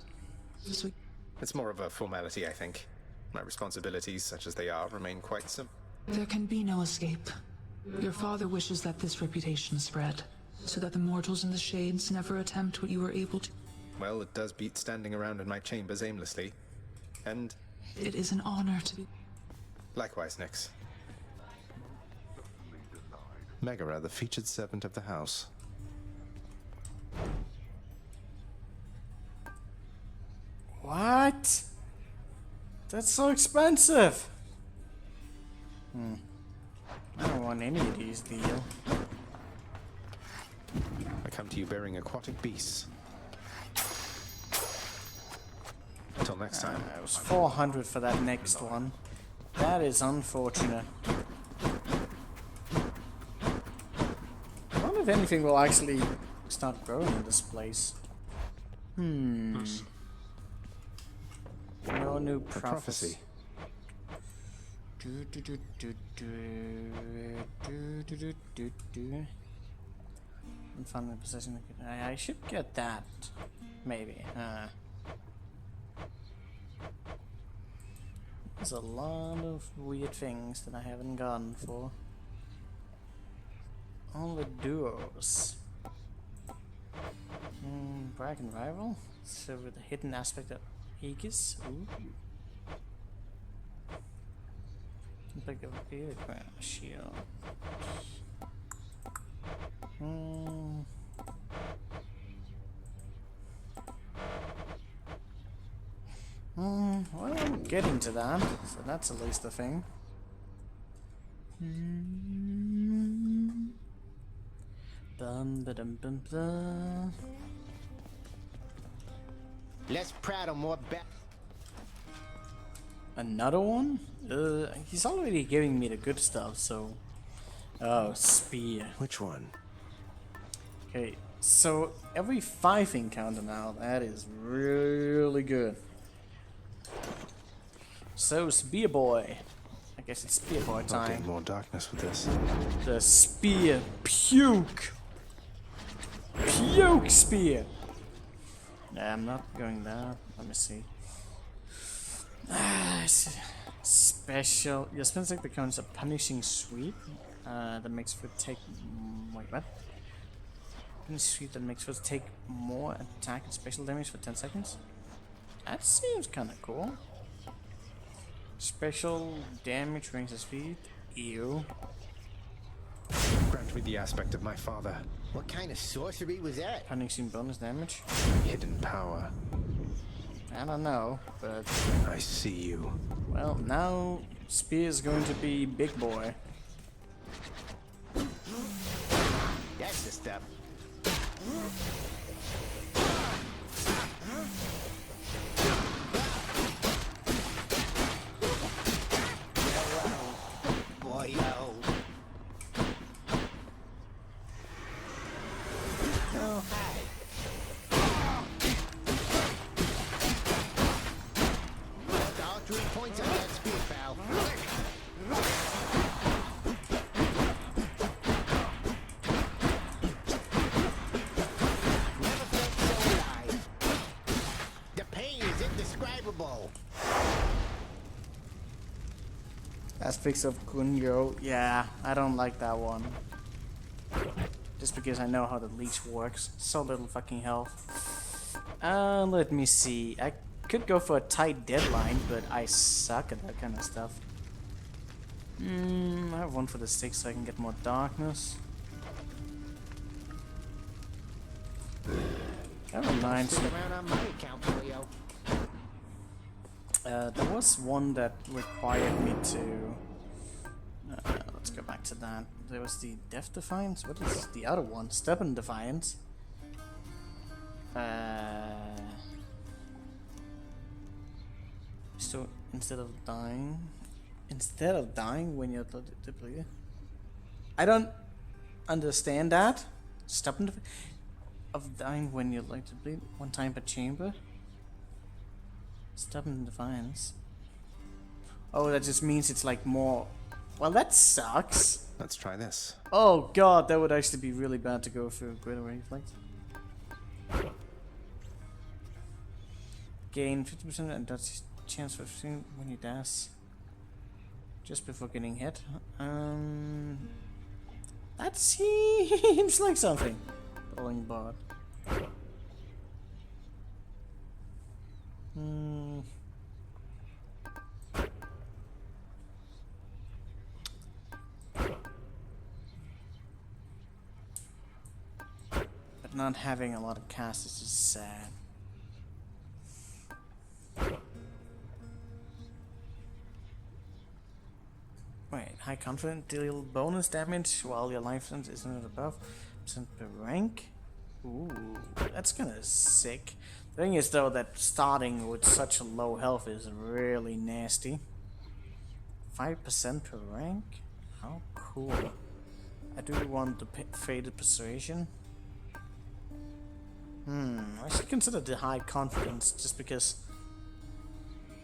T: Sweet.
B: It's more of a formality, I think. My responsibilities, such as they are, remain quite simple.
T: There can be no escape. Your father wishes that this reputation spread, so that the mortals in the shades never attempt what you were able to.
B: Well, it does beat standing around in my chambers aimlessly. And...
T: It is an honor to be...
B: Likewise, Nix.
R: Megara, the featured servant of the house.
A: What? That's so expensive. I don't want any of these, Leo.
B: I come to you bearing aquatic beasts. Until next time.
A: It was 400 for that next one. That is unfortunate. I wonder if anything will actually start growing in this place. No new prophecy. And find the possession. I should get that. Maybe. There's a lot of weird things that I haven't gone for. All the duos. Brag and rival. So with the hidden aspect of Aegis. Ooh. Impact of beard shield. Well, I'm getting to that, so that's at least a thing. Bum ba dum bum bum.
O: Less prattle, more back.
A: Another one? He's already giving me the good stuff, so... Oh, spear.
R: Which one?
A: Okay, so every 5 encounter now, that is really good. So, Spear Boy. I guess it's Spear Boy time.
R: I'll gain more darkness with this.
A: The Spear Puke! Puke Spear! Nah, I'm not going there. Let me see. Special. Your spell attack becomes a punishing sweep that makes foot take. Wait, what? Punishing sweep that makes foot take more attack and special damage for 10 seconds. That seems kind of cool. Special damage brings his feet. Ew.
B: Grant me the aspect of my father.
O: What kind of sorcery was that?
A: Punishing bonus damage.
R: Hidden power.
A: I don't know, but...
R: I see you.
A: Well, now Spear is going to be Big Boy.
O: this stuff. Boy, oh. Oh, hi. All 3 points on that spear, pal. Never felt so alive. The pain is indescribable.
A: Aspects of Gunyo. Yeah, I don't like that one. Just because I know how the leech works. So little fucking health. Let me see. I could go for a tight deadline, but I suck at that kind of stuff. I have one for the stick so I can get more darkness. That reminds me.
O: Stick around on my account, boyo.
A: There was one that required me to... let's go back to that. There was the Death Defiance? What is the other one? Stubborn Defiance. So instead of dying when you're depleted. I don't understand that. Stubborn of dying when you're like depleted 1 time per chamber. Stubborn Defiance. Oh, that just means it's like more. Well, that sucks.
R: Let's try this.
A: Oh god, that would actually be really bad to go through Greater Reflex. Gain 50% and that's chance for 15 when you dash just before getting hit. That seems like something. Bowling board. But not having a lot of cast is just sad. Wait, high confidence deal bonus damage while your life sense isn't above percent per rank. Ooh, that's kinda sick. The thing is though that starting with such a low health is really nasty. 5% per rank? How cool. I do want the faded persuasion. I should consider the high confidence just because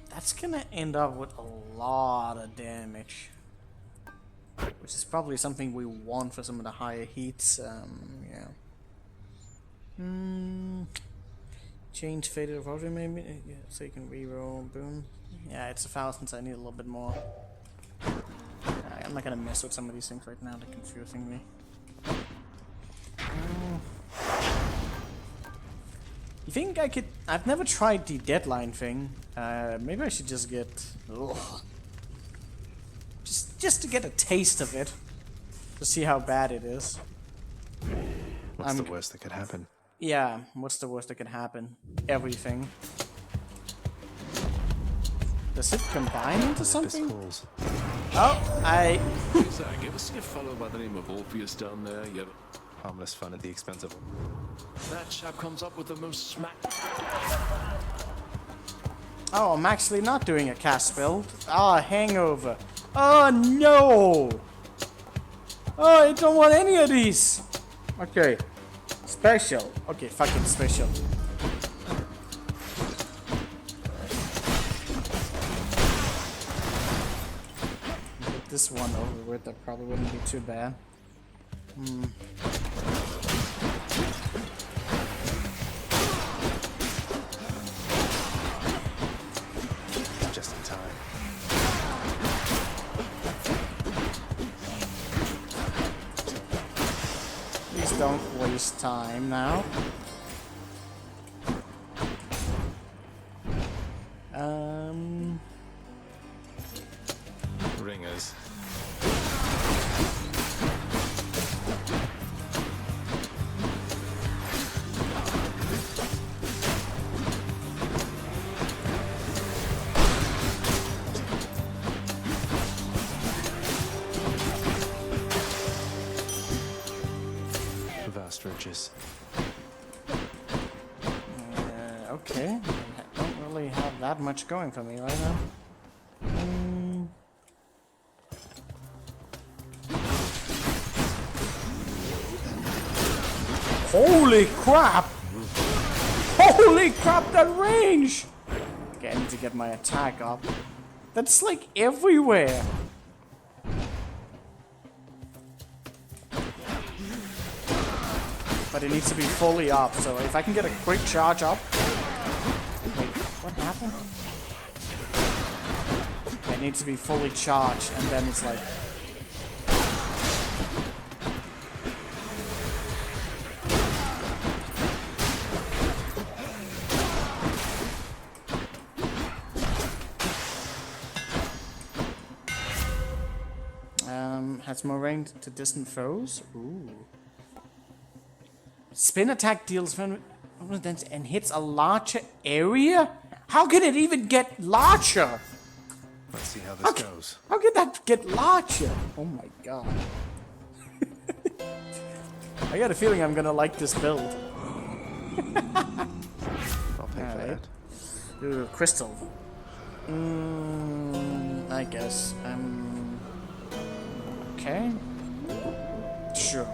A: that's gonna end up with a lot of damage. Which is probably something we want for some of the higher heats, yeah. Change faded erosion maybe, yeah, so you can reroll, boom. Yeah, it's 1,000, so I need a little bit more. I'm not gonna mess with some of these things right now, they're confusing me. You think I could... I've never tried the deadline thing. Maybe I should just get... Ugh. Just to get a taste of it. To see how bad it is.
R: What's the worst that could happen?
A: Yeah, what's the worst that could happen? Everything. Does it combine into something? Oh, I...
E: Zach, you ever see a fellow by the name of Orpheus down there? You ever...
R: Harmless fun at the expense of...
E: That chap comes up with the most smack...
A: Oh, I'm actually not doing a cast build. Ah, hangover. Oh, no! Oh, I don't want any of these! Okay. Special. Okay, fucking special. Get this one over with, that probably wouldn't be too bad.
R: Just in time.
A: Please don't waste time now.
R: Ringers. lost riches.
A: Okay. I don't really have that much going for me right now. Holy crap! Holy crap, that range! Okay, I need to get my attack up. That's like everywhere. But it needs to be fully up, so if I can get a quick charge up. Wait, what happened? It needs to be fully charged, and then it's like. Has more range to distant foes. Ooh. Spin attack deals and hits a larger area? How can it even get larger?
R: Let's see how this goes.
A: How can that get larger? Oh my god. I got a feeling I'm gonna like this build.
R: I'll pay for that.
A: Ooh, crystal. I guess. Okay. Sure.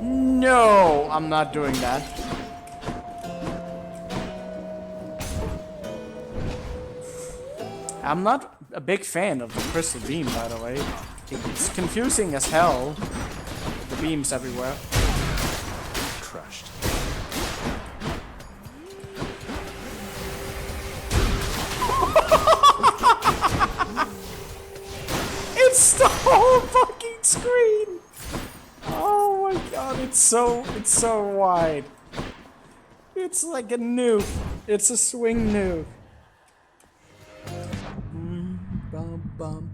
A: No, I'm not doing that. I'm not a big fan of the crystal beam, by the way. It's confusing as hell. The beams everywhere.
R: Crushed.
A: It's the whole fucking screen. Oh my god, it's so wide. It's like a nuke. It's a swing nuke. Bum bum.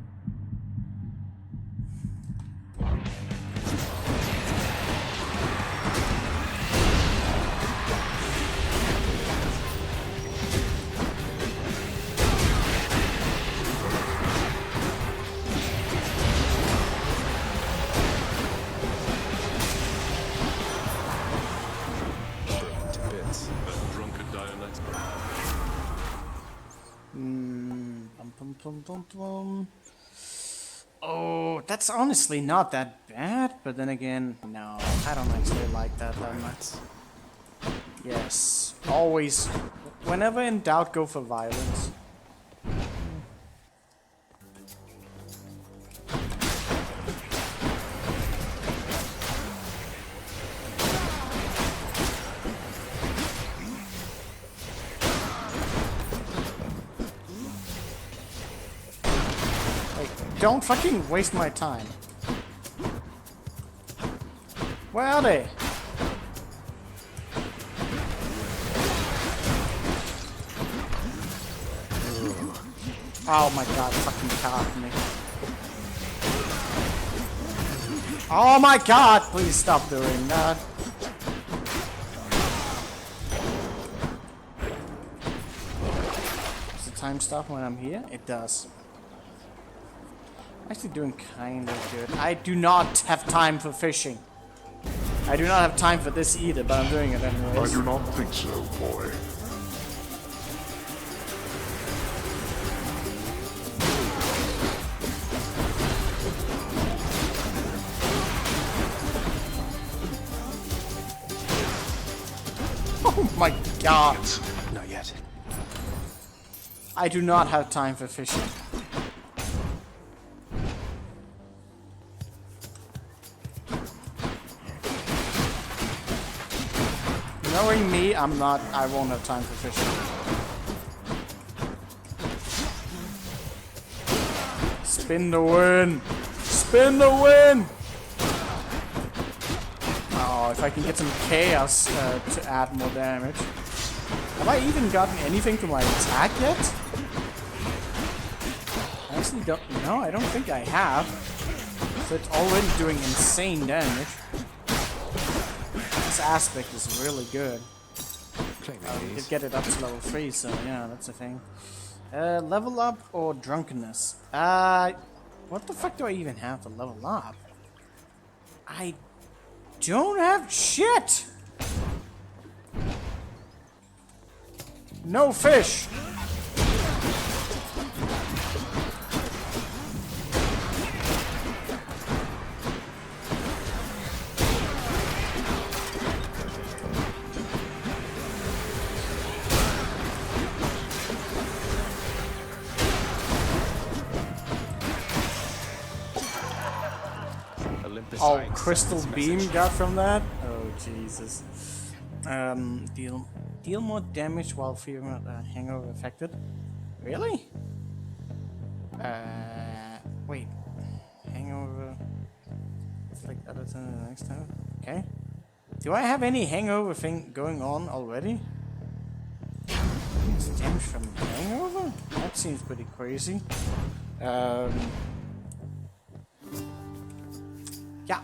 A: Oh, that's honestly not that bad, but then again, no, I don't actually like that much. Yes, always, whenever in doubt, go for violence. Don't fucking waste my time. Where are they? Oh my god, fucking caught me. Oh my god, please stop doing that. Does the time stop when I'm here? It does. Actually doing kind of good. I do not have time for fishing. I do not have time for this either, but I'm doing it anyways.
N: I do not think so, boy.
A: Oh my god.
R: Not yet.
A: I do not have time for fishing. Knowing me, I won't have time for fishing. Spin the win! Spin the win! Oh, if I can get some chaos to add more damage. Have I even gotten anything to my attack yet? I actually don't know, I don't think I have. So it's already doing insane damage. This aspect is really good. You could get it up to level 3, so yeah, that's a thing. Level up or drunkenness? What the fuck do I even have to level up? I don't have shit! No fish! Oh, crystal beam got from that? Oh, Jesus. Deal more damage while feeling hangover affected. Really? Wait. Hangover. It's like other than the next time. Okay. Do I have any hangover thing going on already? It's damage from hangover? That seems pretty crazy. Yeah,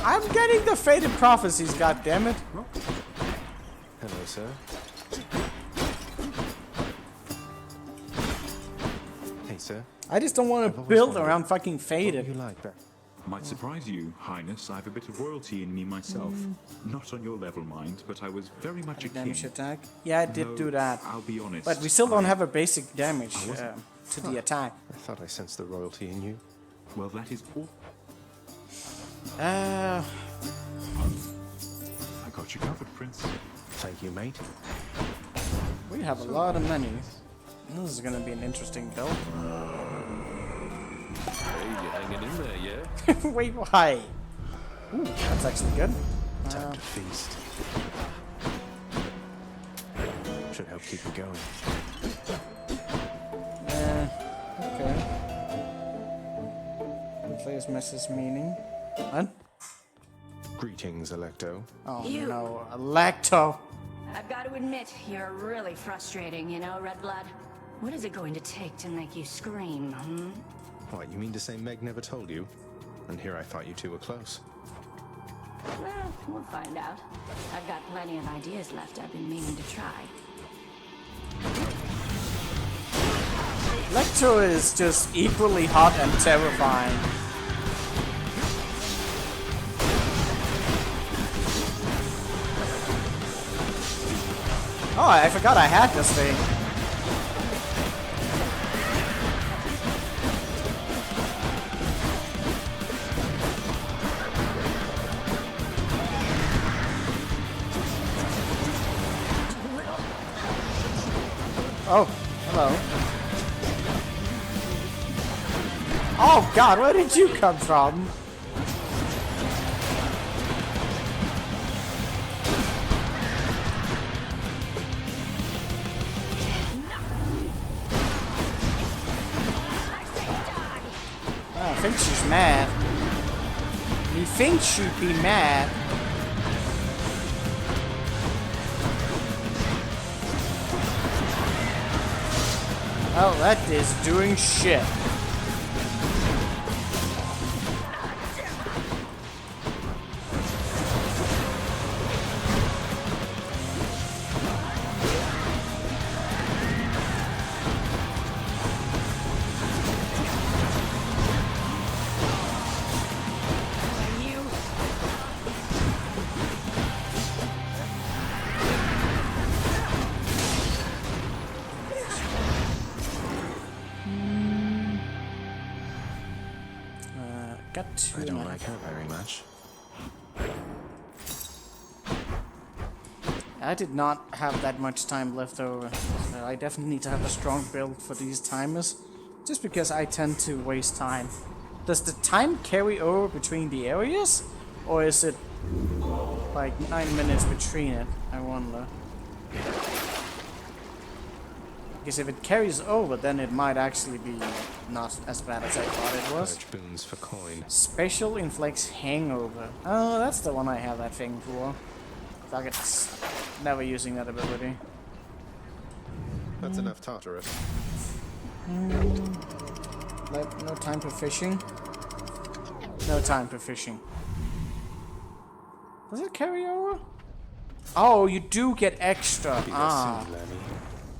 A: I'm getting the Faded Prophecies, goddammit.
R: Hello, sir. Hey, sir.
A: I just don't want to build around fucking Faded.
R: You like that?
D: Might surprise you, Highness. I have a bit of royalty in me myself. Not on your level, mind, but I was very much a king.
A: Damage attack? Yeah, I did do that.
D: I'll be honest.
A: But we still don't have a basic damage to the attack.
R: I thought I sensed the royalty in you.
D: Well, that is all.
A: Uh,
D: I got you covered, Prince.
R: Thank you, mate.
A: We have a lot of money. This is gonna be an interesting build.
J: Hey, you're hanging in there, yeah?
A: Wait, why? Ooh, that's actually good.
R: Time to feast. Should help keep you going.
A: Okay. Player's message meaning. What?
R: Greetings, Electo.
A: Oh
U: You.
A: no, Electo.
U: I've got to admit, you're really frustrating, you know, Red Blood. What is it going to take to make you scream, hmm?
R: What, you mean to say Meg never told you? And here I thought you two were close.
U: Well, we'll find out. I've got plenty of ideas left I've been meaning to try.
A: Electo is just equally hot and terrifying. Oh, I forgot I had this thing. Oh, hello. Oh god, where did you come from? I think she's mad. He thinks she'd be mad. Oh, that is doing shit.
R: I don't like her very much.
A: I did not have that much time left over. So I definitely need to have a strong build for these timers. Just because I tend to waste time. Does the time carry over between the areas? Or is it like 9 minutes between it? I wonder. Because if it carries over, then it might actually be not as bad as I thought it was.
R: Boons for coin.
A: Special inflicts hangover. Oh, that's the one I have that thing for. Fuck it. Never using that ability.
B: That's enough Tartarus.
A: No time for fishing. No time for fishing. Does it carry over? Oh, you do get extra. Ah.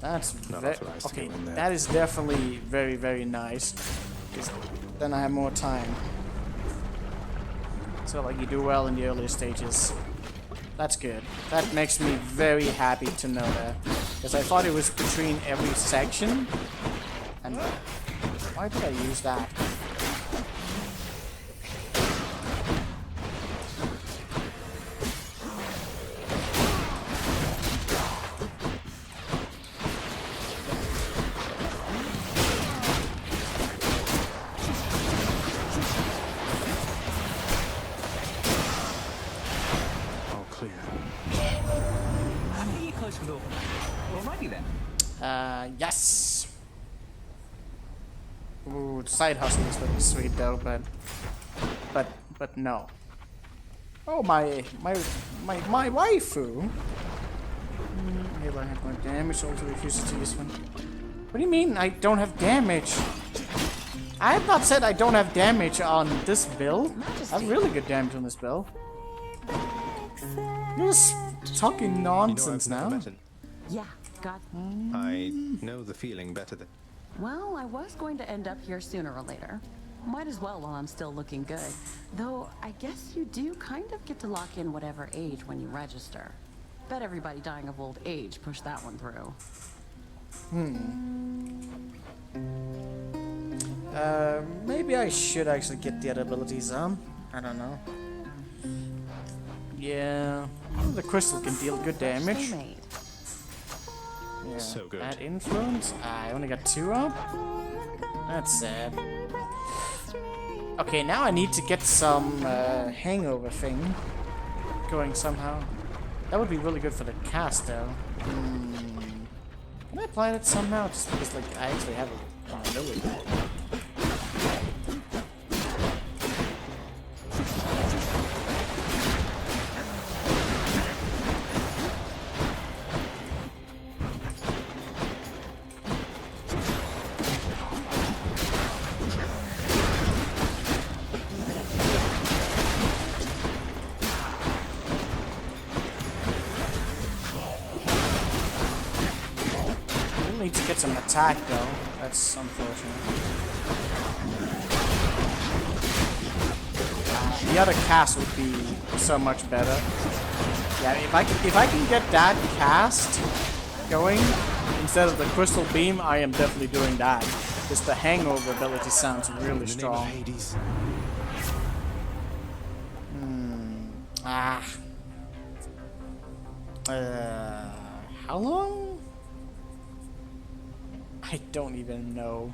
A: That's okay. That is definitely very, very nice. then I have more time. So like you do well in the earlier stages. That's good. That makes me very happy to know that. Because I thought it was between every section. And why did I use that? Yes. Ooh, the side hustle is looking sweet though, but no. Oh my waifu. Maybe I have more damage. Also refuses to use one. What do you mean I don't have damage? I have not said I don't have damage on this build. I have really good damage on this build. You're just talking nonsense now.
G: Yeah, got.
R: I know the feeling better than.
G: Well, I was going to end up here sooner or later. Might as well while I'm still looking good. Though, I guess you do kind of get to lock in whatever age when you register. Bet everybody dying of old age pushed that one through.
A: Maybe I should actually get the other abilities on. I don't know. Yeah, the crystal can deal good damage. Yeah.
R: So good.
A: Add influence. I only got 2 up. That's sad. Okay, now I need to get some hangover thing going somehow. That would be really good for the cast, though. Can I apply that somehow? Just because, like, I actually have an ability. Need to get some attack though. That's unfortunate. The other cast would be so much better. Yeah, if I can get that cast going instead of the crystal beam, I am definitely doing that. Because the hangover ability sounds really strong. How long? I don't even know.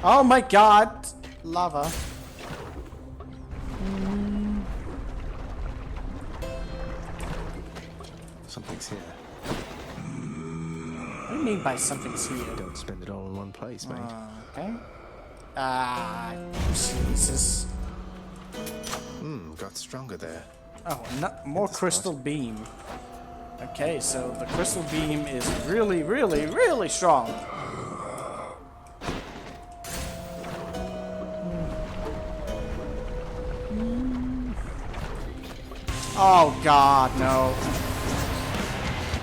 A: Oh my god! Lava.
R: Something's here.
A: What do you mean by something's here?
R: Don't spend it all in one place, mate.
A: Okay. Jesus.
R: Got stronger there.
A: Oh, more crystal beam. Okay, so the crystal beam is really, really, really strong. Oh god, no.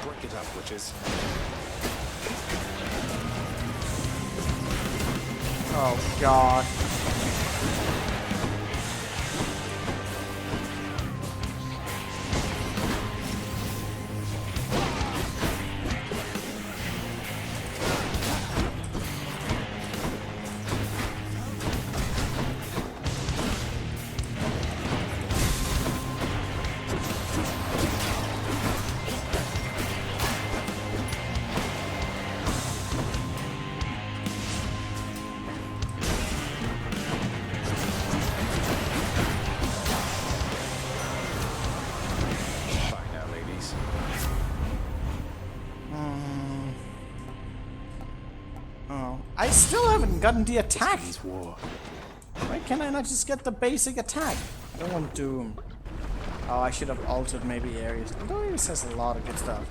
R: Break it up, witches.
A: Oh god. I still haven't gotten the attack. Why can't I not just get the basic attack? I don't want Doom. Oh, I should have altered maybe areas. Although it says a lot of good stuff.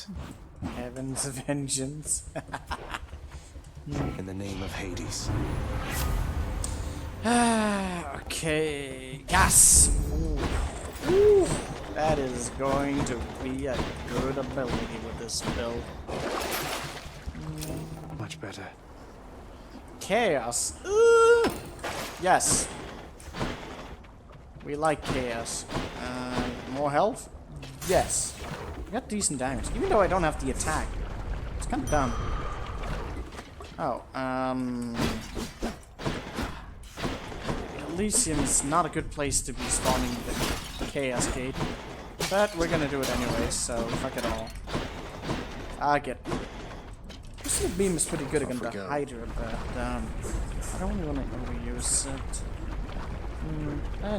R: it.
A: Heaven's vengeance.
R: In the name of Hades.
A: Okay. Yes! Ooh. That is going to be a good ability with this build.
R: Much better.
A: Chaos. Yes. We like chaos. More health? Yes. We got decent damage, even though I don't have the attack. It's kind of dumb. Oh, Elysium's not a good place to be spawning the Chaos Gate. But we're gonna do it anyways, so fuck it all. This beam is pretty good against the Hydra, but I don't really want to overuse it.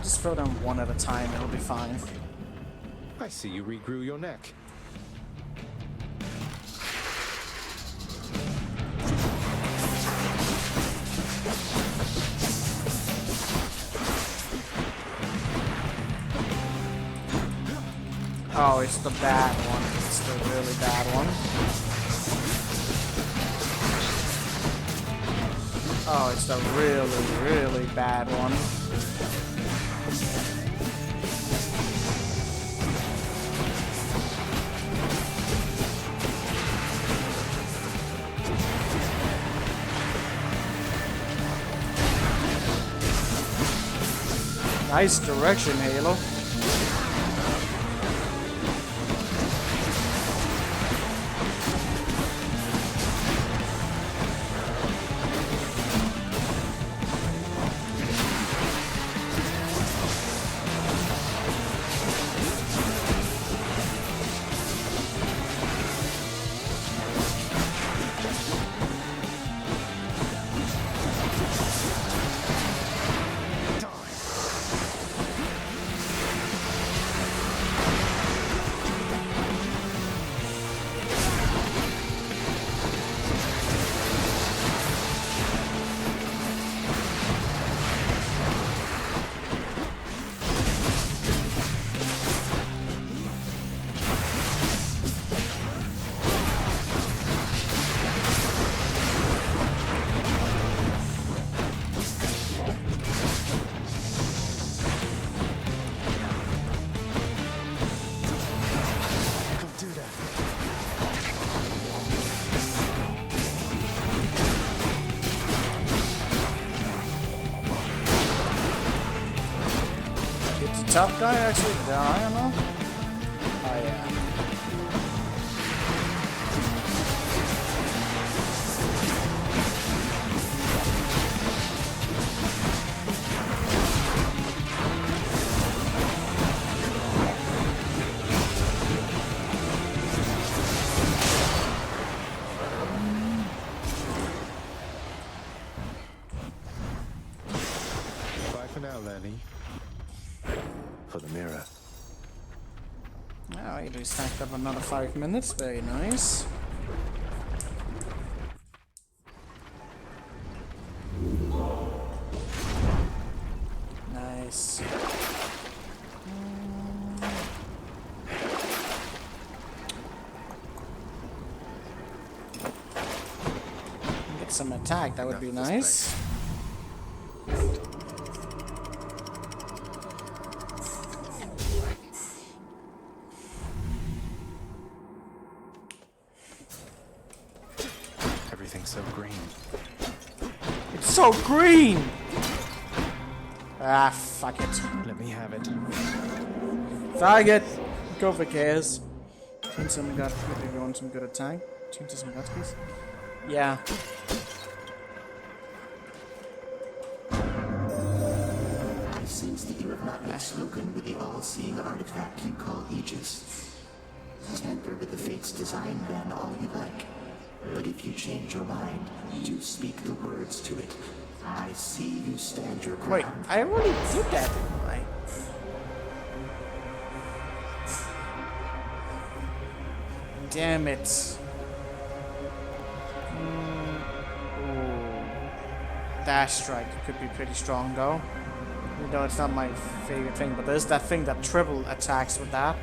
A: Just throw them one at a time, it'll be fine.
R: I see you regrew your neck.
A: Oh, it's the bad one. It's the really bad one. Oh, it's the really, really bad one. Nice direction, Halo. Top guy actually die or no? Oh yeah.
R: Bye for now, Lenny. For the mirror.
A: Alright, we stacked up another 5 minutes. Very nice. Nice. Get some attack, that would be nice.
R: Everything's so green.
A: It's so green! Ah, fuck it.
R: Let me have it.
A: Fuck it! Go for chaos. Change some guts, maybe we want some good attack. Change to some guts, please. Yeah.
P: I sense that you have not yet spoken with the all-seeing artifact you call Aegis. Tamper with the Fate's design then all you like. But if you change your mind, do speak the words to it. I see you stand your ground.
A: Wait, I already did that, didn't I? Damn it. Dash strike could be pretty strong though. Even though it's not my favorite thing, but there's that thing that triple attacks with that.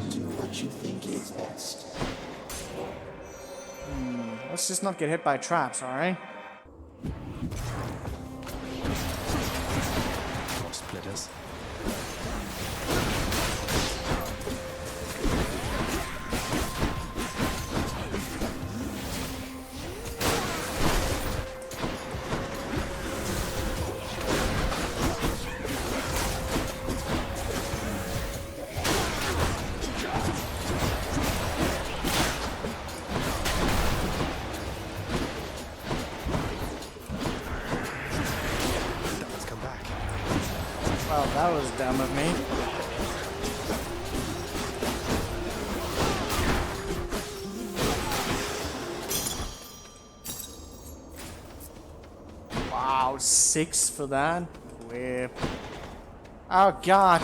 P: Do what you think is best.
A: Let's just not get hit by traps, alright?
R: Or splitters.
A: Well, that was dumb of me. Wow, 6 for that. Whip. Oh god.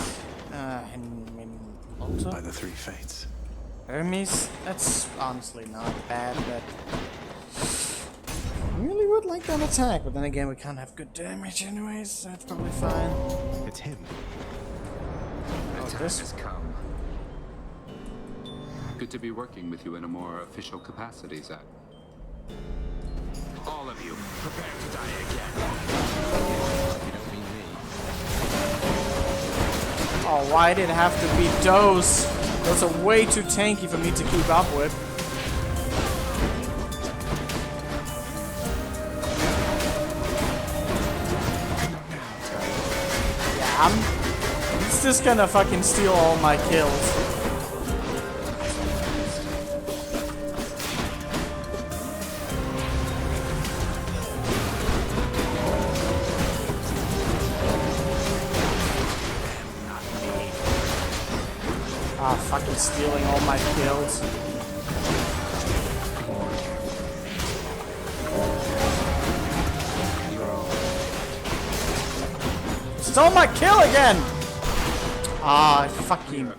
R: By the three fates.
A: Hermes? That's honestly not bad, but I really would like that attack, but then again we can't have good damage anyways, so that's probably fine.
R: It's him.
A: Oh,
C: The
A: this
C: time has come. Good to be working with you in a more official capacity, Zach. All of you, prepare to die again.
R: You don't mean me.
A: Oh, why did it have to be those? Those are way too tanky for me to keep up with. Yeah, it's just gonna fucking steal all my kills. Ah, fucking stealing all my kills. Stole my kill again! Ah, fucking...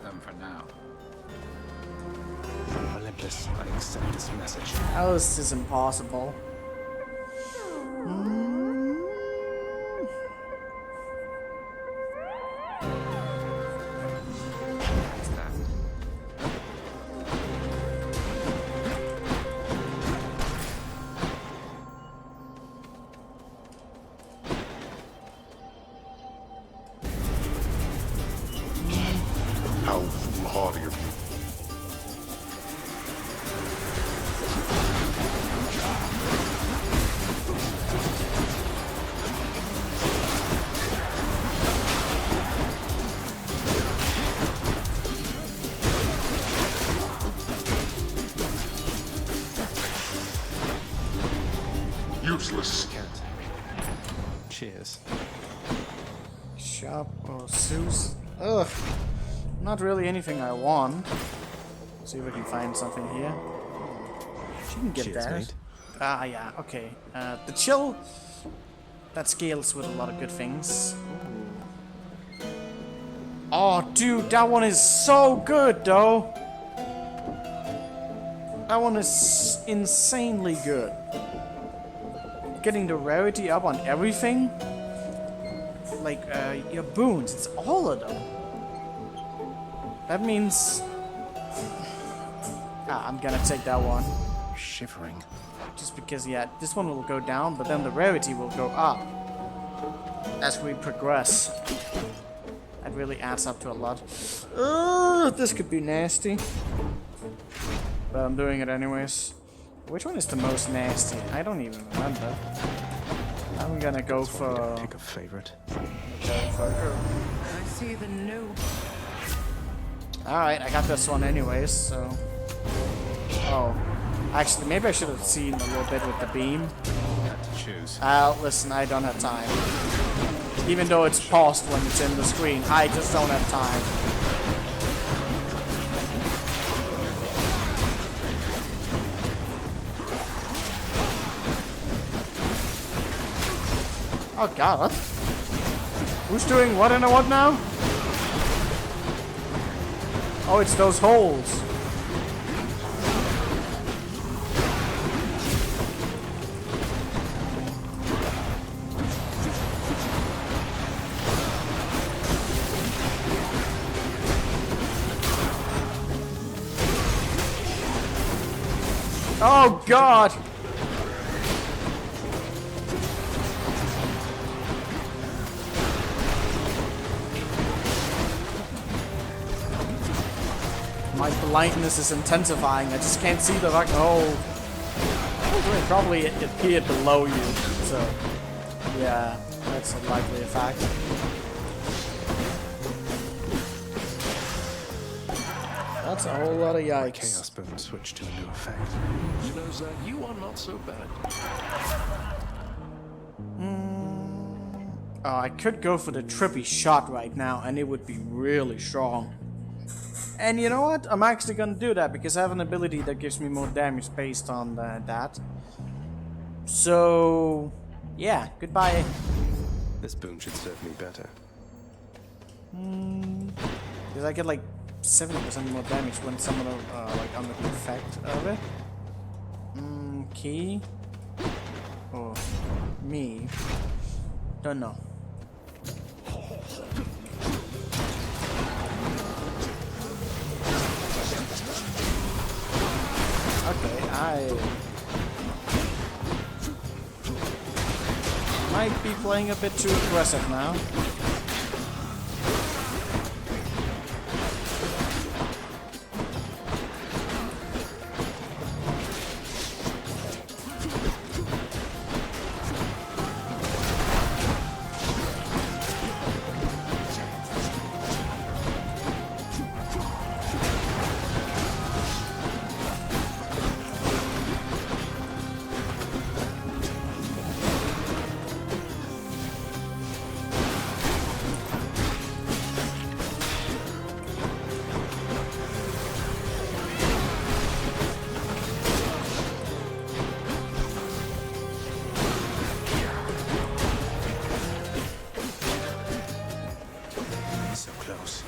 R: Olympus, I accept this message.
A: How is this impossible?
N: How foolhardy of you. Useless.
R: Cheers.
A: Shop or Zeus? Ugh. Not really anything I want. See if we can find something here. She can get
R: Cheers,
A: that.
R: mate.
A: Ah, yeah, okay. The chill. That scales with a lot of good things. Ooh. Oh, dude, that one is so good, though. That one is insanely good. Getting the rarity up on everything. Like, your boons, it's all of them. That means... I'm gonna take that one.
R: Shivering.
A: Just because, yeah, this one will go down, but then the rarity will go up. As we progress. That really adds up to a lot. This could be nasty. But I'm doing it anyways. Which one is the most nasty? I don't even remember. I'm gonna go for...
R: Pick a favorite.
M: I see the new.
A: Alright, I got this one anyways, so... Oh. Actually, maybe I should have seen a little bit with the beam.
R: To choose.
A: Listen, I don't have time. Even though it's paused when it's in the screen, I just don't have time. Oh god, what? Who's doing what and a what now? Oh, it's those holes. Oh god! My blindness is intensifying. I just can't see the fucking hole. It probably appeared below you, so yeah, that's a likely fact. That's a whole lot of yikes.
R: My chaos bone switched to a new effect.
E: You know, Zach, you are not so bad.
A: Oh, I could go for the trippy shot right now, and it would be really strong. And you know what? I'm actually gonna do that because I have an ability that gives me more damage based on that. So, yeah, goodbye.
R: This boon should serve me better.
A: Because I get like 70% more damage when someone like under the effect of it. Key or me? Don't know. Okay, I might be playing a bit too aggressive now.
R: So close.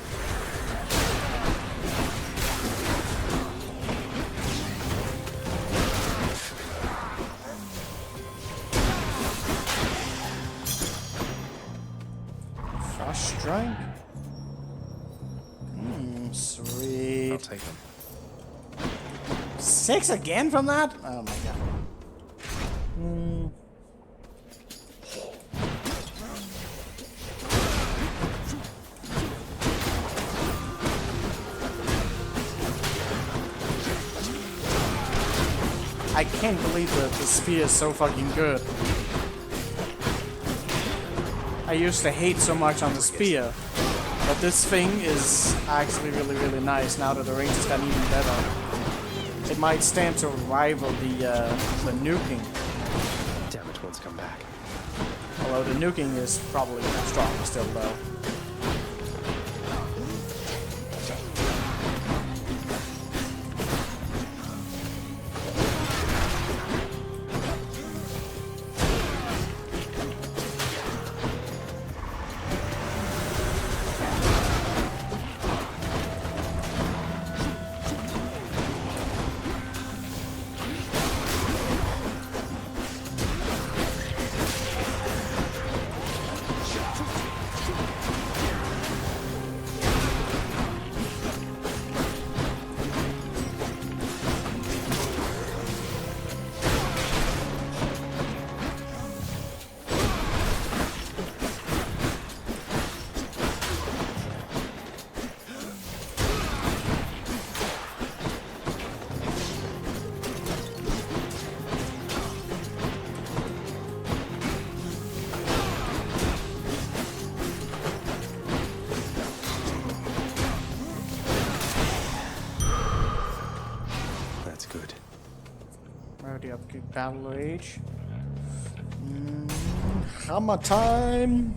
A: Frost strike? Sweet.
R: I'll take them.
A: 6 again from that? Oh my god. I can't believe that the spear is so fucking good. I used to hate so much on the spear, but this thing is actually really nice now that the range has gotten even better. It might stand to rival the nuking.
R: Damn it, one's come back.
A: Although the nuking is probably strong still though. Already upgrade battle rage. Hammer time!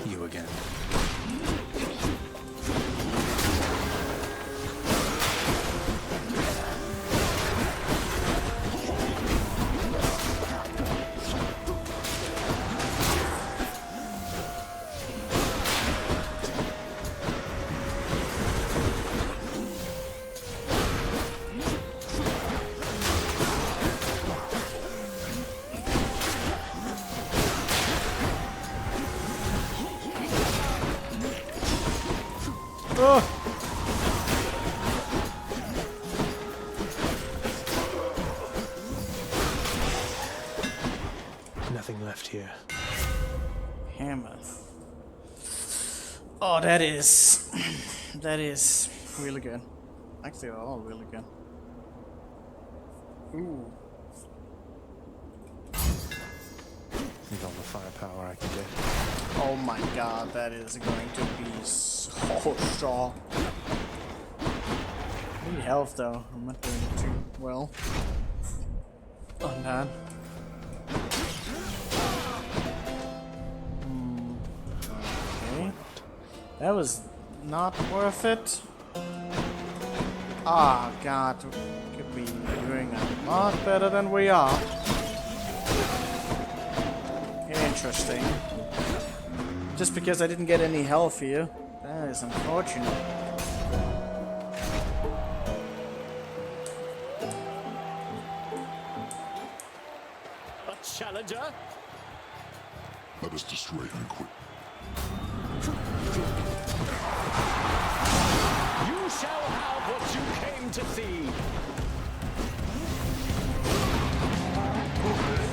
R: You again.
A: hammer. Oh, that is really good. Actually, they're all really good. Ooh.
R: Need all the firepower I can get.
A: Oh my god, that is going to be so strong. I need health though. I'm not doing too well on that. Okay. That was not worth it. Ah, god. Could be doing a lot better than we are. Interesting. Just because I didn't get any health here. That is unfortunate.
J: A challenger?
N: Let us destroy him quick.
J: You shall have what you came to see.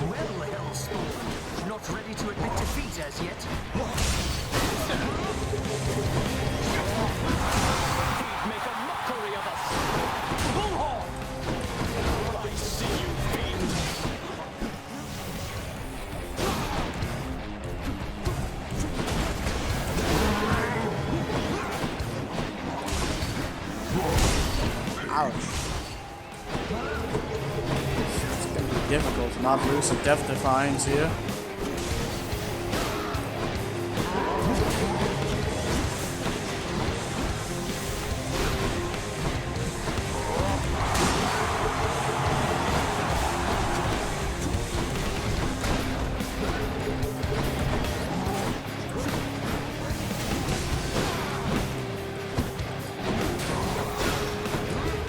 F: Well, Hellspawn, not ready to admit defeat as yet.
J: He'd make a mockery of us. Bullhorn! I see you, fiend.
A: Ouch. It's gonna be difficult to not lose some Death Defiance here.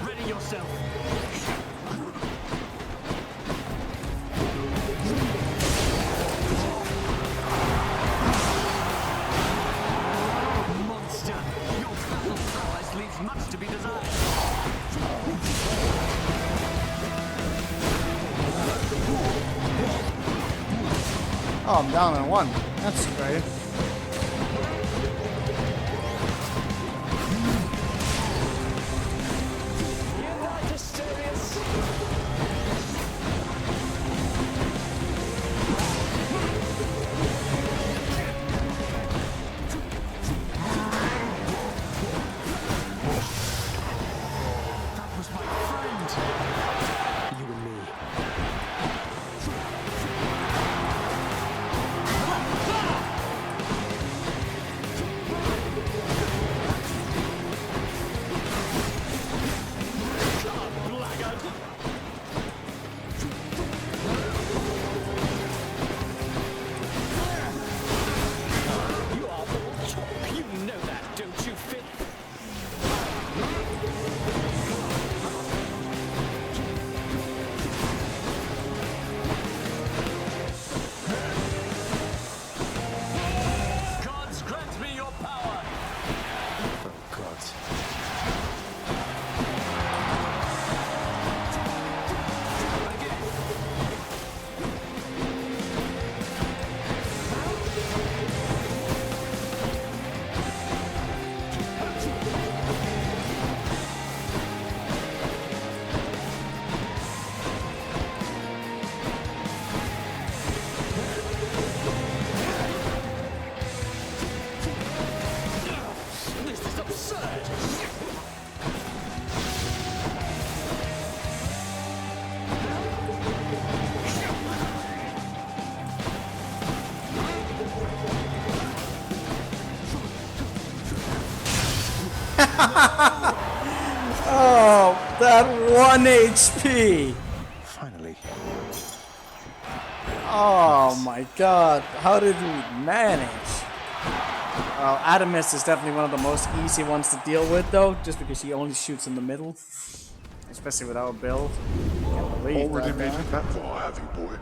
F: Ready yourself. Monster, your battle prowess leaves much to be desired.
A: Oh, I'm down on one. That's great.
F: That was my friend.
O: You and me.
J: You are all talk. You know that, don't you, Finn?
F: Gods, grant me your power.
R: Oh, gods.
J: This is absurd.
A: Oh, that 1 HP!
R: Finally.
A: Oh my god, how did we manage? Adamus is definitely one of the most easy ones to deal with though, just because he only shoots in the middle. Especially with our build. Can't believe
N: Already
A: that
N: made
A: guy.
N: it that far, have you, boy?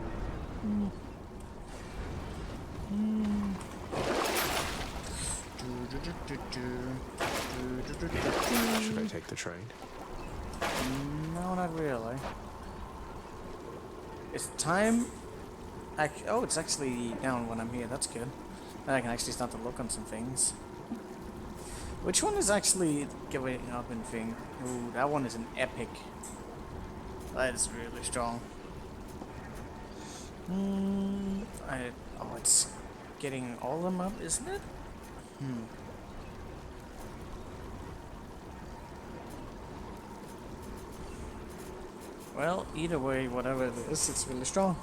R: Should I take the train?
A: No, not really. It's time. Oh, it's actually down when I'm here. That's good. I can actually start to look on some things. Which one is actually giving up in thing? Ooh, that one is an epic. That is really strong. Oh, it's getting all of them up, isn't it? Well, either way, whatever it is, it's really strong.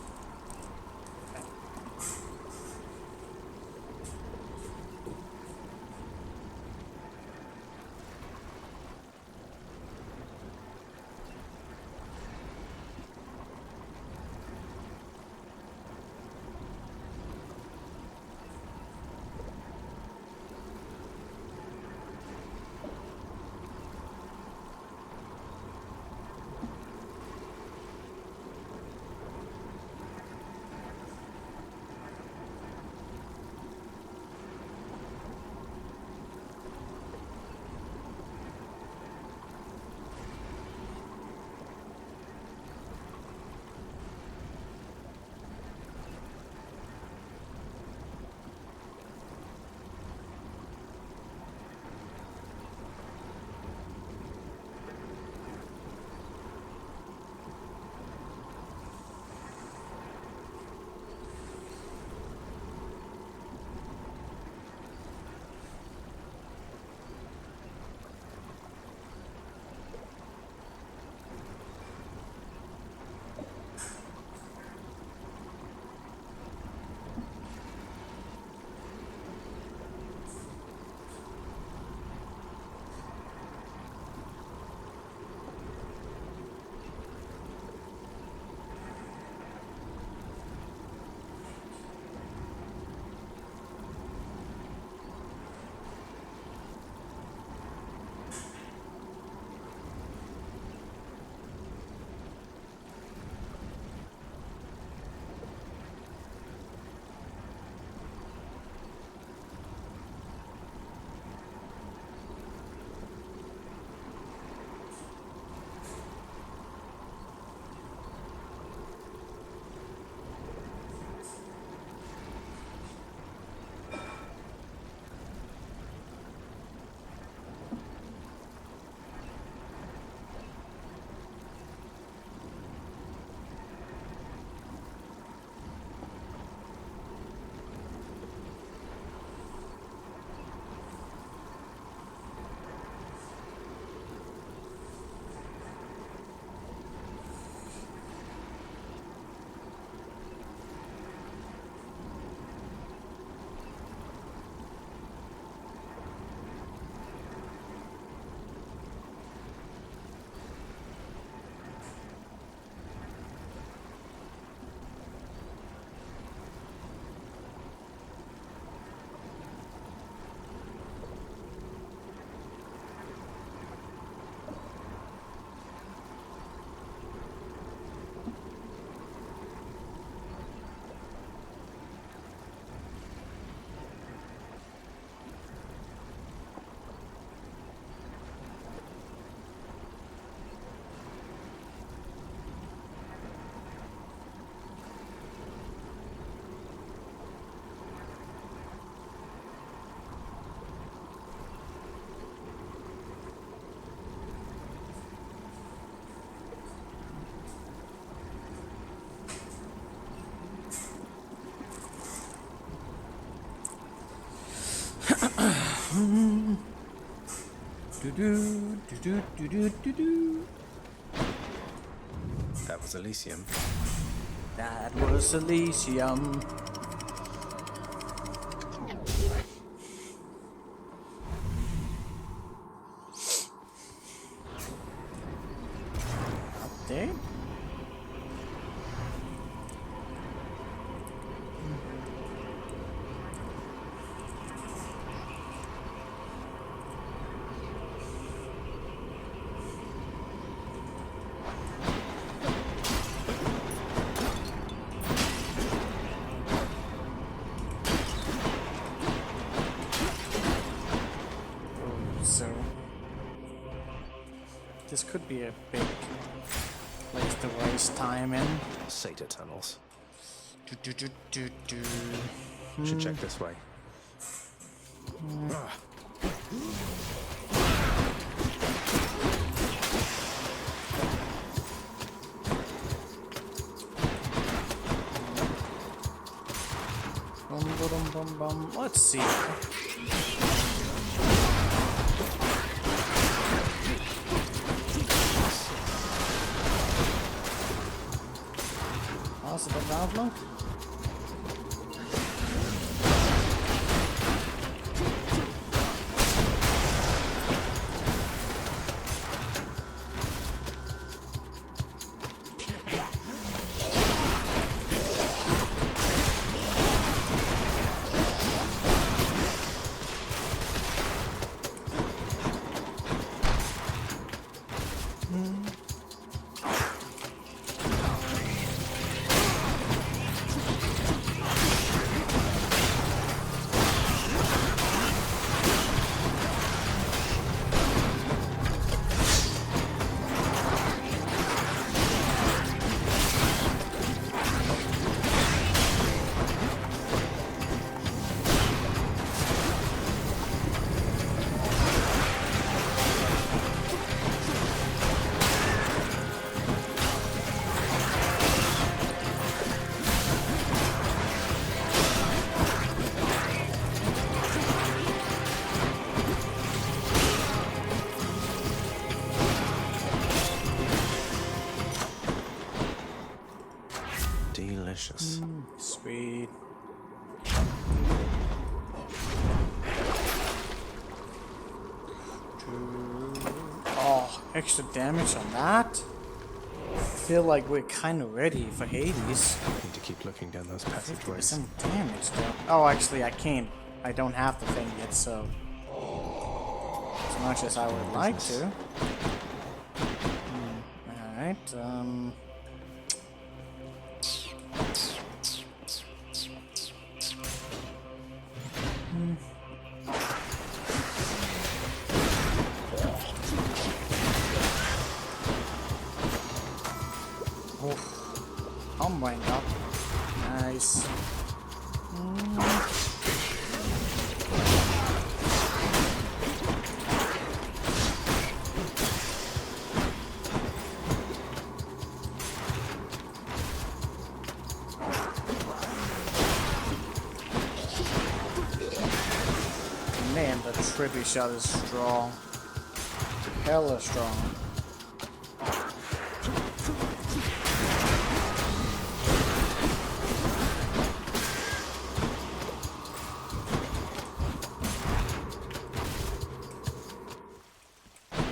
R: That was Elysium.
A: That was Elysium. Update? So this could be a big place to waste time in.
R: Sata tunnels. Should check this way.
A: Let's see. Positive outlook.
R: Delicious.
A: Sweet. Oh, extra damage on that? I feel like we're kind of ready for Hades.
R: Need to keep looking down those passageways.
A: Some damage though. Oh, actually, I can't. I don't have the thing yet, so. As much as I would like to. Alright, I'm going up. Nice. Man, the trippy shot is strong. Hella strong.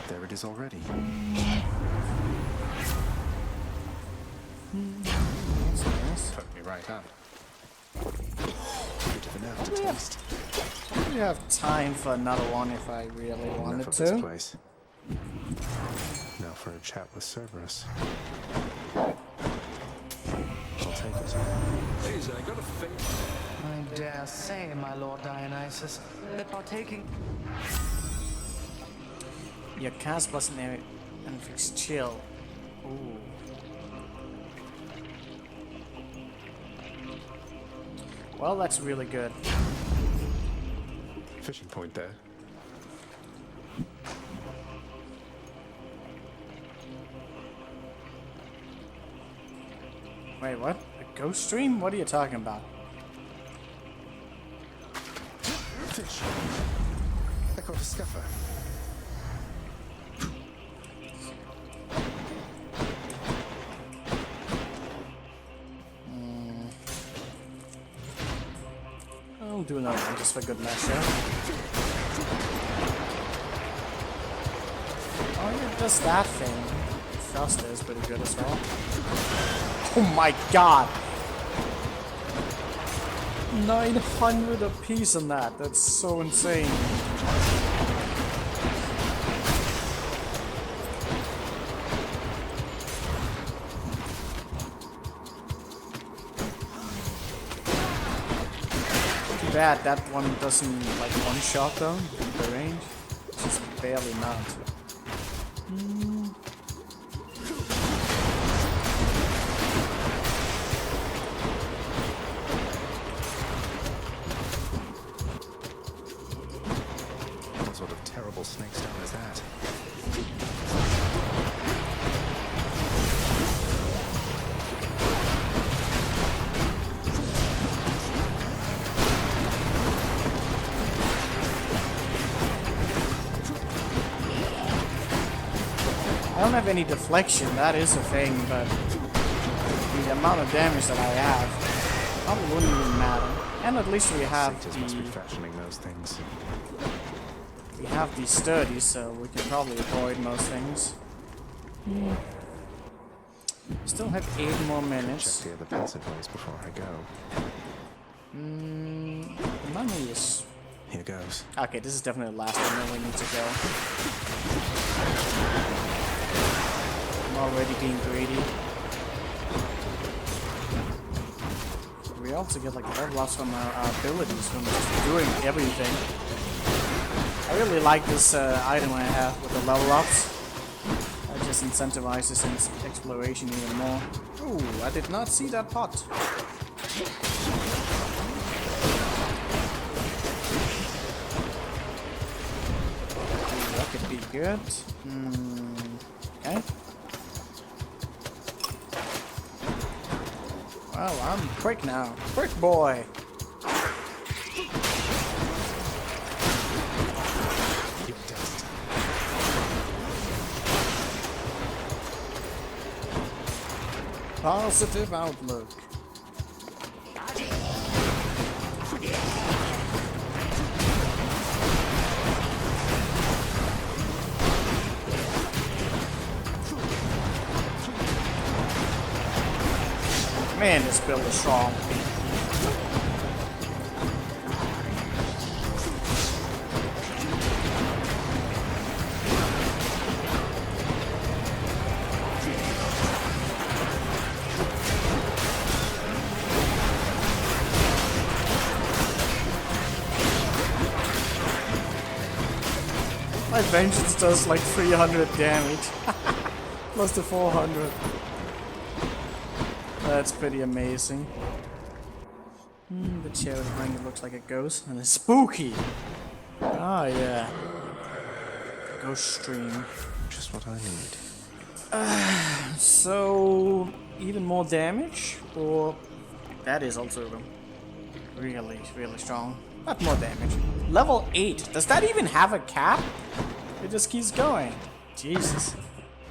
R: There it is already.
B: Took me right up.
R: Bit of an aftertaste.
A: We have time for another one if I really wanted
R: Enough of this
A: to.
R: place. Now for a chat with Cerberus. I'll take it.
J: Please, I got a favor.
M: I dare say, my Lord Dionysus, that partaking...
A: Your cast wasn't there and fix chill. Ooh. Well, that's really good.
R: Fishing point there.
A: Wait, what? A ghost stream? What are you talking about?
R: Fish. I caught a scuffer.
A: I'll do another one just for good measure. Oh yeah, just that thing. Froster is pretty good as well. Oh my god! 900 apiece on that. That's so insane. Too bad that one doesn't like one shot though. The range. Just barely not.
R: terrible snakestone is that?
A: I don't have any deflection, that is a thing, but the amount of damage that I have probably wouldn't even matter. And at least we have
R: Must be fashioning those things.
A: we have the sturdy, so we can probably avoid most things. Still have 8 more minutes.
R: Check the other passageways before I go.
A: Remind me this.
R: Here goes.
A: Okay, this is definitely the last one that we need to go. I'm already being greedy. We also get like level ups from our abilities from just doing everything. I really like this item I have with the level ups. It just incentivizes exploration even more. Ooh, I did not see that pot. That could be good. Okay. Well, I'm quick now. Quick boy. Positive outlook. Man, this build is strong. My vengeance does like 300 damage. Plus the 400. That's pretty amazing. The chair behind me looks like a ghost, and it's spooky. Ah, yeah. Ghost stream.
R: Just what I need.
A: So, even more damage, or that is also really, really strong. Not more damage. Level 8. Does that even have a cap? It just keeps going. Jesus.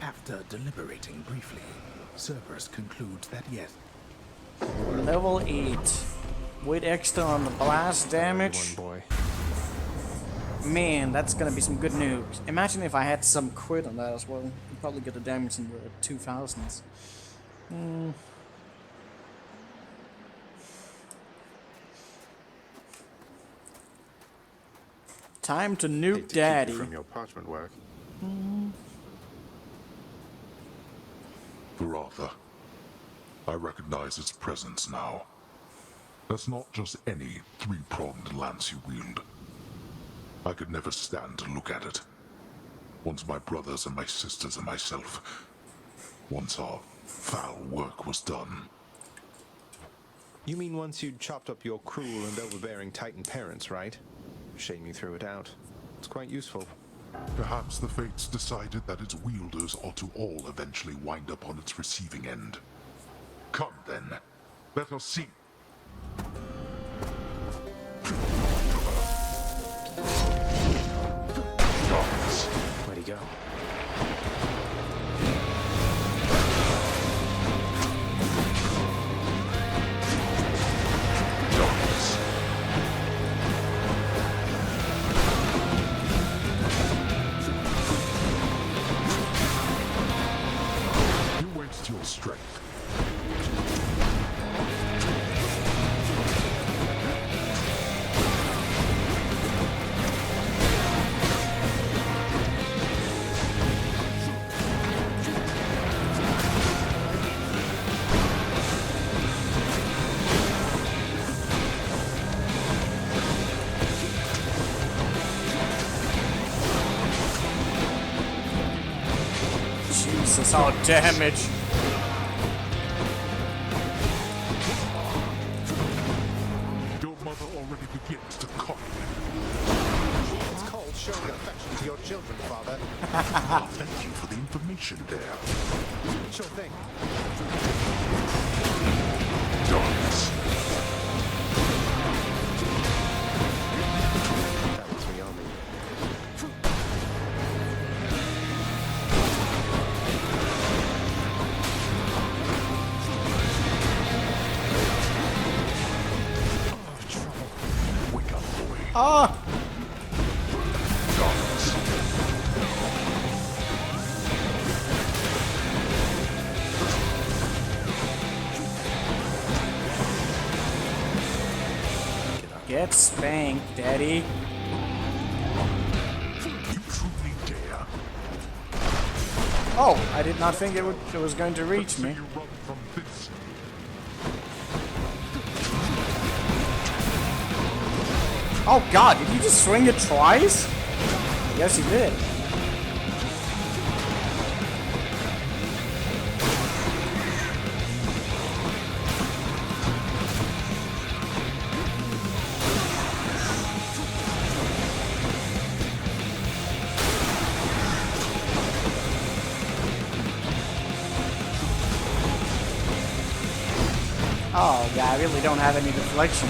K: After deliberating briefly, Cerberus concludes that yes.
A: Level 8. With extra on the blast damage.
R: One boy.
A: Man, that's gonna be some good news. Imagine if I had some crit on that as well. You'd probably get the damage in the 2000s. Time to nuke Daddy.
R: From your parchment work.
N: Varatha, I recognize its presence now. That's not just any three-pronged lance you wield. I could never stand to look at it. Once my brothers and my sisters and myself, once our foul work was done.
R: You mean once you'd chopped up your cruel and overbearing Titan parents, right? Shame you threw it out. It's quite useful.
N: Perhaps the fates decided that its wielders ought to all eventually wind up on its receiving end. Come then, let us see.
R: Where'd he go?
N: You waste your strength.
A: Jesus, how damage.
N: Your mother already begins to copy.
R: It's called showing affection to your children, Father.
N: Thank you for the information there.
R: Sure thing.
N: Darkness.
R: That was me on me.
N: Wake up, boy.
A: Ah!
N: Darkness.
A: Get spanked, Daddy.
N: You truly dare.
A: Oh, I did not think it was going to reach me.
N: You run from this.
A: Oh God, did you just swing it twice? Yes, he did. Oh, yeah, I really don't have any deflection.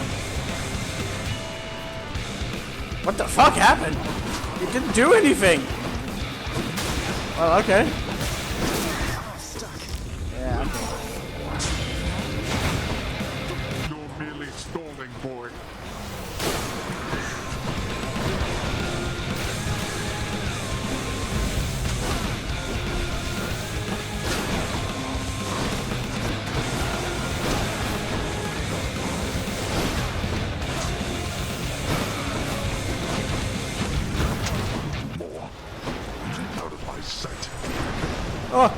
A: What the fuck happened? It didn't do anything. Oh, okay. Yeah, okay.
N: You're merely stalling, boy. More. Out of my sight.
A: Oh.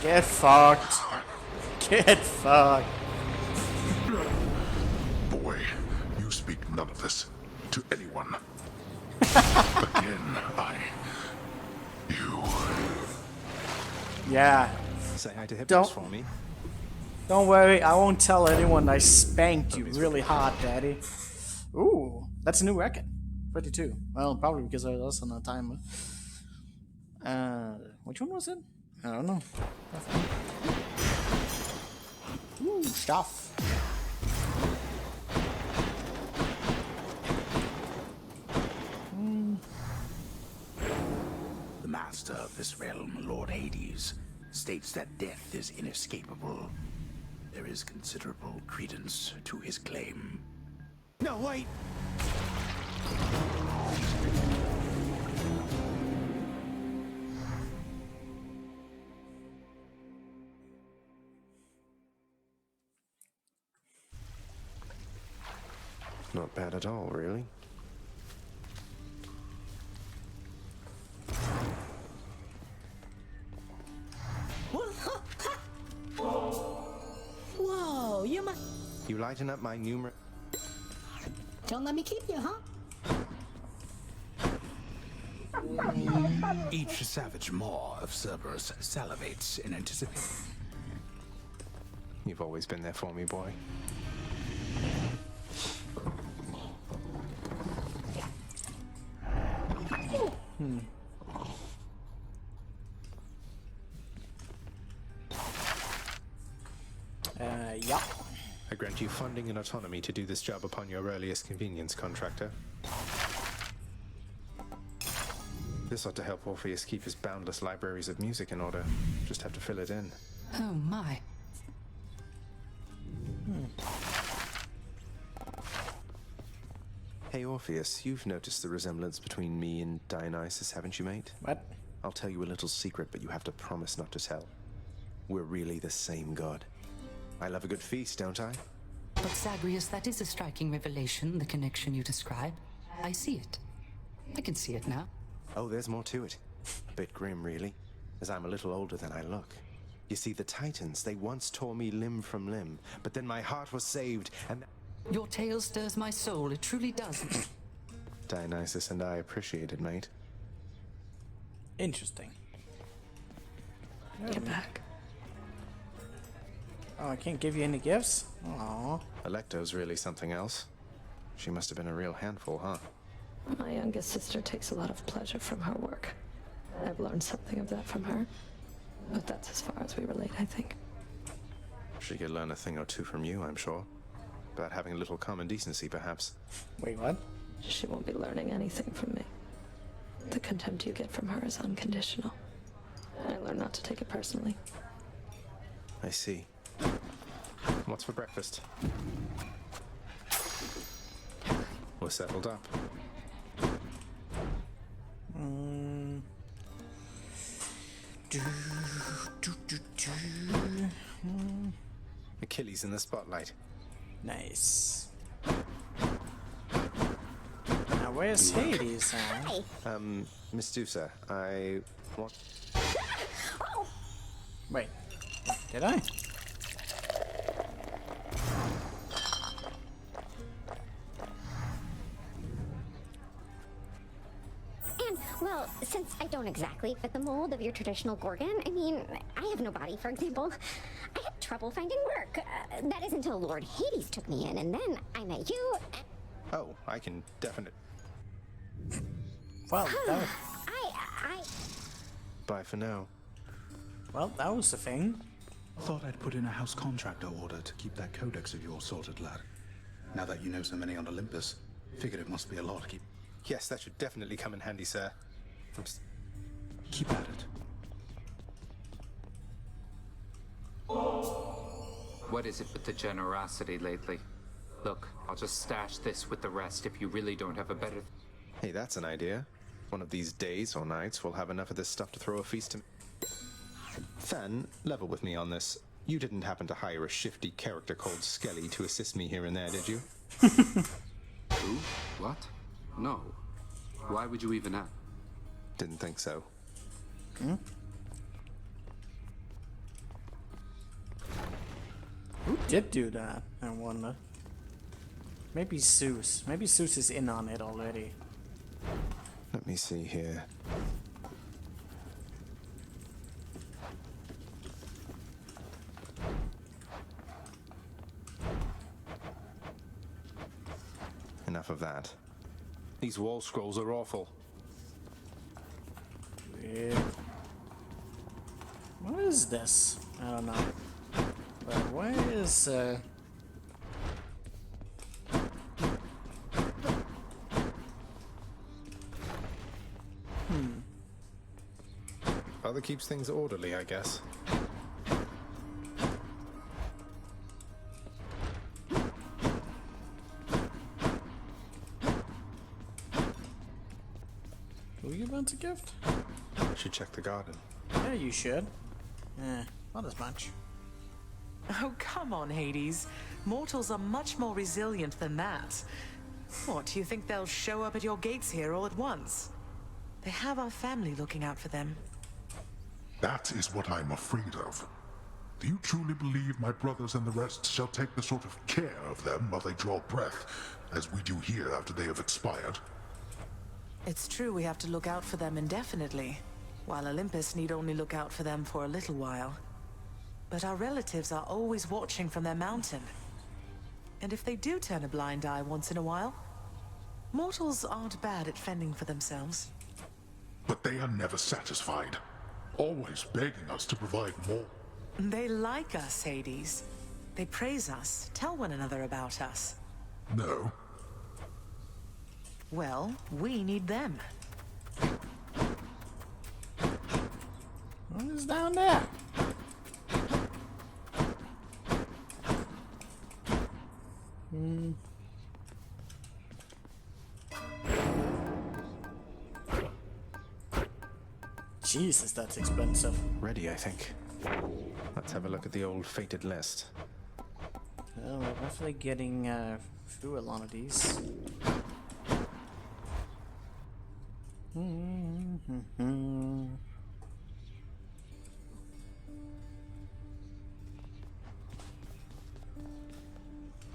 A: Get fucked. Get fucked.
N: Boy, you speak none of this to anyone. Again, you.
A: Yeah.
R: Say hi to Hippos for me.
A: Don't worry, I won't tell anyone I spanked you really hard, Daddy. Ooh, that's a new record. 32. Well, probably because I was on a timer. Which one was it? I don't know. Ooh, stuff.
K: The master of this realm, Lord Hades, states that death is inescapable. There is considerable credence to his claim.
O: No, wait!
R: Not bad at all, really.
L: Whoa, you must...
R: You lighten up my numerous...
L: Don't let me keep you, huh?
K: Each savage maw of Cerberus salivates in anticipation.
R: You've always been there for me, boy.
A: Yeah.
R: I grant you funding and autonomy to do this job upon your earliest convenience, contractor. This ought to help Orpheus keep his boundless libraries of music in order. Just have to fill it in.
S: Oh my.
R: Hey, Orpheus, you've noticed the resemblance between me and Dionysus, haven't you, mate?
A: What?
R: I'll tell you a little secret, but you have to promise not to tell. We're really the same god. I love a good feast, don't I?
S: But Zagreus, that is a striking revelation, the connection you describe. I see it. I can see it now.
R: Oh, there's more to it. A bit grim, really, as I'm a little older than I look. You see, the Titans, they once tore me limb from limb, but then my heart was saved, and...
S: Your tale stirs my soul, it truly does.
R: Dionysus and I appreciate it, mate.
A: Interesting.
S: Get back.
A: Oh, I can't give you any gifts? Aww.
R: Electo's really something else. She must have been a real handful, huh?
H: My youngest sister takes a lot of pleasure from her work. I've learned something of that from her. But that's as far as we relate, I think.
R: She could learn a thing or two from you, I'm sure. About having a little common decency, perhaps.
A: Wait, what?
H: She won't be learning anything from me. The contempt you get from her is unconditional. I learned not to take it personally.
R: I see. What's for breakfast? We're settled up. Achilles in the spotlight.
A: Nice. Now where's Hades?
R: Medusa, I want...
A: Wait, did I?
V: And, well, since I don't exactly fit the mold of your traditional Gorgon, I mean, I have no body, for example. I had trouble finding work. That is until Lord Hades took me in, and then I met you.
R: Oh, I can definitely...
A: Well, that...
R: Bye for now.
A: Well, that was the thing.
K: Thought I'd put in a house contractor order to keep that codex of yours sorted, lad. Now that you know so many on Olympus, figured it must be a lot to keep...
R: Yes, that should definitely come in handy, sir.
K: Keep at it.
C: What is it with the generosity lately? Look, I'll just stash this with the rest if you really don't have a better...
R: Hey, that's an idea. One of these days or nights, we'll have enough of this stuff to throw a feast to... Fan, level with me on this. You didn't happen to hire a shifty character called Skelly to assist me here and there, did you?
C: Who? What? No. Why would you even ask?
R: Didn't think so.
A: Hmm? Who did do that, I wonder? Maybe Zeus. Maybe Zeus is in on it already.
R: Let me see here. Enough of that. These wall scrolls are awful.
A: Weird. What is this? I don't know. But where is
B: Father keeps things orderly, I guess.
A: Who you about to gift?
R: Should check the garden.
A: Yeah, you should. Not as much.
M: Oh, come on, Hades. Mortals are much more resilient than that. What, do you think they'll show up at your gates here all at once? They have our family looking out for them.
N: That is what I'm afraid of. Do you truly believe my brothers and the rest shall take the sort of care of them while they draw breath, as we do here after they have expired?
M: It's true we have to look out for them indefinitely, while Olympus need only look out for them for a little while. But our relatives are always watching from their mountain. And if they do turn a blind eye once in a while, mortals aren't bad at fending for themselves.
N: But they are never satisfied, always begging us to provide more.
M: They like us, Hades. They praise us, tell one another about us.
N: No.
M: Well, we need them.
A: What is down there? Jesus, that's expensive.
R: Ready, I think. Let's have a look at the old fated list.
A: Well, we're definitely getting through a lot of these.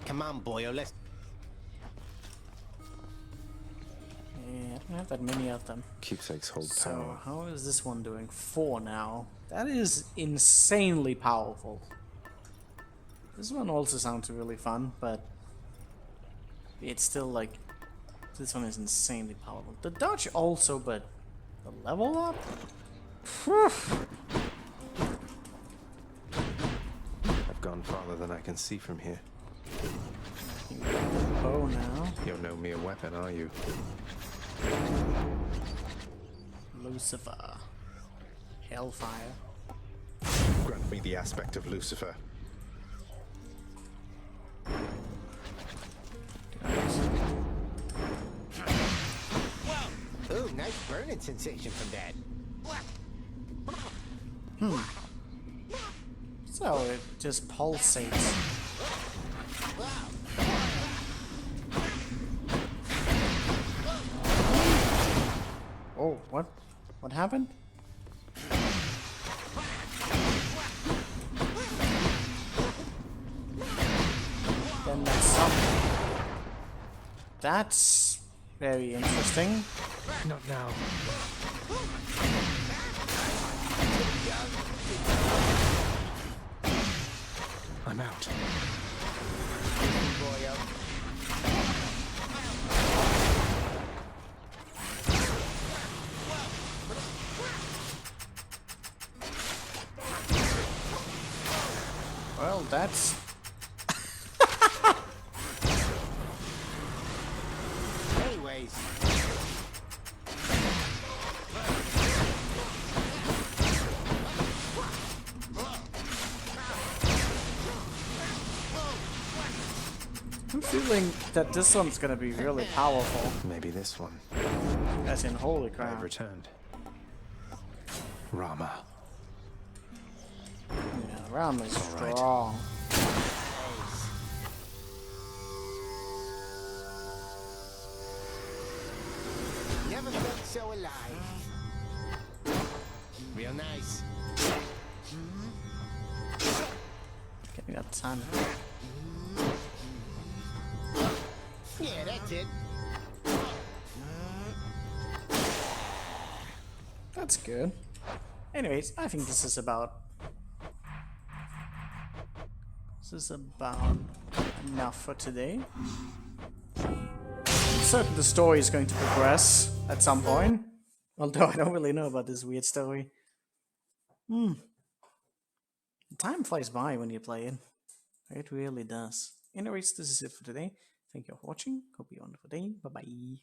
O: Come on, boyo, let's...
A: Yeah, I don't have that many of them.
R: Keepsakes hold
A: So,
R: power.
A: how is this one doing? 4 now. That is insanely powerful. This one also sounds really fun, but it's still like, this one is insanely powerful. The dodge also, but the level up?
R: I've gone farther than I can see from here.
A: Oh, now.
R: You're no mere weapon, are you?
A: Lucifer. Hellfire.
R: Grant me the aspect of Lucifer.
O: Ooh, nice burning sensation from that.
A: So it just pulsates. Oh, what? What happened? Then that's something. That's very interesting.
O: Not now.
R: I'm out.
A: Well, that's...
O: Anyways.
A: I'm feeling that this one's gonna be really powerful.
R: Maybe this one.
A: As in, holy crap.
R: I've returned. Rama.
A: Yeah, Ram is
R: all right.
A: strong.
O: Never felt so alive. Real nice.
A: Getting that ton.
O: Yeah, that's it.
A: That's good. Anyways, I think this is about enough for today. I'm certain the story is going to progress at some point. Although I don't really know about this weird story. Time flies by when you play it. It really does. Anyways, this is it for today. Thank you for watching. Hope you have a wonderful day. Bye bye.